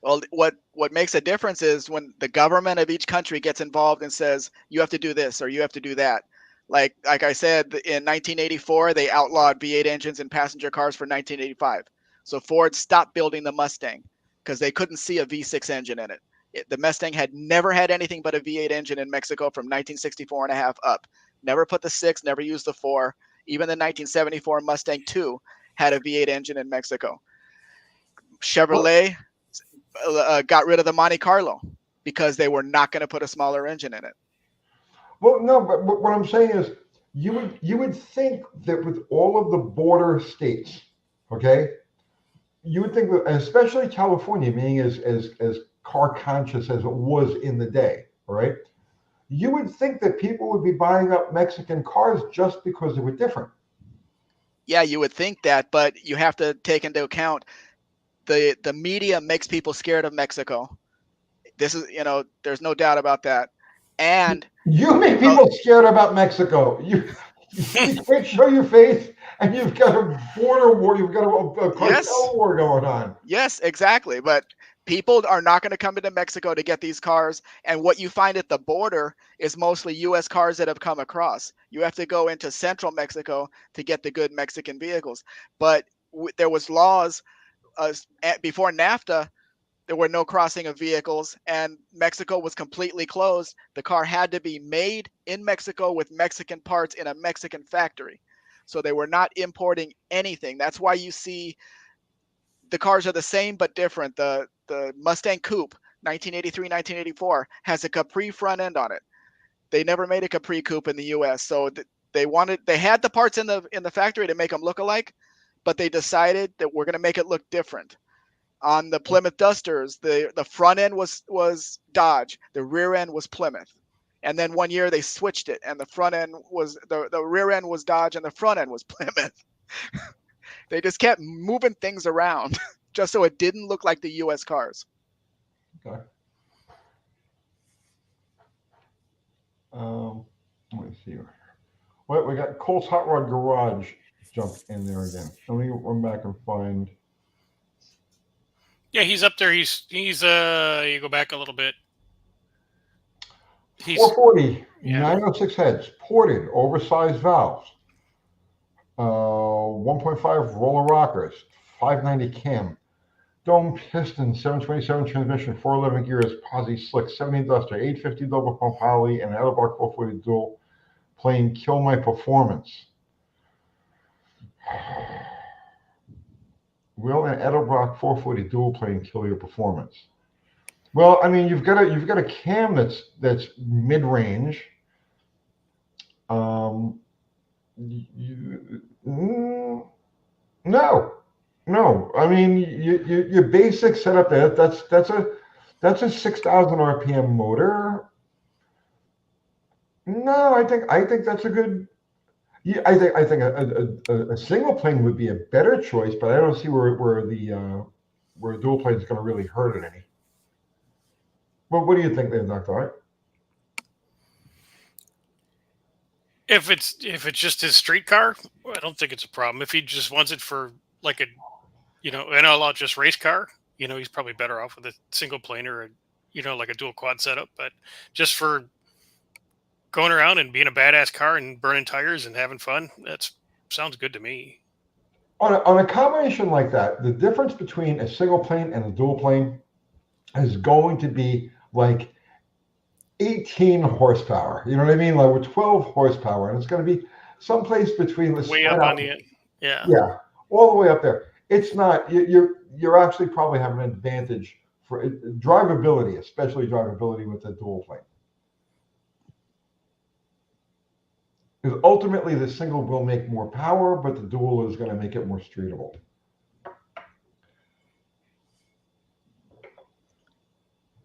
Speaker 2: Well, what makes a difference is when the government of each country gets involved and says, you have to do this or you have to do that. Like I said, in 1984, they outlawed V8 engines in passenger cars for 1985. So Ford stopped building the Mustang because they couldn't see a V6 engine in it. The Mustang had never had anything but a V8 engine in Mexico from 1964 and a half up. Never put the 6, never used the 4. Even the 1974 Mustang 2 had a V8 engine in Mexico. Chevrolet got rid of the Monte Carlo because they were not going to put a smaller engine in it.
Speaker 1: Well, no, but what I'm saying is you would think that with all of the border states, okay, you would think that, especially California being as car conscious as it was in the day, all right, you would think that people would be buying up Mexican cars just because they were different.
Speaker 2: Yeah, you would think that, but you have to take into account the media makes people scared of Mexico. This is, there's no doubt about that. And
Speaker 1: you make people scared about Mexico. You can't show your face, and you've got a border war. You've got a cartel war going on.
Speaker 2: Yes, exactly. But People are not going to come into Mexico to get these cars. And what you find at the border is mostly U.S. cars that have come across. You have to go into central Mexico to get the good Mexican vehicles. But there was laws before NAFTA. There were no crossing of vehicles, and Mexico was completely closed. The car had to be made in Mexico with Mexican parts in a Mexican factory. So they were not importing anything. That's why you see the cars are the same but different. The Mustang Coupe 1983, 1984 has a Capri front end on it. They never made a Capri Coupe in the US. So they had the parts in the factory to make them look alike, but they decided that we're going to make it look different. On the Plymouth Dusters, the front end was Dodge, the rear end was Plymouth. And then one year they switched it, and the front end was the rear end was Dodge and the front end was Plymouth. They just kept moving things around just so it didn't look like the US cars.
Speaker 1: Okay. Let me see. Well, we got Cole's Hot Rod Garage jumped in there again. Let me run back and find.
Speaker 4: Yeah, he's up there. He's you go back a little bit. He's
Speaker 1: 440,
Speaker 4: yeah.
Speaker 1: 906 heads, ported, oversized valves, 1.5 roller rockers, 590 cam, dome piston, 727 transmission, 411 gears, posi slick, 70 duster, 850 double pump Holly, and Edelbrock 440 dual, playing Kill My Performance. Will and Edelbrock 440 dual playing Kill Your Performance. Well, I mean, you've got a cam that's mid range. No. I mean, your basic setup there. That's a 6,000 RPM motor. No, I think that's a good. Yeah, I think a single plane would be a better choice, but I don't see where a dual plane is going to really hurt it any. Well, what do you think there, Dr. Art?
Speaker 4: If it's just his street car, I don't think it's a problem. If he just wants it for like a just race car, he's probably better off with a single plane or like a dual quad setup. But just for going around and being a badass car and burning tires and having fun, that sounds good to me.
Speaker 1: On a combination like that, the difference between a single plane and a dual plane is going to be like 18 horsepower. You know what I mean? Like with 12 horsepower, and it's going to be someplace between the
Speaker 4: way up on the end. Yeah,
Speaker 1: all the way up there. It's not. You're actually probably have an advantage for drivability, especially drivability with the dual plane. Because ultimately, the single will make more power, but the dual is going to make it more streetable.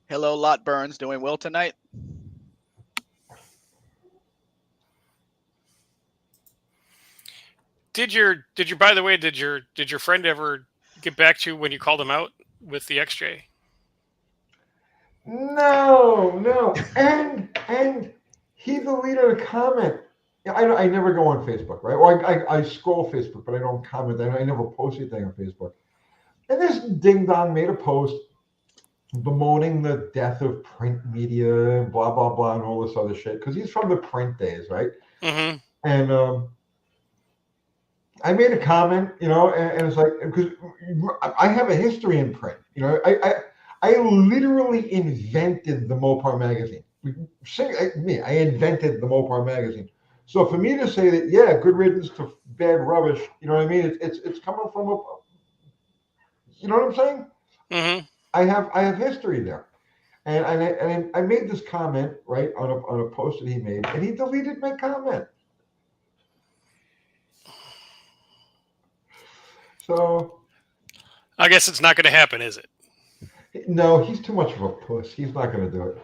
Speaker 2: Hello, Lot Burns, doing well tonight?
Speaker 4: Did your by the way, did your friend ever get back to you when you called him out with the XJ?
Speaker 1: No. And he deleted a comment. I never go on Facebook, right? Well, I scroll Facebook, but I don't comment. I never post anything on Facebook. And this ding dong made a post bemoaning the death of print media, blah blah blah, and all this other shit. Because he's from the print days, right?
Speaker 4: Mm-hmm.
Speaker 1: And I made a comment, and it's like, because I have a history in print. I literally invented the Mopar magazine. I invented the Mopar magazine. So for me to say that, yeah, good riddance to bad rubbish, you know what I mean? It's coming from a, you know what I'm saying?
Speaker 4: Mm-hmm.
Speaker 1: I have history there, and I made this comment right on a post that he made, and he deleted my comment. So
Speaker 4: I guess it's not going to happen, is it?
Speaker 1: No, he's too much of a puss. He's not going to do it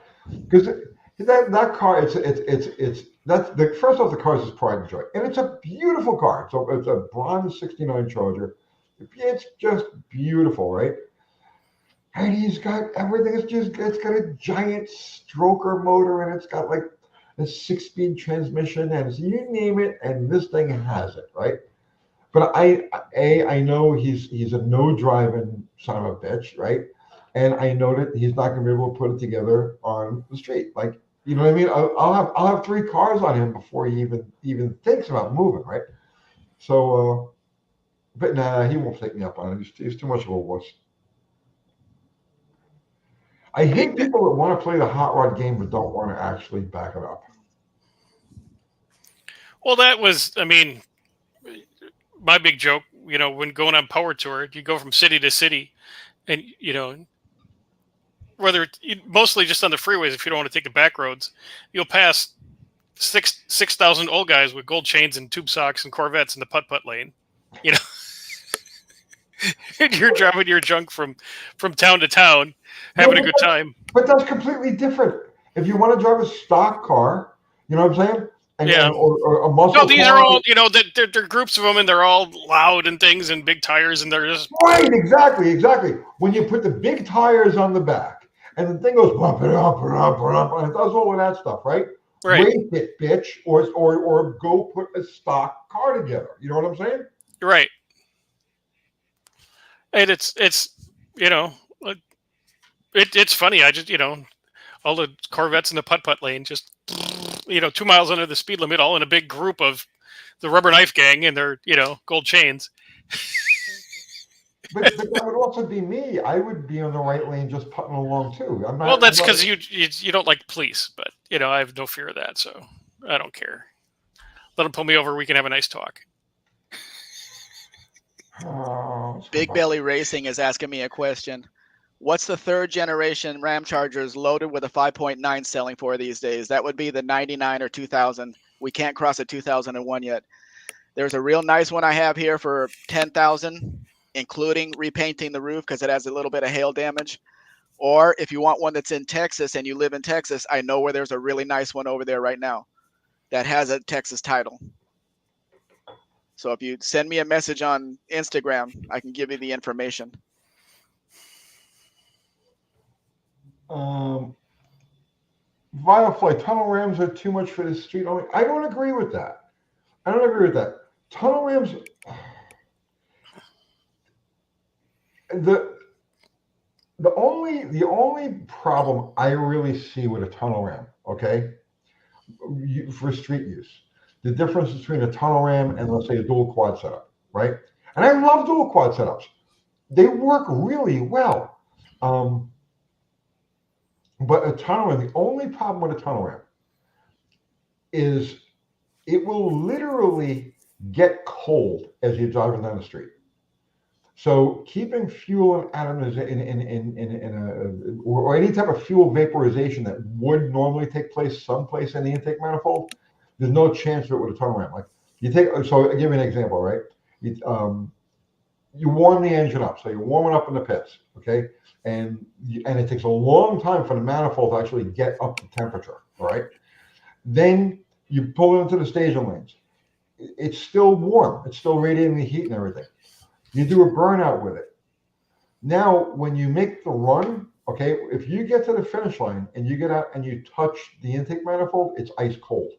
Speaker 1: because that car. It's that's the first off. The car is his pride and joy, and it's a beautiful car. So it's a bronze '69 Charger. It's just beautiful, right? And he's got everything. It's got a giant stroker motor, and it's got like a 6-speed transmission, and you name it, and this thing has it, right? But I know he's a no driving son of a bitch, right? and I know that he's not going to be able to put it together on the street. Like, you know what I mean? I'll have 3 cars on him before he even thinks about moving, right? So, but nah, he won't take me up on it. He's too much of a wuss. I hate people that want to play the hot rod game but don't want to actually back it up.
Speaker 4: Well, that was, I mean, my big joke, when going on Power Tour, you go from city to city and, whether mostly just on the freeways, if you don't want to take the back roads, you'll pass 6,000 old guys with gold chains and tube socks and Corvettes in the putt-putt lane, and you're driving your junk from town to town, having a good time.
Speaker 1: But that's completely different. If you want to drive a stock car, you know what I'm saying? Or a muscle car.
Speaker 4: No, these are all, they're groups of them, and they're all loud and things and big tires, and they're just...
Speaker 1: Right, exactly. When you put the big tires on the back, and the thing goes bump it up, and it does all of that stuff, right?
Speaker 4: Right.
Speaker 1: Race it, bitch, or go put a stock car together. You know what I'm saying?
Speaker 4: Right. And it's funny. I just, all the Corvettes in the putt-putt lane, just, 2 miles under the speed limit, all in a big group of the Rubber Knife Gang and their, gold chains.
Speaker 1: But that would also be me. I would be on the right lane just putting along too. I'm not.
Speaker 4: Well, that's because you don't like police, but I have no fear of that, so I don't care. Let them pull me over. We can have a nice talk.
Speaker 2: Big Belly Racing is asking me a question. What's the 3rd generation Ram Chargers loaded with a 5.9 selling for these days? That would be the 99 or 2000. We can't cross a 2001 yet. There's a real nice one I have here for 10,000, including repainting the roof because it has a little bit of hail damage. Or if you want one that's in Texas and you live in Texas, I know where there's a really nice one over there right now that has a Texas title. So if you send me a message on Instagram, I can give you the information.
Speaker 1: Violafly, tunnel rams are too much for the street only. I don't agree with that. Tunnel rams, the only problem I really see with a tunnel ram, okay, for street use, the difference between a tunnel ram and, let's say, a dual quad setup, right? And I love dual quad setups. They work really well. But a tunnel ram, the only problem with a tunnel ram is it will literally get cold as you're driving down the street. So keeping fuel or any type of fuel vaporization that would normally take place someplace in the intake manifold, there's no chance of it with a tunnel ram. Like so I'll give you an example, right? You warm the engine up, so you're warming up in the pits, okay? And it takes a long time for the manifold to actually get up to temperature, all right? Then you pull it into the staging lanes. It's still warm. It's still radiating the heat and everything. You do a burnout with it. Now, when you make the run, okay, if you get to the finish line and you get out and you touch the intake manifold, it's ice cold.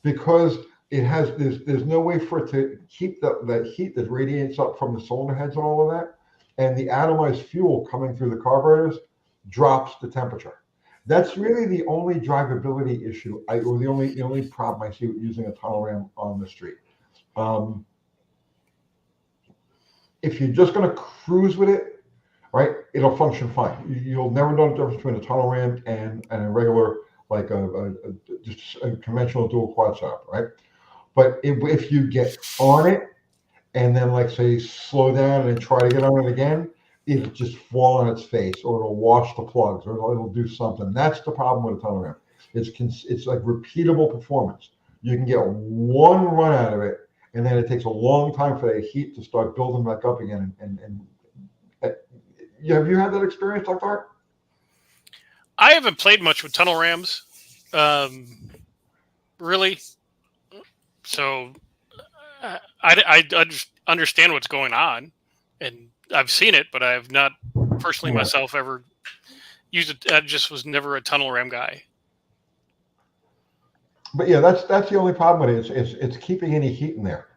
Speaker 1: Because there's no way for it to keep that heat that radiates up from the cylinder heads and all of that. And the atomized fuel coming through the carburetors drops the temperature. That's really the only drivability issue, or the only problem I see with using a tunnel ram on the street. If you're just going to cruise with it, right, it'll function fine. You'll never know the difference between a tunnel ram and a regular, like just a conventional dual quad setup, right? But if you get on it and then, like, say, slow down and try to get on it again, it'll just fall on its face, or it'll wash the plugs, or it'll do something. That's the problem with a tunnel ram. It's like repeatable performance. You can get one run out of it, and then it takes a long time for the heat to start building back up again. And have you had that experience, Dr. Hart?
Speaker 4: I haven't played much with tunnel rams, really. So I understand what's going on, and I've seen it, but I have not personally myself ever used it. I just was never a tunnel ram guy.
Speaker 1: But yeah, that's the only problem with it. It's keeping any heat in there.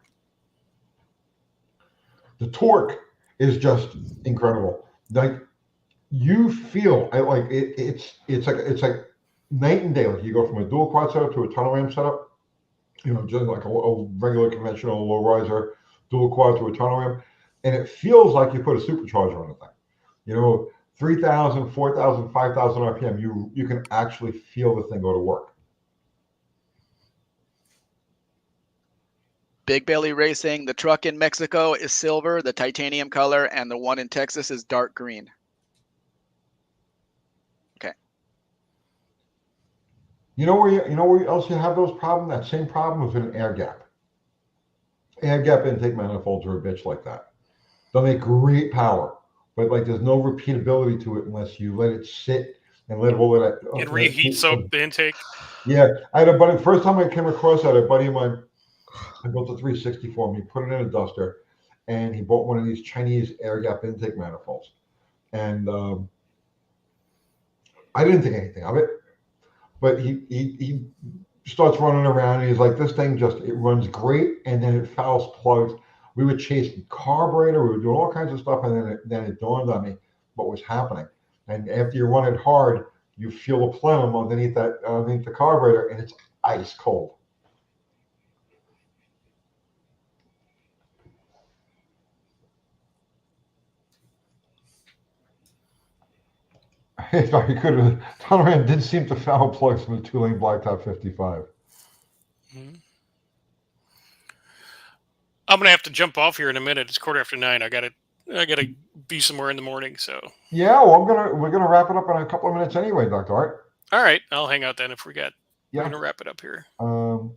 Speaker 1: The torque is just incredible. Like you feel like it's like night and day. Like you go from a dual quad setup to a tunnel ram setup, just like a regular conventional low riser dual quad to a tunnel ram, and it feels like you put a supercharger on the thing. 3,000, 4,000, 5,000 RPM. You can actually feel the thing go to work.
Speaker 2: Big Belly Racing. The truck in Mexico is silver, the titanium color, and the one in Texas is dark green. Okay.
Speaker 1: You know where else you have those problems? That same problem with an air gap. Air gap intake manifolds are a bitch like that. They'll make great power, but like there's no repeatability to it unless you let it sit and let all of that.
Speaker 4: It reheats up the intake.
Speaker 1: Yeah, I had a buddy. First time I came across that, a buddy of mine, I built a 360 for him. He put it in a duster, and he bought one of these Chinese air gap intake manifolds. And I didn't think anything of it, but he starts running around, and he's like, "This thing it runs great," and then it fouls plugs. We were chasing carburetor, we were doing all kinds of stuff, and then it dawned on me what was happening. And after you run it hard, you feel the plenum underneath the carburetor, and it's ice cold. If I could, Tolerant did seem to foul plugs from the 2-lane blacktop 55.
Speaker 4: Mm-hmm. I'm gonna have to jump off here in a minute. It's 9:15. I gotta be somewhere in the morning. So
Speaker 1: yeah, well, we're gonna wrap it up in a couple of minutes anyway, Dr. Art.
Speaker 4: All right, I'll hang out then if we got.
Speaker 1: Yeah.
Speaker 4: We're gonna wrap it up here.
Speaker 1: Oh,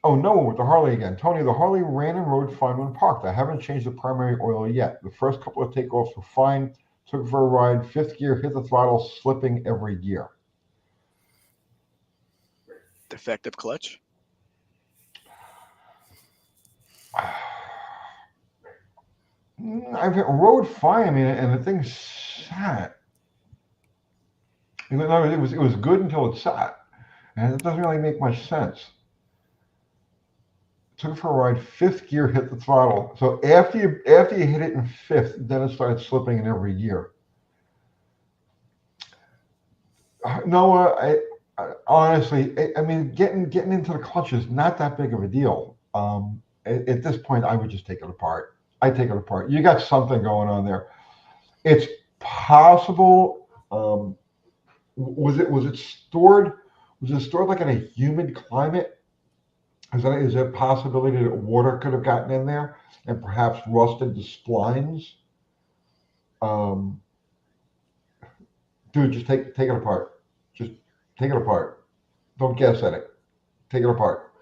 Speaker 1: Noah with the Harley again. Tony, the Harley ran and rode fine when parked. I haven't changed the primary oil yet. The first couple of takeoffs were fine. Took it for a ride. Fifth gear, hit the throttle, slipping every gear.
Speaker 2: Defective clutch.
Speaker 1: I've rode fine. I mean, and the thing sat. It was good until it sat, and it doesn't really make much sense. Took it for a ride. Fifth gear, hit the throttle. So after you hit it in fifth, then it started slipping in every gear. Noah, I honestly, I mean, getting into the clutch is not that big of a deal. At this point, I would just take it apart. I take it apart. You got something going on there. It's possible. Was it stored? Was it stored like in a humid climate? Is there a possibility that water could have gotten in there and perhaps rusted the splines? Dude, just take it apart. Just take it apart. Don't guess at it. Take it apart.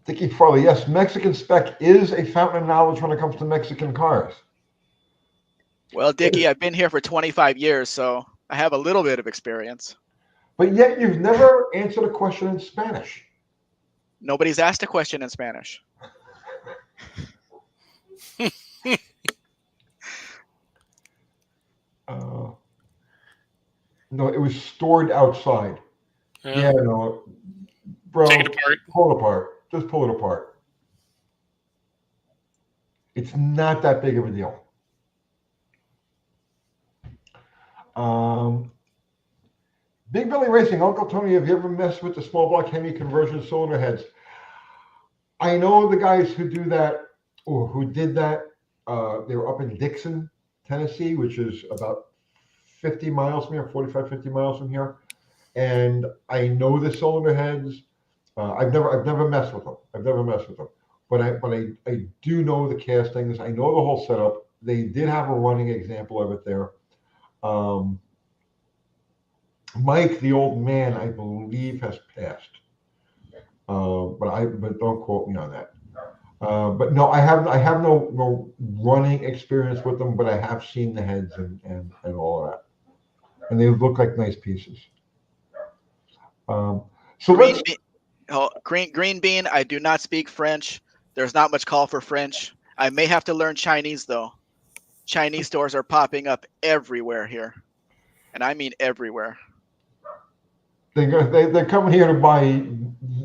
Speaker 1: Dickie Farley, yes, Mexican spec is a fountain of knowledge when it comes to Mexican cars.
Speaker 2: Well, Dickie, I've been here for 25 years, so I have a little bit of experience.
Speaker 1: But yet you've never answered a question in Spanish.
Speaker 2: Nobody's asked a question in Spanish.
Speaker 1: No, it was stored outside. Yeah, no, bro.
Speaker 4: Take it apart.
Speaker 1: Pull it apart. Just pull it apart. It's not that big of a deal. Big Billy Racing, Uncle Tony, have you ever messed with the small block Hemi conversion cylinder heads? I know the guys who do that or who did that. They were up in Dixon, Tennessee, which is about 50 miles from here, 45, 50 miles from here. And I know the cylinder heads. I've never messed with them. But I do know the castings. I know the whole setup. They did have a running example of it there. Mike, the old man, I believe has passed. But don't quote me on that. But no, I have no running experience with them, but I have seen the heads and all of that. And they look like nice pieces.
Speaker 2: Green Bean, I do not speak French. There's not much call for French. I may have to learn Chinese, though. Chinese stores are popping up everywhere here. And I mean everywhere.
Speaker 1: They're coming here to buy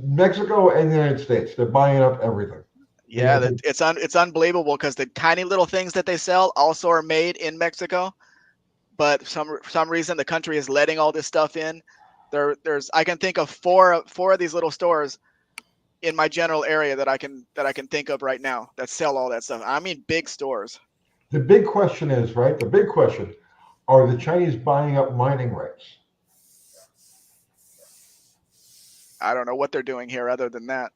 Speaker 1: Mexico and the United States. They're buying up everything.
Speaker 2: Yeah, it's unbelievable because the tiny little things that they sell also are made in Mexico, but for some reason the country is letting all this stuff in. There's I can think of four of these little stores in my general area that I can think of right now that sell all that stuff. I mean, big stores.
Speaker 1: The big question is, right? The big question: are the Chinese buying up mining rights?
Speaker 2: I don't know what they're doing here other than that.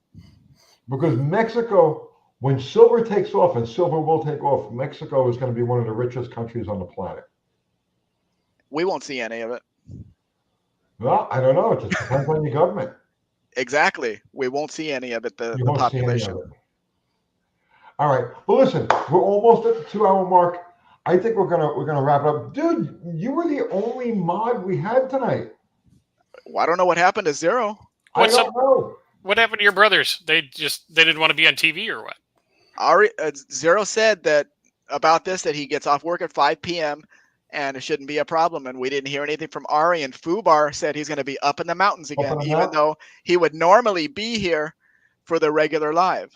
Speaker 1: Because Mexico, when silver takes off, and silver will take off, Mexico is going to be one of the richest countries on the planet.
Speaker 2: We won't see any of it.
Speaker 1: Well, I don't know. It just depends on your government.
Speaker 2: Exactly. We won't see any of it, the
Speaker 1: You won't see any
Speaker 2: population.
Speaker 1: of it. All right. Well, listen, we're almost at the 2-hour mark. I think we're gonna wrap it up. Dude, you were the only mod we had tonight.
Speaker 2: Well, I don't know what happened to Zero.
Speaker 1: I don't know.
Speaker 4: What happened to your brothers? They didn't want to be on TV or what?
Speaker 2: Zero said that about this, that he gets off work at 5 p.m. and it shouldn't be a problem. And we didn't hear anything from Ari. And Fubar said he's going to be up in the mountains again, even though he would normally be here for the regular live.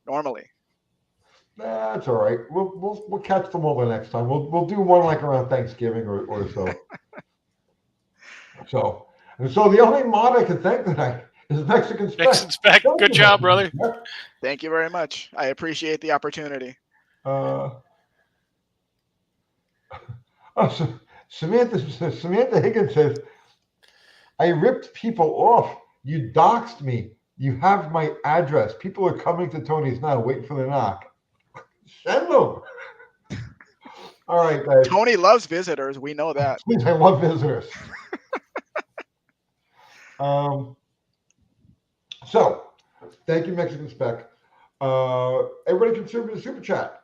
Speaker 2: Normally.
Speaker 1: That's all right. We'll catch them all the next time. We'll do one like around Thanksgiving or so. So the only mod I can thank tonight is Mexican Spec.
Speaker 4: Mexican Spec. Good job, brother.
Speaker 2: Thank you very much. I appreciate the opportunity.
Speaker 1: Samantha Higgins says, I ripped people off. You doxed me. You have my address. People are coming to Tony's now, waiting for the knock. Send them. All right, guys.
Speaker 2: Tony loves visitors. We know that.
Speaker 1: I love visitors. So, thank you, Mexican Spec. Everybody contributed to Super Chat.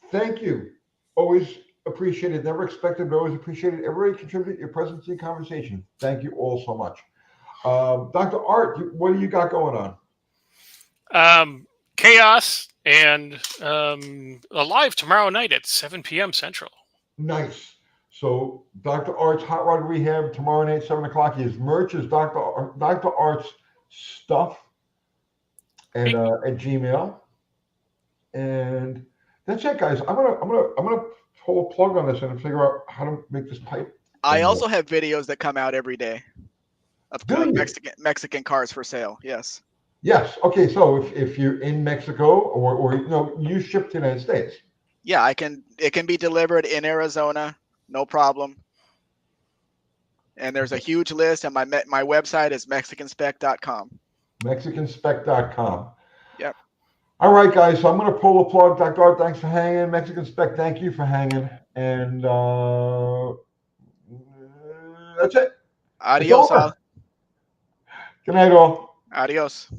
Speaker 1: Thank you. Always appreciated. Never expected, but always appreciated. Everybody contributed your presence in conversation. Thank you all so much. Dr. Art, what do you got going
Speaker 4: on? Chaos and live tomorrow night at 7 p.m. Central.
Speaker 1: Nice. So Dr. Art's Hot Rod Rehab tomorrow night, 7 o'clock. His merch is Dr. Art's stuff and at Gmail. And that's it, guys. I'm gonna pull a plug on this and figure out how to make this pipe.
Speaker 2: I also have videos that come out every day of Mexican cars for sale. Yes.
Speaker 1: Yes. Okay. So if you're in Mexico or you ship to the United States.
Speaker 2: Yeah, it can be delivered in Arizona, no problem. And there's a huge list, and my website is mexicanspec.com. Mexicanspec.com. Yep.
Speaker 1: All right, guys. So I'm going to pull the plug. Dr. Art, thanks for hanging. Mexican Spec, thank you for hanging. And that's it.
Speaker 2: Adios, all.
Speaker 1: Good night, all.
Speaker 2: Adios.